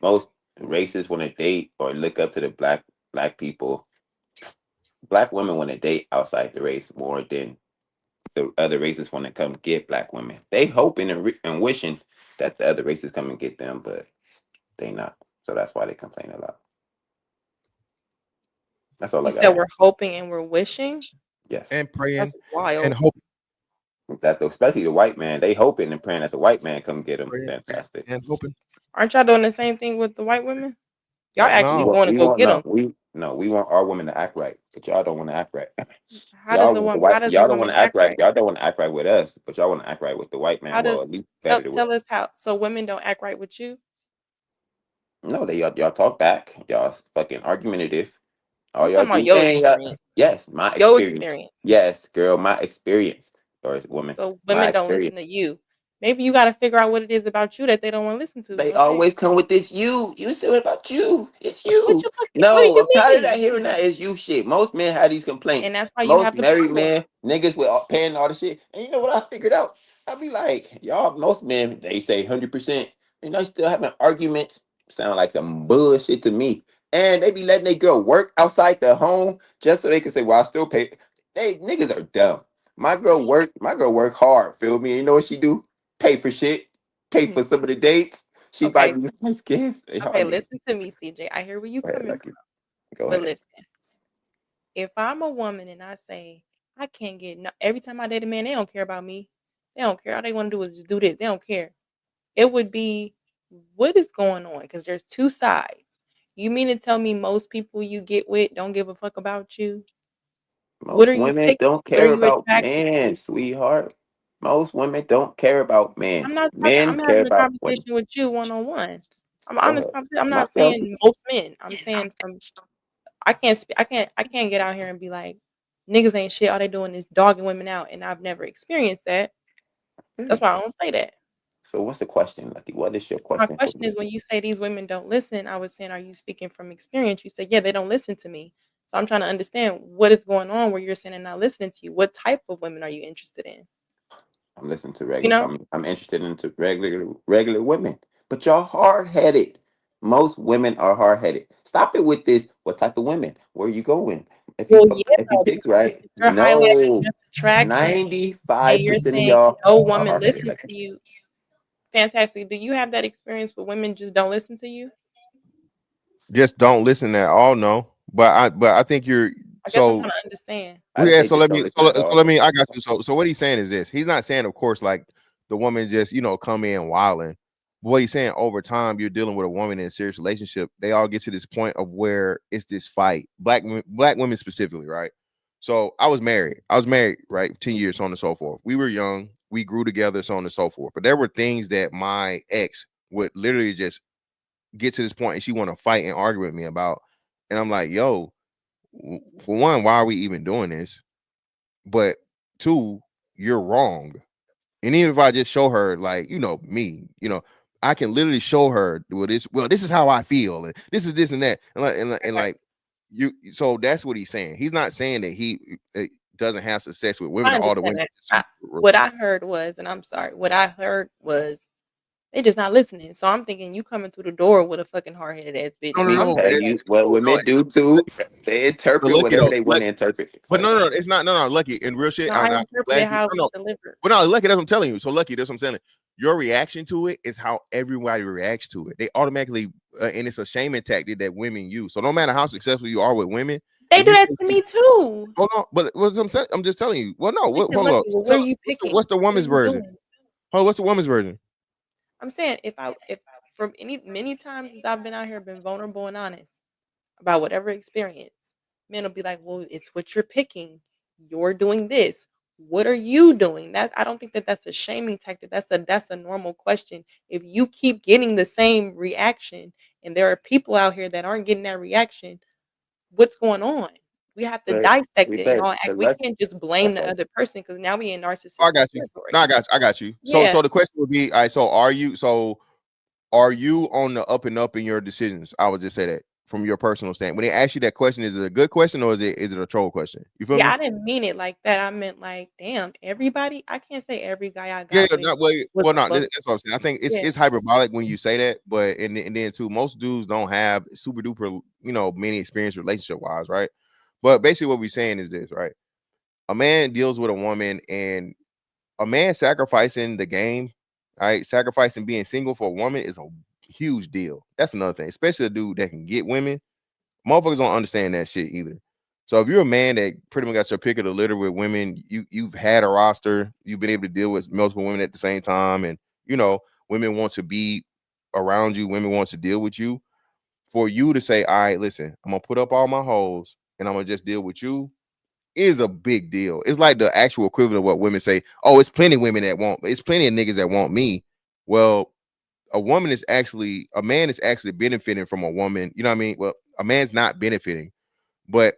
most races want to date or look up to the black people. Black women want to date outside the race more than the other races want to come get black women. They hoping and wishing that the other races come and get them, but they not. So that's why they complain a lot. That's all You I said got. we're hoping and we're wishing. Yes, And praying That's wild. and hoping, that especially the white man, they hoping and praying that the white man come get them. praying Fantastic. and hoping. Aren't y'all doing the same thing with the white women? Y'all Yeah, actually No, going to we go want get them. we want our women to act right, but y'all don't want to act right. How does a woman? How does a Y'all don't want woman to act act right. right? Y'all don't want to act right with us, but y'all want to act right with the white How man. does Well, at least better than with. tell us how? So women don't act right with you. No, y'all talk back. Y'all fucking argumentative. All I'm y'all talking about do, your man. experience. Yes, my Your experience. experience. Yes, girl, my experience. Or woman, So my women don't listen experience. to you. Maybe you got to figure out what it is about you that they don't want to listen to. They Okay. always come with this you. You said what about you? It's What you. you what do No, you I'm tired of that mean? hearing that it's you shit. Most men have these And complaints. that's why you Most have the married power. men, niggas with paying all the shit. And you know what I figured out? I be like, y'all, most men, they say 100%. And they still having arguments. Sound like some bullshit to me. And they be letting their girl work outside the home just so they can say, well, I still pay. They niggas are dumb. My girl work hard, feel me? You know what she do? Pay for shit, pay for some of the dates. She buy Okay. me nice gifts. They Okay. hard niggas. Listen to me, CJ. I hear where you Go ahead, coming from. Lucky. Go But ahead. listen, if I'm a woman and I say I can't get no, every time I date a man, they don't care about me. They don't care. All they want to do is just do this. They don't care. It would be what is going on? Because there's two sides. You mean to tell me most people you get with don't give a fuck about you? What Most are you women picking? don't What are care you about attracted men, to? sweetheart. Most women don't care about men. I'm not talking. Men I'm care having a about women. conversation with you one on one. I'm Go honest. ahead. I'm not Myself. saying most men. I'm saying from I can't I can't get out here and be like niggas ain't shit. All they doing is dogging women out, and I've never experienced that. That's why I don't say that. So what's the question, Lucky? What is your My question for question me? is when you say these women don't listen, I was saying, are you speaking from experience? You said, yeah, they don't listen to me. So I'm trying to understand what is going on where you're saying they're not listening to you. What type of women are you interested in? I'm listening to You regular. know? I'm interested into regular women. But y'all hard headed. Most women are hard headed. Stop it with this. What type of women? Where you going? Well, yeah, If you pick because right, if you're highlighting no. just attraction and you're 95% of saying y'all no are woman hard headed. listens to you, fantastic. Do you have that experience where women just don't listen to you? just don't listen at all. No, but I think you're I guess I'm so. trying to understand. I Well, didn't yeah, say so just let don't me listen at so all. let me I got you. So what he's saying is this. He's not saying, of course, like the woman just, come in wilding. But what he's saying, over time, you're dealing with a woman in a serious relationship. They all get to this point of where it's this fight. Black women specifically, right? So I was married, right? 10 years, so on and so forth. We were young, we grew together, so on and so forth. But there were things that my ex would literally just get to this point and she want to fight and argue with me about. And I'm like, yo, for one, why are we even doing this? But two, you're wrong. And even if I just show her, like, me, I can literally show her, this is how I feel, and this is this and that. Okay. Like you, so that's what he's saying. He's not saying that he doesn't have success with women I or all the understand women. that. What I heard was, and I'm sorry, what I heard was they just not listening. So I'm thinking you coming through the door with a fucking hard headed ass bitch. No, no, So I'm no. Okay, thinking, you what No, women do too. They but interpret lucky whatever though. they want to interpret. But Sorry. no, it's not. No, lucky in real shit. no, I I'm interpreted glad you. how it No, was no. delivered. But no, lucky. That's what I'm telling you. So lucky. That's what I'm saying. Your reaction to it is how everybody reacts to it. They automatically, and it's a shaming tactic that women use. So no matter how successful you are with women, They if do you that say, to me too. hold on, but what I'm saying, I'm just telling you. Well, no, You said, hold lucky, up. well, what Tell, are you picking? what's the What are woman's you version? doing? Oh, what's the woman's version? I'm saying if from many times as I've been out here, been vulnerable and honest about whatever experience, men will be like, well, it's what you're picking. You're doing this. What are you doing? That I don't think that that's a shaming tactic. That's a normal question. If you keep getting the same reaction, and there are people out here that aren't getting that reaction, what's going on? We have to But dissect we it and bet all act. the We left. can't just blame That's the all. other person because now we in Oh, I narcissistic got you. territory. No, I got you. So, Yeah. the question would be, all right. So, are you on the up and up in your decisions? I would just say that. from your personal stand? When they ask you that question, is it a good question or is it a troll question? You feel Yeah, me? I didn't mean it like that. I meant like, damn, everybody. I can't say every guy I Yeah, got with not well, was well, a not fuck. that's what I'm saying. I think Yeah. it's hyperbolic when you say that, but and then too, most dudes don't have super duper, many experience relationship wise, right? But basically, what we're saying is this, right? A man deals with a woman, and a man sacrificing the game, right? Sacrificing being single for a woman is a huge deal. That's another thing, especially a dude that can get women. Motherfuckers don't understand that shit either. So if you're a man that pretty much got your pick of the litter with women, you've had a roster, you've been able to deal with multiple women at the same time, and women want to be around you, women want to deal with you. For you to say, all right, listen, I'm gonna put up all my holes and I'm gonna just deal with you is a big deal. It's like the actual equivalent of what women say, oh, it's plenty of women that want, it's plenty of niggas that want me. Well, a man is actually benefiting from a woman. You know what I mean? Well, a man's not benefiting, but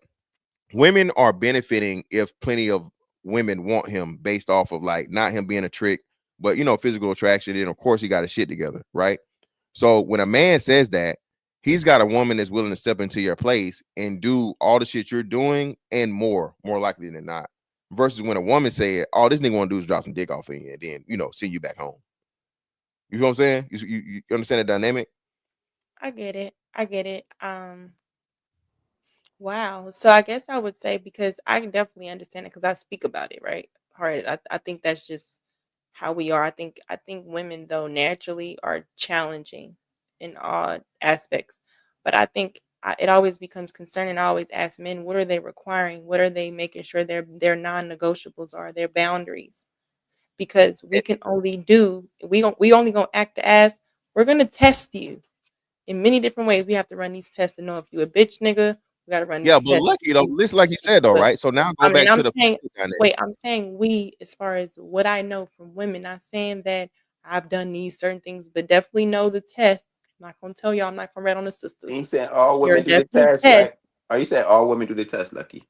women are benefiting if plenty of women want him based off of like not him being a trick, but physical attraction. And of course, he got his shit together, right? So when a man says that, he's got a woman that's willing to step into your place and do all the shit you're doing and more likely than not. Versus when a woman say, all this nigga want to do is drop some dick off of you and then, send you back home. You know what I'm saying? You understand the dynamic? I get it. I get it. Wow. So I guess I would say because I can definitely understand it because I speak about it, right? All right. I think that's just how we are. I think women though naturally are challenging in all aspects. But I think it always becomes concerning. I always ask men, what are they requiring? What are they making sure their non-negotiables are, their boundaries? Because we can only do we only gonna act as we're gonna test you in many different ways. We have to run these tests to know if you a bitch nigga. We gotta run Yeah, these but tests. lucky though, listen, like you said though, But right? So now I go mean, back I'm to the saying, dynamic. wait, I'm saying we as far as what I know from women, not saying that I've done these certain things, but definitely know the test. I'm not gonna tell y'all, I'm not gonna rat on the sisters. You saying all There are women do the definitely test, tests. right? Are you saying all women do the test, Lucky?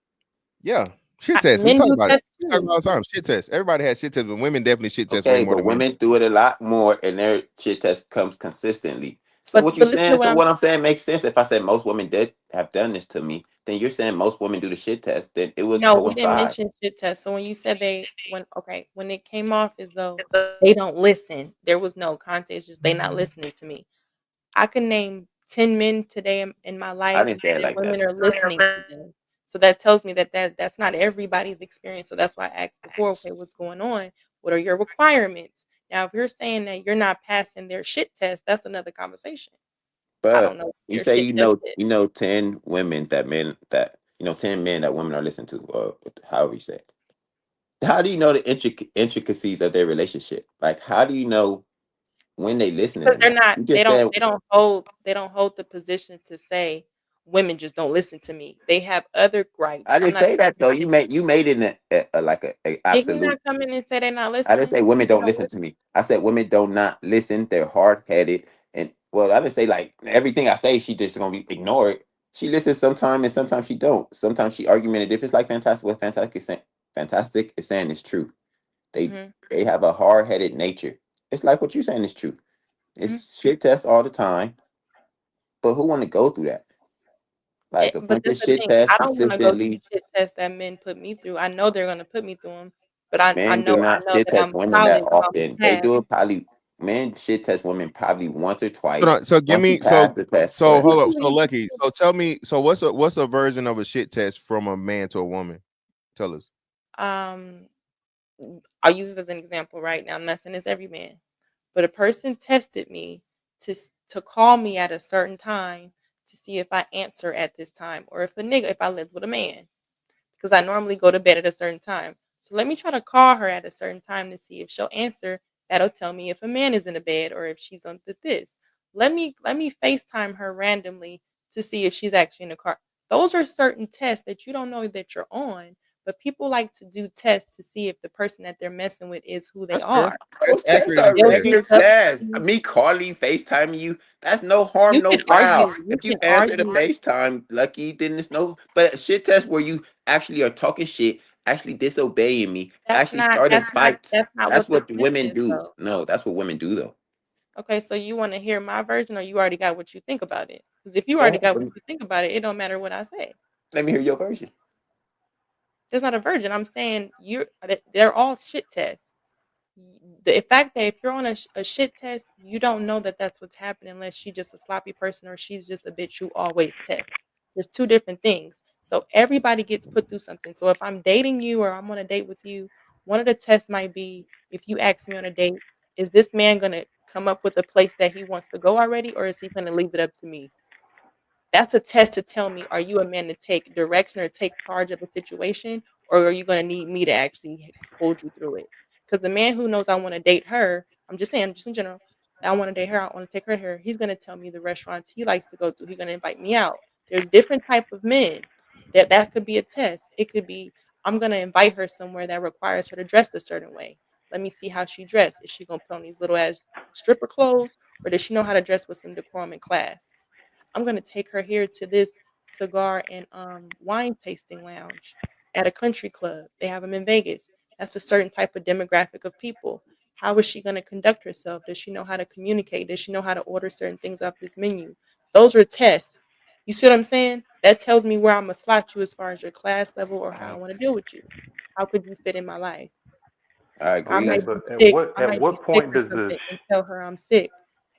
Yeah, shit test. We Men talk do about it. tests We talk too. all the time. Shit test. Everybody has shit tests, but women definitely shit test way Okay, more but than men. women do it a lot more, and their shit test comes consistently. So But what you listen to saying? what So I'm what I'm saying makes sense. If I said most women did have done this to me, then you're saying most women do the shit test. Then it would no, we didn't coincide. mention shit tests. So when you said when it came off as though they don't listen, there was no context, it's just they not listening to me. I can name 10 men today in my I life didn't say it that like that. women are listening to them. So that tells me that's not everybody's experience. So that's why I asked before, okay, what's going on? What are your requirements? Now, if you're saying that you're not passing their shit test, that's another conversation. I don't But know what you their say shit test is. 10 women that men that 10 men that women are listening to, or however you say it. How do you know the intricacies of their relationship? Like, how do you know when they listening Because or they're not? not You just said they don't hold the position to say women just don't listen to me. They have other I gripes. I'm didn't not say saying that though. You made it in like a did he absolute. not come in and say they're not I didn't listening? say He women said they don't don't listen listen. to me. I said women do not listen. They're hard headed, and well, I didn't say like everything I say she just gonna be ignored. She listens sometimes, and sometimes she don't. Sometimes she argumentative. If it's like fantastic, what fantastic is saying is true. They Mhm, they have a hard headed nature. It's like what you saying is true. mhm. It's shit test all the time, but who want to go through that? Like a But bunch of this the shit thing, tests I don't wanna go through consistently. shit tests that men put me through. I know they're gonna put me through them, but I Men do know not shit that test I'm women that solid on my often. They path. do it probably. Men shit test women probably once or Hold twice. on. So give Once you me pass the test, so hold up. So Usually lucky. So tell me. So what's a version of a shit test from a man to a woman? Tell us. um, I'll use this as an example right now. I'm not saying it's every man, but a person tested me to call me at a certain time to see if I answer at this time or if I lived with a man. Because I normally go to bed at a certain time. So let me try to call her at a certain time to see if she'll answer. That'll tell me if a man is in the bed or if she's on this. Let me FaceTime her randomly to see if she's actually in the car. Those are certain tests that you don't know that you're on, but people like to do tests to see if the person that they're messing with is who they That's fair. are. those That's tests accurate and are They'll fair. do regular stuff to tests. see. Me calling, FaceTiming you, that's no harm, You no can foul. argue. You If you can answer the argue. FaceTime, lucky, then it's no. But a shit test where you actually are talking shit, actually disobeying me, That's actually not. starting That's not. fights. That's not That's what the what test women is, do. though. No, that's what women do though. Okay, so you want to hear my version, or you already got what you think about it? Because if you already got what you think about it, it don't matter what I say. Let me hear your version. There's not a virgin. I'm saying they're all shit tests. The fact that if you're on a shit test, you don't know that that's what's happening unless she's just a sloppy person or she's just a bitch who always tests. There's two different things. So everybody gets put through something. So if I'm dating you or I'm on a date with you, one of the tests might be if you ask me on a date, is this man going to come up with a place that he wants to go already or is he going to leave it up to me? That's a test to tell me, are you a man to take direction or take charge of a situation, or are you going to need me to actually hold you through it? Because the man who knows I want to date her, I'm just saying, just in general, I want to date her, I want to take her here. He's going to tell me the restaurants he likes to go to. He's going to invite me out. There's different type of men that could be a test. It could be I'm going to invite her somewhere that requires her to dress a certain way. Let me see how she dressed. Is she going to put on these little ass stripper clothes, or does she know how to dress with some decorum in class? I'm going to take her here to this cigar and wine tasting lounge at a country club. They have them in Vegas. That's a certain type of demographic of people. How is she going to conduct herself? Does she know how to communicate? Does she know how to order certain things off this menu? Those are tests. You see what I'm saying? That tells me where I'm going to slot you as far as your class level or how I want to deal with you. How could you fit in my life? I I agree. might But be sick. I at might be what sick point or does this? something and tell her I'm sick.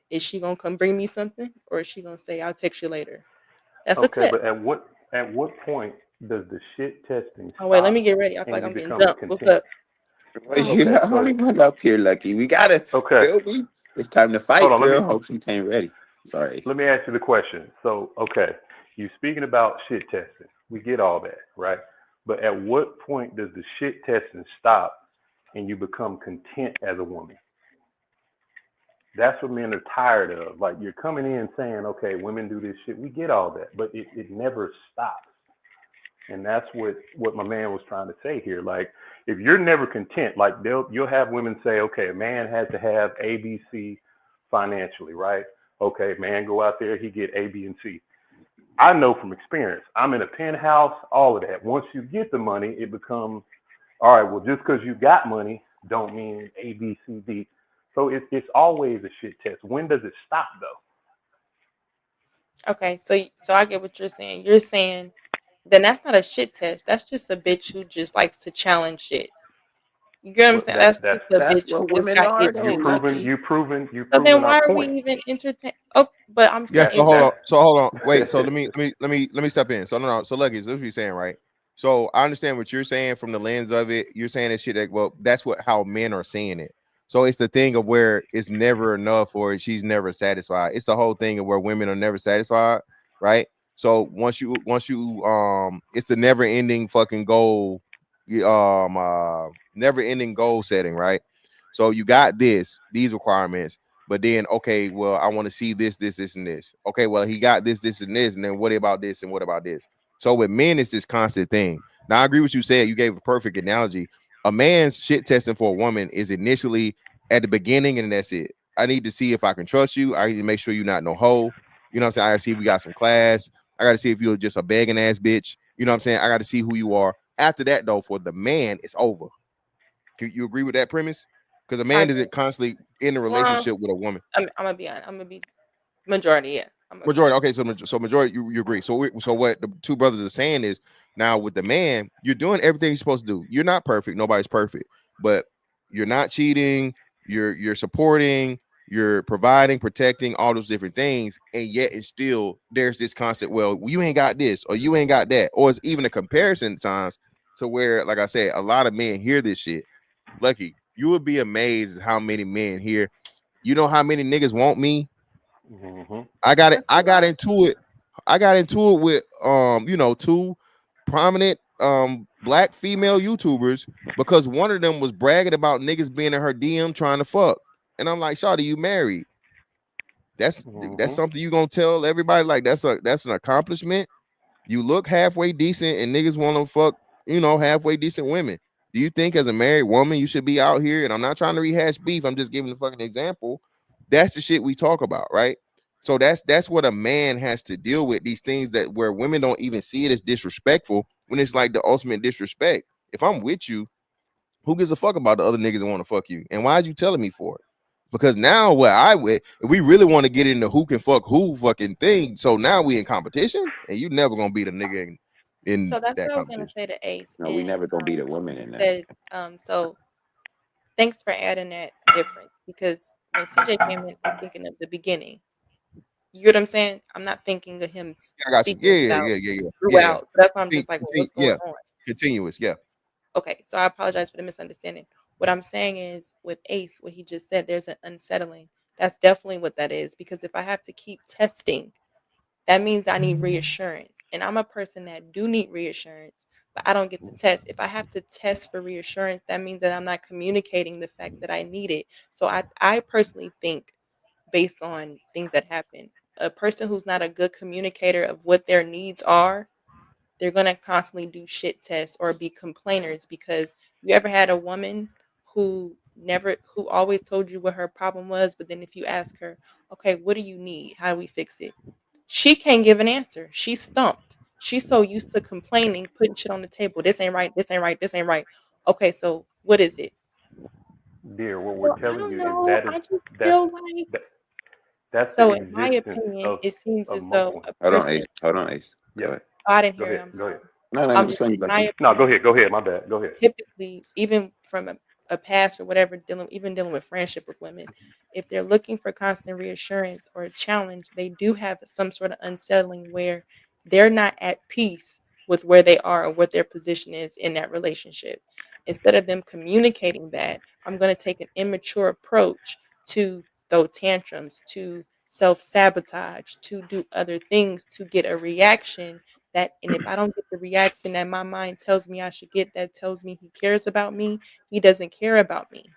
Is she gonna come bring me something, or is she gonna say I'll text you later? That's a Okay, test. but at what point does the shit testing Oh wait, let me stop get ready. I feel and like you I'm getting become dumped. What's content? up? Well, you're Okay, the only so one up here, Lucky. We gotta okay, feel me. It's time to hold fight, on. girl. Hope you came ready. Sorry, Let Ace. me ask you the question. So okay, you speaking about shit testing. We get all that, right? But at what point does the shit testing stop and you become content as a woman? That's what men are tired of. Like you're coming in saying, okay, women do this shit. We get all that, but it never stops. And that's what my man was trying to say here. Like if you're never content, like you'll have women say, okay, a man has to have A, B, C financially, right? Okay, man, go out there, he get A, B, and C. I know from experience. I'm in a penthouse, all of that. Once you get the money, it becomes all right. Well, just because you got money, don't mean A, B, C, D. So it's always a shit test. When does it stop though? Okay, so I get what you're saying. You're saying then that's not a shit test. That's just a bitch who just likes to challenge shit. You get what I'm What saying? That's just a That's bitch who what just women got are, though, itchy. Lucky. You So then proven our why are we point. even entertain? Oh, but I'm Yeah. saying So if hold we on. So hold on. Wait. So let me step in. So no. So Lucky, this is what you're saying, right? So I understand what you're saying from the lens of it. You're saying that shit. Like, well, that's how men are seeing it. So it's the thing of where it's never enough or she's never satisfied. It's the whole thing of where women are never satisfied, right? So it's a never ending fucking goal, never ending goal setting, right? So you got these requirements. But then, okay, well, I want to see this, and this. Okay, well, he got this, and this, and then what about this, and what about this? So with men, it's this constant thing. Now, I agree with you said. You gave a perfect analogy. A man's shit testing for a woman is initially at the beginning, and that's it. I need to see if I can trust you. I need to make sure you're not no hoe. You know what I'm saying? I gotta see if we got some class. I gotta see if you're just a begging ass bitch. You know what I'm saying? I gotta see who you are. After that, though, for the man, it's over. Can you agree with that premise? Because a I man agree. isn't constantly in a Well, relationship with a woman. I'm gonna be honest. I'm gonna be majority. Yeah, I'm gonna be Majority. Okay, so majority, you agree. So what the two brothers are saying is now with the man, you're doing everything you're supposed to do. You're not perfect. Nobody's perfect, but you're not cheating. You're supporting. You're providing, protecting, all those different things, and yet it's still there's this constant. Well, you ain't got this, or you ain't got that, or it's even a comparison times to where, like I said, a lot of men hear this shit. Lucky, you would be amazed at how many men hear. You know how many niggas want me? Mm-hmm. I got it. That's a I got lot. into it. I got into it with two prominent black female YouTubers because one of them was bragging about niggas being in her DM trying to fuck. And I'm like, Shawty, you married. That's Mm-hmm. something you gonna tell everybody, like that's an accomplishment. You look halfway decent and niggas want to fuck, halfway decent women. Do you think as a married woman you should be out here? And I'm not trying to rehash beef. I'm just giving a fucking example. That's the shit we talk about, right? So that's what a man has to deal with, these things that where women don't even see it as disrespectful when it's like the ultimate disrespect. If I'm with you, who gives a fuck about the other niggas that want to fuck you? And why is you telling me for it? Because now if we really want to get into who can fuck who fucking thing, so now we in competition, and you never gonna beat a nigga in So that's that what I was gonna competition. say to Ace. No, we And never gonna beat a woman he in that. said, so thanks for adding that difference, because when CJ came in, I'm thinking of the beginning. You get what I'm saying? I'm not thinking of him I got you. speaking Yeah. throughout. That's why I'm just like, well, what's going Yeah. on? Continuous. Yeah. Okay, so I apologize for the misunderstanding. What I'm saying is with Ace, what he just said, there's an unsettling. That's definitely what that is, because if I have to keep testing, that means I need reassurance. And I'm a person that do need reassurance, but I don't get the test. If I have to test for reassurance, that means that I'm not communicating the fact that I need it. So I personally think, based on things that happen, a person who's not a good communicator of what their needs are, they're gonna constantly do shit tests or be complainers. Because you ever had a woman who always told you what her problem was, but then if you ask her, okay, what do you need? How do we fix it? She can't give an answer. She's stumped. She's so used to complaining, putting shit on the table. This ain't right. This ain't right. This ain't right. Okay, so what is it? Dear, what we're Well, I telling don't you is know. I just that's feel like, that, that's the so in my existence opinion, it seems of as though multiple. a Hold on, person, Ace. Hold on, Ace. Go Yeah. ahead. oh, I didn't Go hear you. ahead. I'm Go sorry. ahead. No, no, I'm just just saying in you like my it. No, go opinion, ahead. Go ahead. My bad. Go ahead. typically, even from a past or whatever, dealing with friendship with women, if they're looking for constant reassurance or a challenge, they do have some sort of unsettling where they're not at peace with where they are or what their position is in that relationship. Instead of them communicating that, I'm going to take an immature approach to throw tantrums, to self sabotage, to do other things to get a reaction that, and if I don't get the reaction that my mind tells me I should get, that tells me he cares about me, he doesn't care about me.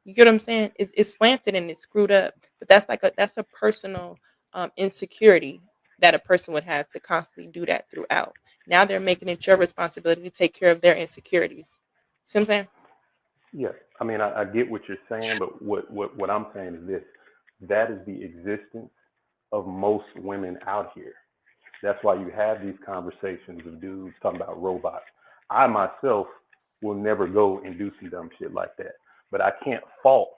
You get what I'm saying? It's slanted and it's screwed up. But that's a personal insecurity that a person would have to constantly do that throughout. Now they're making it your responsibility to take care of their insecurities. See what I'm saying? Yeah. I mean, I get what you're saying, but what I'm saying is this: that is the existence of most women out here. That's why you have these conversations of dudes talking about robots. I myself will never go and do some dumb shit like that. But I can't fault,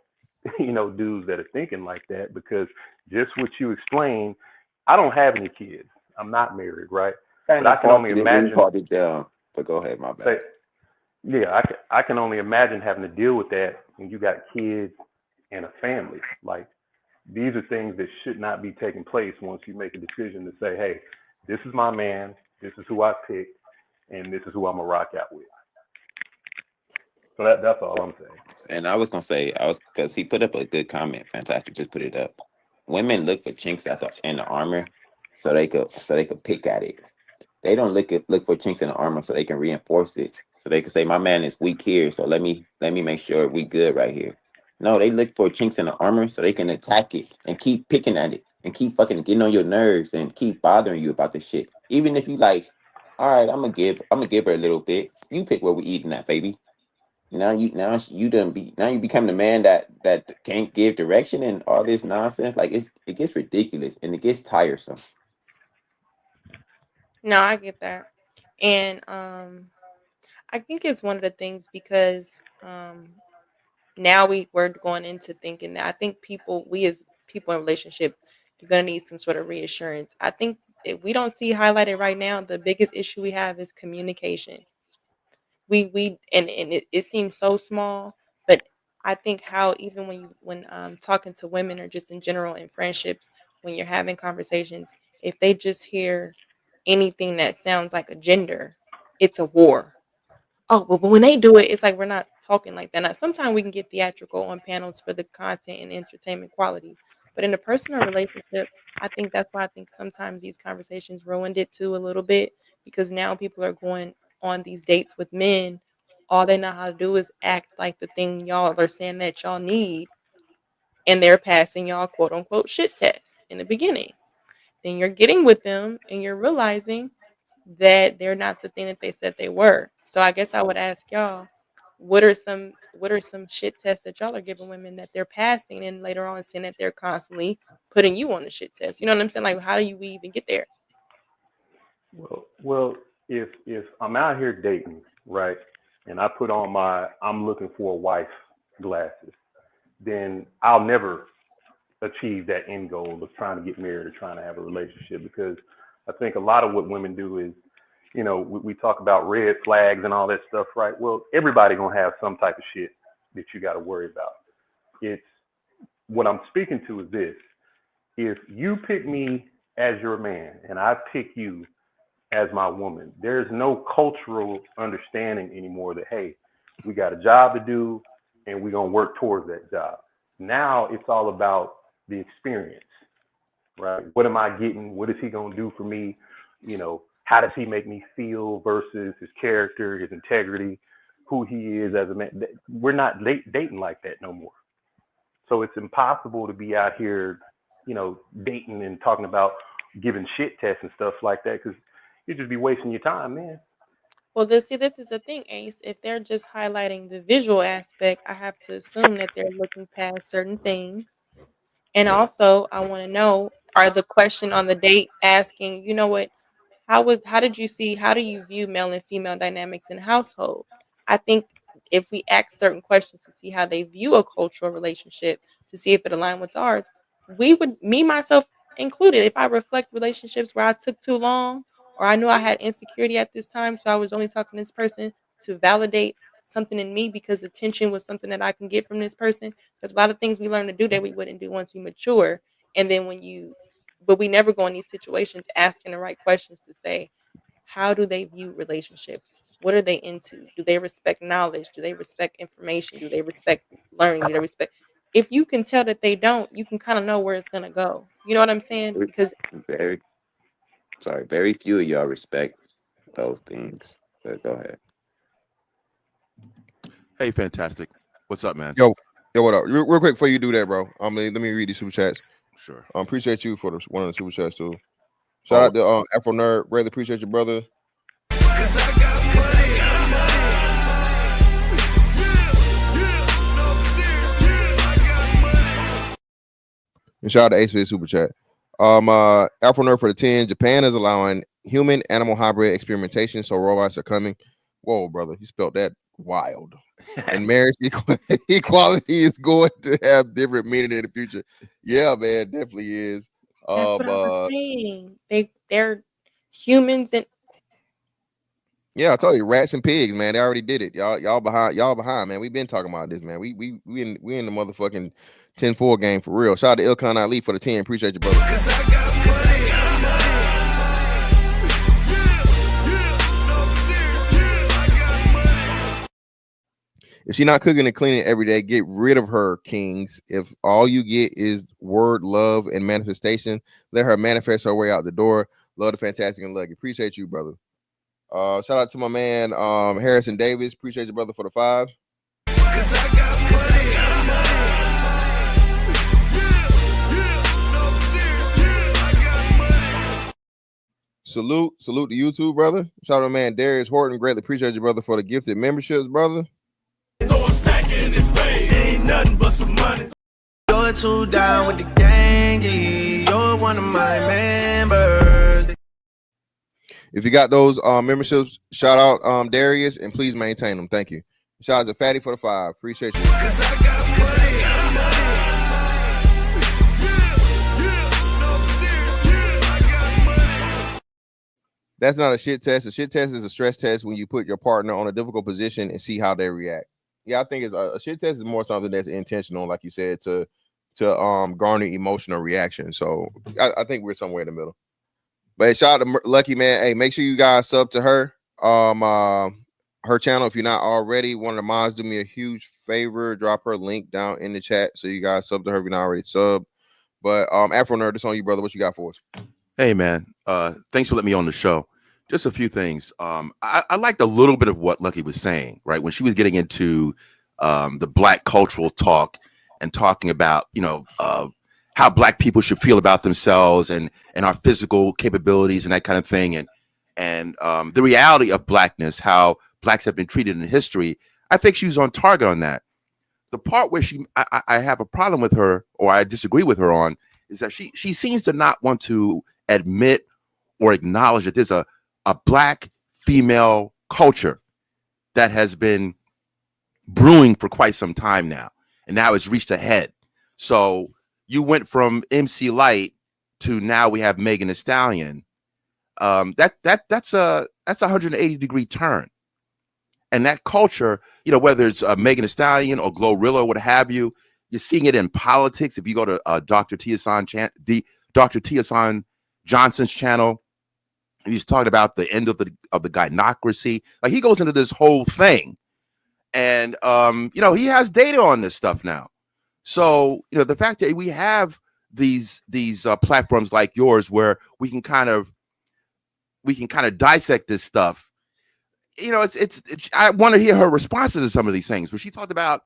dudes that are thinking like that, because just what you explained, I don't have any kids. I'm not married, right? Kind But I of can only faulted it when you imagine, called it down. But go ahead, my say, bad. yeah, I can only imagine having to deal with that when you got kids and a family. Like, these are things that should not be taking place once you make a decision to say, hey, this is my man, this is who I picked, and this is who I'm gonna rock out with. So that's all I'm saying. And I was gonna say, because he put up a good comment. Fantastic, just put it up. Women look for chinks in the armor, so they could pick at it. They don't look for chinks in the armor so they can reinforce it. So they can say, my man is weak here, so let me make sure we good right here. No, they look for chinks in the armor so they can attack it and keep picking at it and keep fucking getting on your nerves and keep bothering you about this shit. Even if you like, all right, I'm gonna give her a little bit. You pick where we eating at, baby. Now you become the man that can't give direction and all this nonsense. Like it gets ridiculous and it gets tiresome. No, I get that. And I think it's one of the things because now we're going into thinking that I think we as people in relationship, you're gonna need some sort of reassurance. I think if we don't see highlighted right now, the biggest issue we have is communication. We and it seems so small, but I think how even when talking to women or just in general in friendships, when you're having conversations, if they just hear anything that sounds like a gender, it's a war. Oh, well, but when they do it, it's like we're not talking like that. Now, sometimes we can get theatrical on panels for the content and entertainment quality, but in a personal relationship, I think that's why I think sometimes these conversations ruined it too a little bit, because now people are going on these dates with men. All they know how to do is act like the thing y'all are saying that y'all need, and they're passing y'all quote unquote shit tests in the beginning. Then you're getting with them and you're realizing that they're not the thing that they said they were. So I guess I would ask y'all, what are some shit tests that y'all are giving women that they're passing and later on saying that they're constantly putting you on the shit test? You know what I'm saying? Like, how do you even get there? Well, if I'm out here dating, right, and I put on my I'm looking for a wife glasses, then I'll never achieve that end goal of trying to get married or trying to have a relationship, because I think a lot of what women do is, you know, we talk about red flags and all that stuff, right? Well, everybody gonna have some type of shit that you got to worry about. It's what I'm speaking to is this: if you pick me as your man and I pick you as my woman, there's no cultural understanding anymore that, hey, we got a job to do and we're gonna work towards that job. Now it's all about the experience, right? What am I getting? What is he gonna do for me? You know, how does he make me feel versus his character, his integrity, who he is as a man. We're not dating like that no more. So it's impossible to be out here, you know, dating and talking about giving shit tests and stuff like that, because you just be wasting your time, man. Well, this is the thing, Ace. If they're just highlighting the visual aspect, I have to assume that they're looking past certain things. And also, I want to know, are the question on the date asking, you know what, how do you view male and female dynamics in household? I think if we ask certain questions to see how they view a cultural relationship, to see if it aligns with ours, we would, me myself included, if I reflect relationships where I took too long, or I knew I had insecurity at this time, so I was only talking to this person to validate something in me because attention was something that I can get from this person. There's a lot of things we learn to do that we wouldn't do once we mature. And then but we never go in these situations asking the right questions to say, how do they view relationships? What are they into? Do they respect knowledge? Do they respect information? Do they respect learning? Do they respect? If you can tell that they don't, you can kind of know where it's going to go. You know what I'm saying? Because Very few of y'all respect those things. But go ahead. Hey, fantastic. What's up, man? Yo, what up? Real quick before you do that, bro. Let me read these super chats. Sure. Appreciate you for one of the super chats too. Shout out to Afro Nerd. Really appreciate your brother. And shout out to Ace for his super chat. Afro Nerd for the 10. Japan is allowing human animal hybrid experimentation, so robots are coming. Whoa, brother, you spelled that wild. And marriage equality is going to have different meaning in the future. Yeah, man, definitely is. That's what I was saying. They're humans, and yeah, I told you, rats and pigs, man. They already did it. Y'all behind, man. We've been talking about this, man. We in the motherfucking 10-4 game for real. Shout out to Ilkhan Ali for the 10. Appreciate you, brother. If she's not cooking and cleaning every day, get rid of her, kings. If all you get is word, love, and manifestation, let her manifest her way out the door. Love the fantastic and lucky. Appreciate you, brother. Shout out to my man Harrison Davis. Appreciate you, brother, for the 5. Salute to YouTube, brother. Shout out to my man Darius Horton. Greatly appreciate you, brother, for the gifted memberships, brother. Ain't nothing but some money. You're too down with the gang, you're one of my members. If you got those memberships, shout out Darius, and please maintain them. Thank you. Shout out to Fatty for the 5. Appreciate you. That's not a shit test. A shit test is a stress test when you put your partner on a difficult position and see how they react. Yeah, I think it's a shit test is more something that's intentional, like you said, to garner emotional reaction. So I think we're somewhere in the middle. But shout out to Lucky, man. Hey, make sure you guys sub to her her channel if you're not already. One of the mods, do me a huge favor, drop her link down in the chat so you guys sub to her if you're not already sub. But Afro Nerd, it's on you, brother. What you got for us? Hey, man. Thanks for letting me on the show. Just a few things. I liked a little bit of what Lucky was saying, right? When she was getting into the Black cultural talk and talking about, how Black people should feel about themselves and our physical capabilities and that kind of thing. And the reality of Blackness, how Blacks have been treated in history. I think she was on target on that. The part where I have a problem with her, or I disagree with her on, is that she seems to not want to admit or acknowledge that there's a Black female culture that has been brewing for quite some time now. and now it's reached a head. So you went from MC Light to now we have Megan Thee Stallion. That's a 180-degree turn. And that culture, you know, whether it's Megan Thee Stallion or Glorilla or what have you, you're seeing it in politics. If you go to Dr. Tiasan Johnson's channel, he's talking about the end of the gynocracy. Like, he goes into this whole thing, and you know, he has data on this stuff now. So, you know, the fact that we have these platforms like yours where we can kind of dissect this stuff. You know, it's I want to hear her responses to some of these things. When she talked about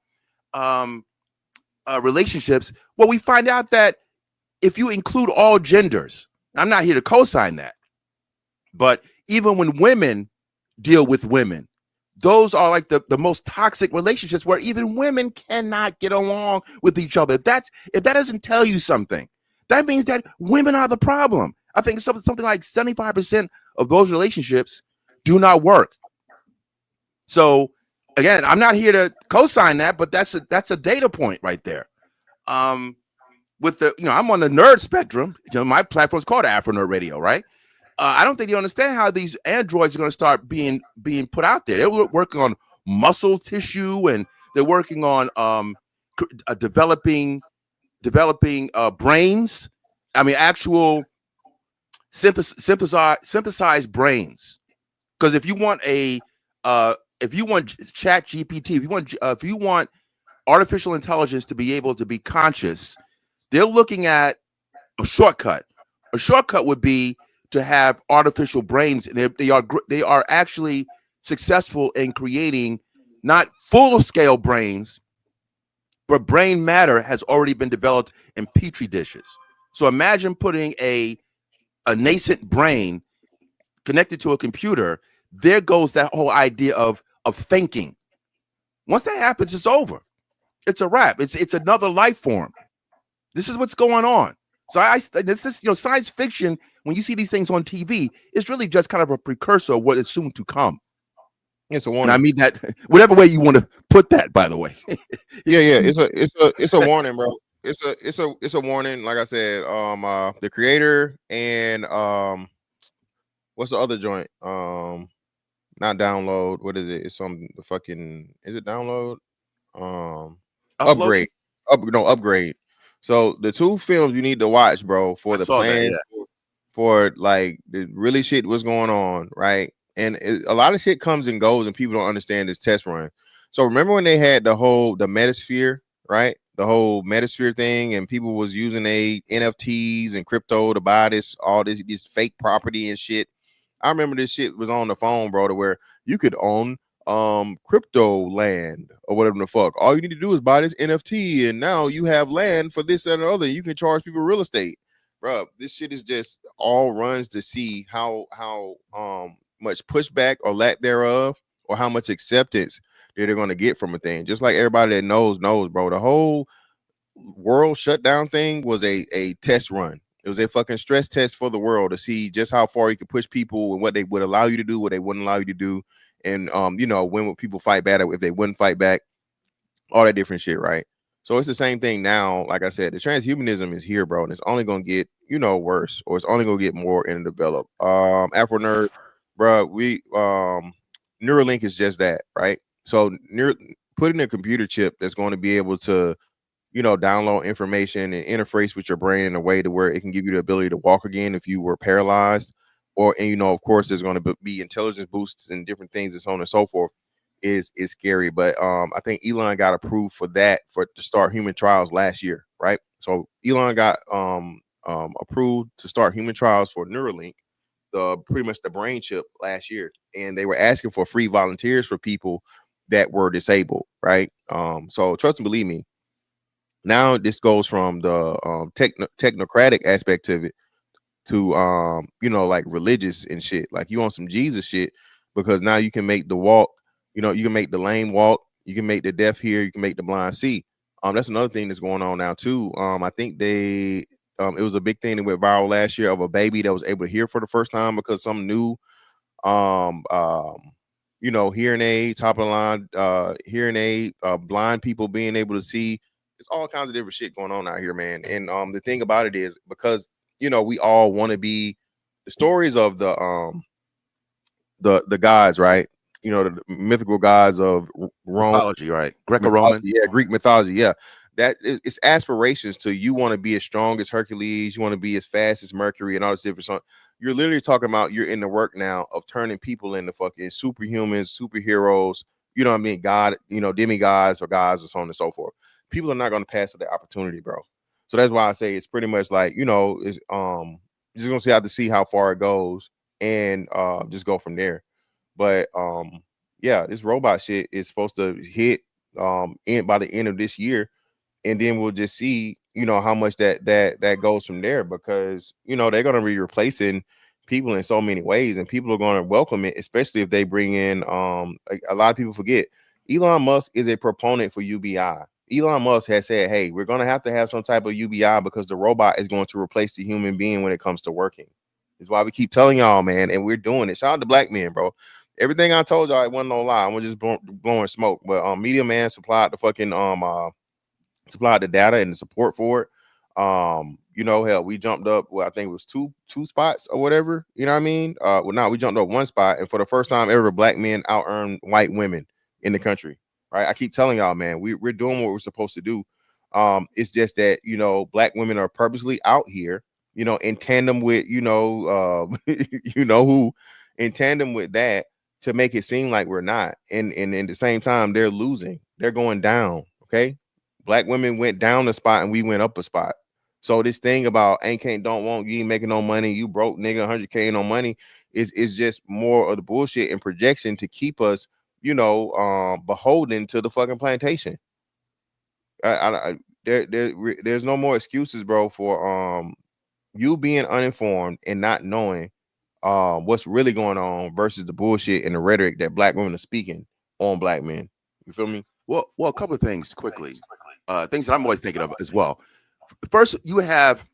relationships, well, we find out that if you include all genders, I'm not here to co-sign that, but even when women deal with women, those are like the most toxic relationships where even women cannot get along with each other. If that doesn't tell you something, that means that women are the problem. I think something like 75% of those relationships do not work. So again, I'm not here to co-sign that, but that's a data point right there. With the, you know, I'm on the nerd spectrum. You know, my platform is called Afro Nerd Radio, right? I don't think you understand how these androids are going to start being put out there. They're working on muscle tissue, and they're working on developing brains. I mean, actual synthesized brains. Because if you want Chat GPT, if you want artificial intelligence to be able to be conscious, they're looking at a shortcut. A shortcut would be to have artificial brains, and they are actually successful in creating not full-scale brains, but brain matter has already been developed in petri dishes. So imagine putting a nascent brain connected to a computer. There goes that whole idea of thinking. Once that happens, it's over. It's a wrap. It's another life form. This is what's going on. So this is, you know, science fiction. When you see these things on TV, it's really just kind of a precursor of what is soon to come. It's a warning. And I mean that whatever way you want to put that, by the way. It's a warning, bro. It's a warning. Like I said, the creator and what's the other joint? Not download. What is it? It's the fucking. Is it download? Upgrade. Upgrade. So the two films you need to watch, bro, for the plan, for like the really shit what's going on, right? And a lot of shit comes and goes, and people don't understand this test run. So remember when they had the Metasphere, right? The whole Metasphere thing, and people was using NFTs and crypto to buy this fake property and shit. I remember this shit was on the phone, bro, to where you could own crypto land or whatever the fuck. All you need to do is buy this NFT, and now you have land for this and the other. You can charge people real estate, bro. This shit is just all runs to see how much pushback or lack thereof, or how much acceptance that they're going to get from a thing. Just like everybody that knows, bro. The whole world shutdown thing was a test run. It was a fucking stress test for the world to see just how far you could push people and what they would allow you to do, what they wouldn't allow you to do. And, you know, when would people fight back, if they wouldn't fight back, all that different shit, right? So it's the same thing now. Like I said, the transhumanism is here, bro, and it's only going to get, you know, worse, or it's only going to get more and develop. Afro Nerd, bro, we, Neuralink is just that, right? So putting a computer chip that's going to be able to, you know, download information and interface with your brain in a way to where it can give you the ability to walk again if you were paralyzed. And you know, of course, there's going to be intelligence boosts and different things and so on and so forth. Is scary, but I think Elon got approved for that to start human trials last year, right? So Elon got approved to start human trials for Neuralink, pretty much the brain chip, last year, and they were asking for free volunteers for people that were disabled, right? So trust and believe me. Now this goes from the technocratic aspect of it to you know, like religious and shit. Like you on some Jesus shit, because now you can make the walk, you know, you can make the lame walk, you can make the deaf hear, you can make the blind see. That's another thing that's going on now too. I think it was a big thing that went viral last year of a baby that was able to hear for the first time because some new you know, hearing aid, top of the line hearing aid, blind people being able to see It's all kinds of different shit going on out here, man. And the thing about it is, because we all want to be the stories of the gods, right? The mythical gods of Rome, Mythology, right? Greco-Roman. yeah, Greek mythology, yeah. That it's aspirations to you want to be as strong as Hercules, you want to be as fast as Mercury, and all this different stuff. You're literally talking about you're in the work now of turning people into fucking superhumans, superheroes. You know what I mean? God, demigods or gods, or so on and so forth. People are not going to pass with that opportunity, bro. So that's why I say it's pretty much like it's you're just gonna have to see how far it goes and just go from there. But yeah, this robot shit is supposed to hit by the end of this year, and then we'll just see how much that goes from there, because they're going to be replacing people in so many ways, and people are going to welcome it, especially if they bring in a lot of people forget Elon Musk is a proponent for UBI. Elon Musk has said, hey, we're going to have some type of UBI because the robot is going to replace the human being when it comes to working. That's why we keep telling y'all, man, and we're doing it. Shout out to black men, bro. Everything I told y'all, it wasn't no lie. I'm just blowing smoke. But Media Man supplied the fucking supplied the data and the support for it. Hell, we jumped up. Well, I think it was two spots or whatever. You know what I mean? We jumped up one spot, and for the first time ever, black men out earned white women in the country. Right? I keep telling y'all, man, we're doing what we're supposed to do. It's just that black women are purposely out here, in tandem with who, in tandem with that, to make it seem like we're not. And at the same time, they're losing. They're going down. Okay. Black women went down a spot and we went up a spot. So this thing about don't want, you ain't making no money, you broke nigga, 100K ain't no money is just more of the bullshit and projection to keep us, beholden to the fucking plantation. There's no more excuses, bro, for you being uninformed and not knowing what's really going on versus the bullshit and the rhetoric that black women are speaking on black men. You feel me? Well, a couple of things quickly. Things that I'm always thinking of as well. First, you have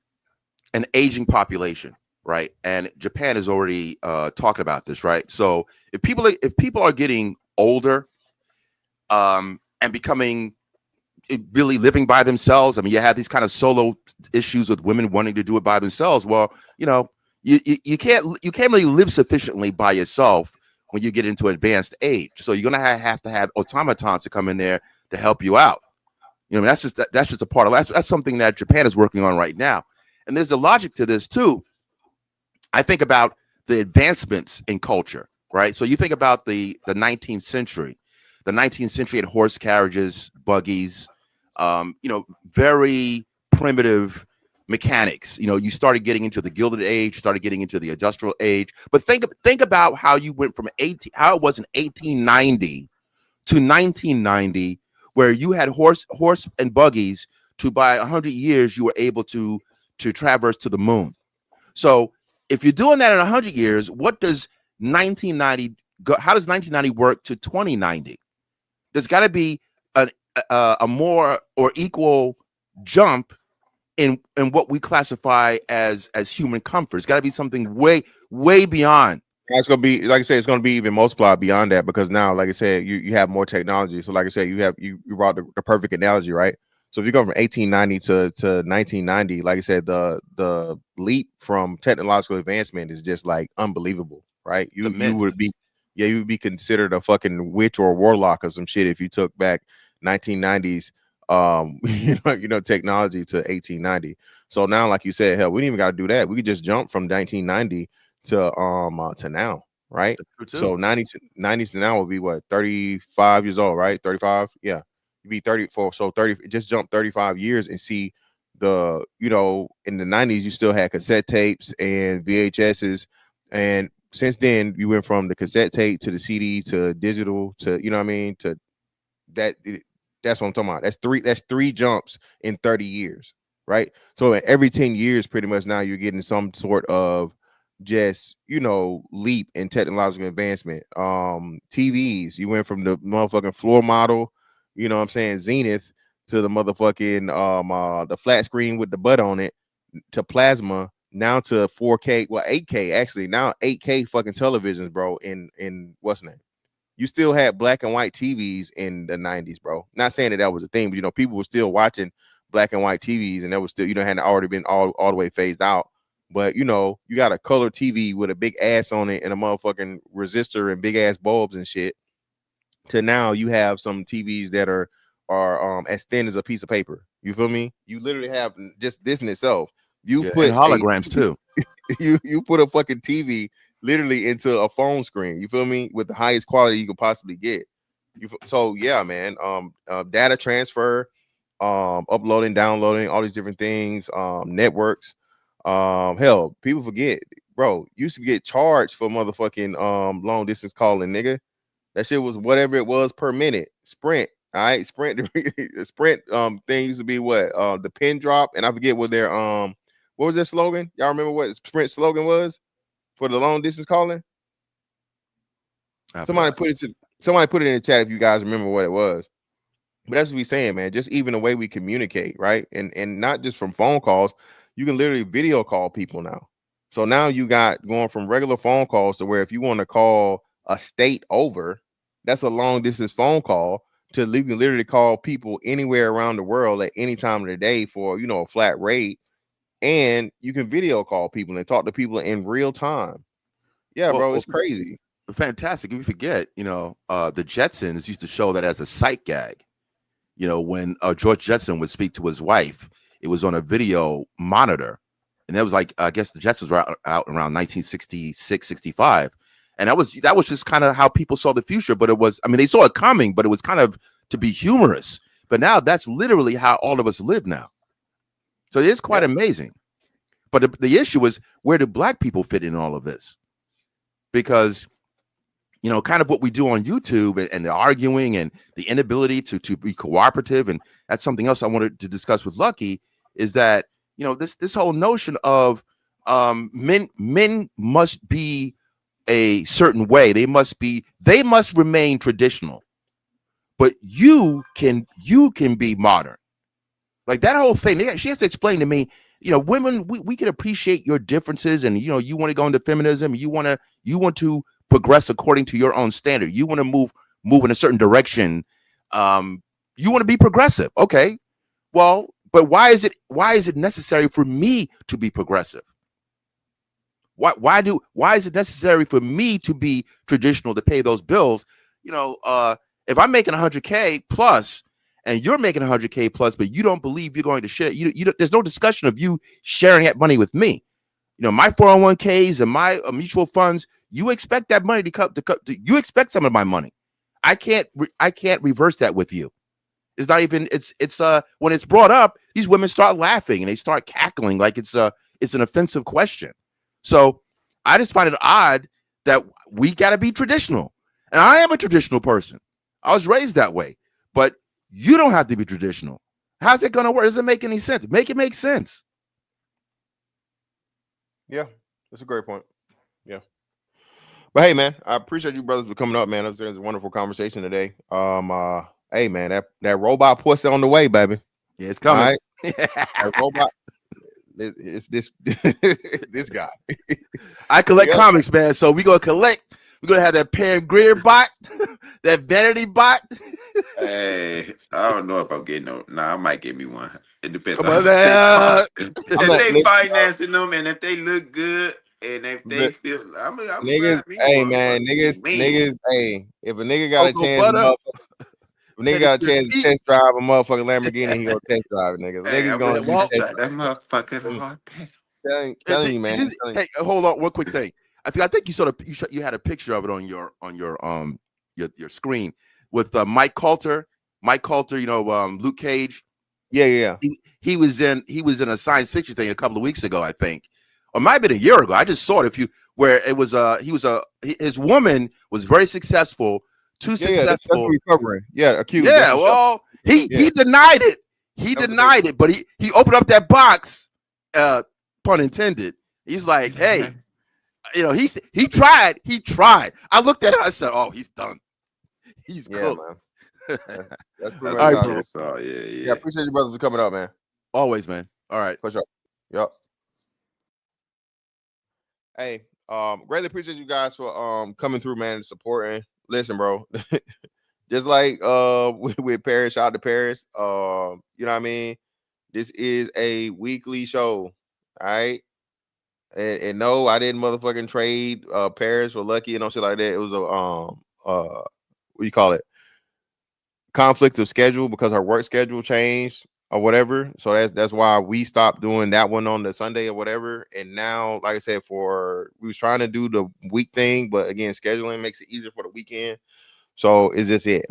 an aging population, right? And Japan is already talking about this, right? So if people are getting older, and becoming really living by themselves, I mean, you have these kind of solo issues with women wanting to do it by themselves. Well, you can't really live sufficiently by yourself when you get into advanced age. So you're gonna have to have automatons to come in there to help you out. That's just a part of that's something that Japan is working on right now. And there's a logic to this too. I think about the advancements in culture, right? So you think about the 19th century. The 19th century had horse carriages, buggies, very primitive mechanics. You started getting into the Gilded Age, started getting into the Industrial Age. But think about how you went from how it was in 1890 to 1990, where you had horse and buggies to by 100 years you were able to traverse to the moon. So if you're doing that in 100 years, what does 1990 go? How does 1990 work to 2090? There's got to be a more or equal jump in what we classify as human comfort. It's got to be something way beyond. It's gonna be, like I said, it's gonna be even multiplied beyond that, because now, like I said, you have more technology. So like I said, you brought the perfect analogy, right? So if you go from 1890 to 1990, like I said, the leap from technological advancement is just like unbelievable, right? You would be considered a fucking witch or a warlock or some shit if you took back 1990s technology to 1890. So now, like you said, hell, we didn't even got to do that. We could just jump from 1990 to now, right? So 90 to now would be what, 35 years old, right? 35, yeah. You'd be 34, so 30, just jump 35 years and see the, in the 90s you still had cassette tapes and VHSs, and since then you went from the cassette tape to the CD to digital to, to that. That's what I'm talking about. That's three jumps in 30 years, right? So every 10 years pretty much now you're getting some sort of just leap in technological advancement. TVs, you went from the motherfucking floor model, Zenith, to the motherfucking the flat screen with the butt on it, to plasma, now to 4K, well 8K actually, now 8K fucking televisions, bro, in what's name, you still had black and white TVs in the 90s, bro. Not saying that was a thing, but you know, people were still watching black and white TVs, and that was still, you know, hadn't already been all the way phased out. But you know, you got a color TV with a big ass on it and a motherfucking resistor and big ass bulbs and shit. To now, you have some TVs that are as thin as a piece of paper. You feel me? You literally have just this in itself. You put and holograms too. You put a fucking TV literally into a phone screen. You feel me? With the highest quality you could possibly get. So yeah, man. Data transfer, uploading, downloading, all these different things, networks. Hell, people forget, bro. Used to get charged for motherfucking long distance calling, nigga. That shit was whatever it was per minute. Sprint. All right. Sprint Sprint thing used to be what? The pin drop, and I forget what their what was their slogan? Y'all remember what Sprint slogan was for the long distance calling? Somebody put it in the chat if you guys remember what it was. But that's what we're saying, man. Just even the way we communicate, right? And not just from phone calls, you can literally video call people now. So now you got going from regular phone calls to where if you want to call a state over, that's a long distance phone call, to you can literally call people anywhere around the world at any time of the day for, you know, a flat rate. And you can video call people and talk to people in real time. Yeah, bro, it's crazy. Fantastic. If you forget, you know, the Jetsons used to show that as a sight gag. You know, when George Jetson would speak to his wife, it was on a video monitor. And that was like, I guess the Jetsons were out around 1966, 65. And that was just kind of how people saw the future. But it was, I mean, they saw it coming, but it was kind of to be humorous. But now that's literally how all of us live now. So it is quite amazing. But the issue is, where do black people fit in all of this? Because, you know, kind of what we do on YouTube and the arguing and the inability to be cooperative, and that's something else I wanted to discuss with Lucky, is that, you know, this whole notion of men must be a certain way. They must remain traditional, but you can be modern. Like that whole thing. She has to explain to me, you know, women, we can appreciate your differences, and you know, you want to go into feminism, you want to progress according to your own standard. You want to move in a certain direction. You want to be progressive. Okay. Well, but why is it necessary for me to be progressive? Why is it necessary for me to be traditional to pay those bills? You know, if I'm making 100K plus and you're making 100K plus, but you don't believe you're going to share, there's no discussion of you sharing that money with me. You know, my 401ks and my mutual funds, you expect that money to come. You expect some of my money. I can't reverse that with you. It's not even. It's when it's brought up, these women start laughing and they start cackling like it's an offensive question. So I just find it odd that we got to be traditional, and I am a traditional person. I was raised that way, but you don't have to be traditional. How's it going to work? Does it make any sense? Make it make sense. Yeah, that's a great point. Yeah. But hey, man, I appreciate you brothers for coming up, man. It was a wonderful conversation today. Hey, man, that robot pussy on the way, baby. Yeah, it's coming. All right? That robot. It's this this guy. I collect comics, man. So we're gonna have that Pam Grier bot, that Vanity bot. Hey, I don't know if I'm getting no. Nah, I might get me one. It depends Come on on, if they financing them and if they look good and if they feel. I'm niggas, hey man, niggas, hey, if a nigga got a chance, if a nigga got a chance to test drive a motherfucking Lamborghini, he gonna test drive it, niggas. Hey, Niggas gonna test drive that motherfucker hard. Telling you, man. Hey, hold on, one quick thing. I think you had a picture of it on your screen with Mike Coulter. Mike Coulter, you know, Luke Cage. Yeah. He was in a science fiction thing a couple of weeks ago, I think, or it might have been a year ago. I just saw it. Where it was his woman was very successful, successful. That's recovering. Yeah, accused. Yeah, well, he denied it. He denied it, but he opened up that box, pun intended. He's like, hey, you know, he tried. I looked at it. I said, oh, he's done. He's cooked. Man. That's pretty all right, much bro. Yeah, appreciate you brothers for coming up, man. Always, man. All right. For sure. Yep. Hey, greatly appreciate you guys for coming through, man, and supporting. listen, bro. Just like with Paris, shout out to Paris. You know what I mean? This is a weekly show. All right. And no, I didn't motherfucking trade Paris for Lucky and no shit like that. It was a what do you call it? Conflict of schedule because her work schedule changed or whatever. So that's why we stopped doing that one on the Sunday or whatever. And now, like I said, we was trying to do the week thing, but again, scheduling makes it easier for the weekend. So it's just it.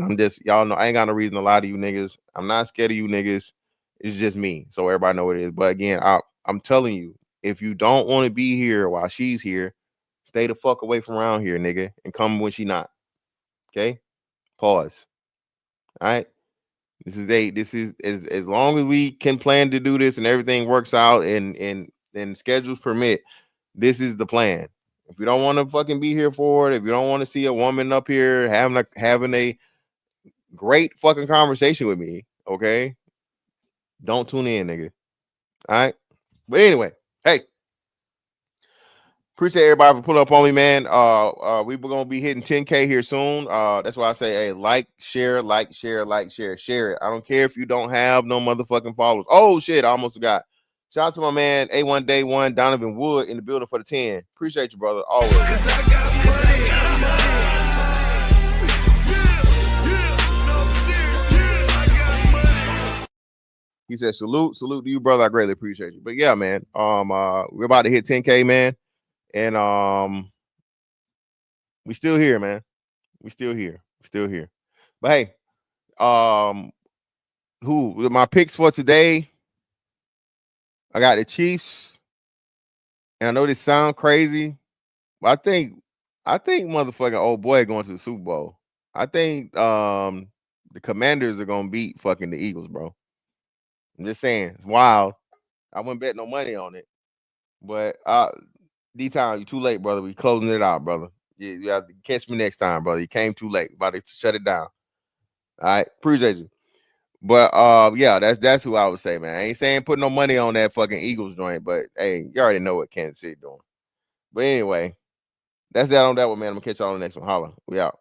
Y'all know I ain't got no reason to lie to you niggas. I'm not scared of you niggas. It's just me. So everybody know what it is. But again, I'm telling you, if you don't want to be here while she's here, stay the fuck away from around here, nigga, and come when she not. Okay? Pause. All right. This is as long as we can plan to do this and everything works out and schedules permit, this is the plan. If you don't want to fucking be here for it, if you don't want to see a woman up here having a great fucking conversation with me, okay, don't tune in, nigga. All right. But anyway, hey, appreciate everybody for pulling up on me, man. We were gonna be hitting 10K here soon. That's why I say, hey, share it. I don't care if you don't have no motherfucking followers. Oh shit, I almost forgot. Shout out to my man A1 Day One, Donovan Wood in the building for the 10. Appreciate you, brother. Always. He said, salute to you, brother. I greatly appreciate you. But yeah, man. We're about to hit 10K, man. And we still here, man. We still here. But hey, my picks for today? I got the Chiefs. And I know this sound crazy, but I think motherfucking old boy going to the Super Bowl. I think the Commanders are gonna beat fucking the Eagles, bro. I'm just saying, it's wild. I wouldn't bet no money on it. But D-Town, you too late, brother. We closing it out, brother. You have to catch me next time, brother. You came too late. About to shut it down. All right, appreciate you. But yeah, that's who I would say, man. I ain't saying put no money on that fucking Eagles joint, but hey, you already know what Kansas City doing. But anyway, that's that on that one, man. I'm gonna catch y'all on the next one. Holla. We out.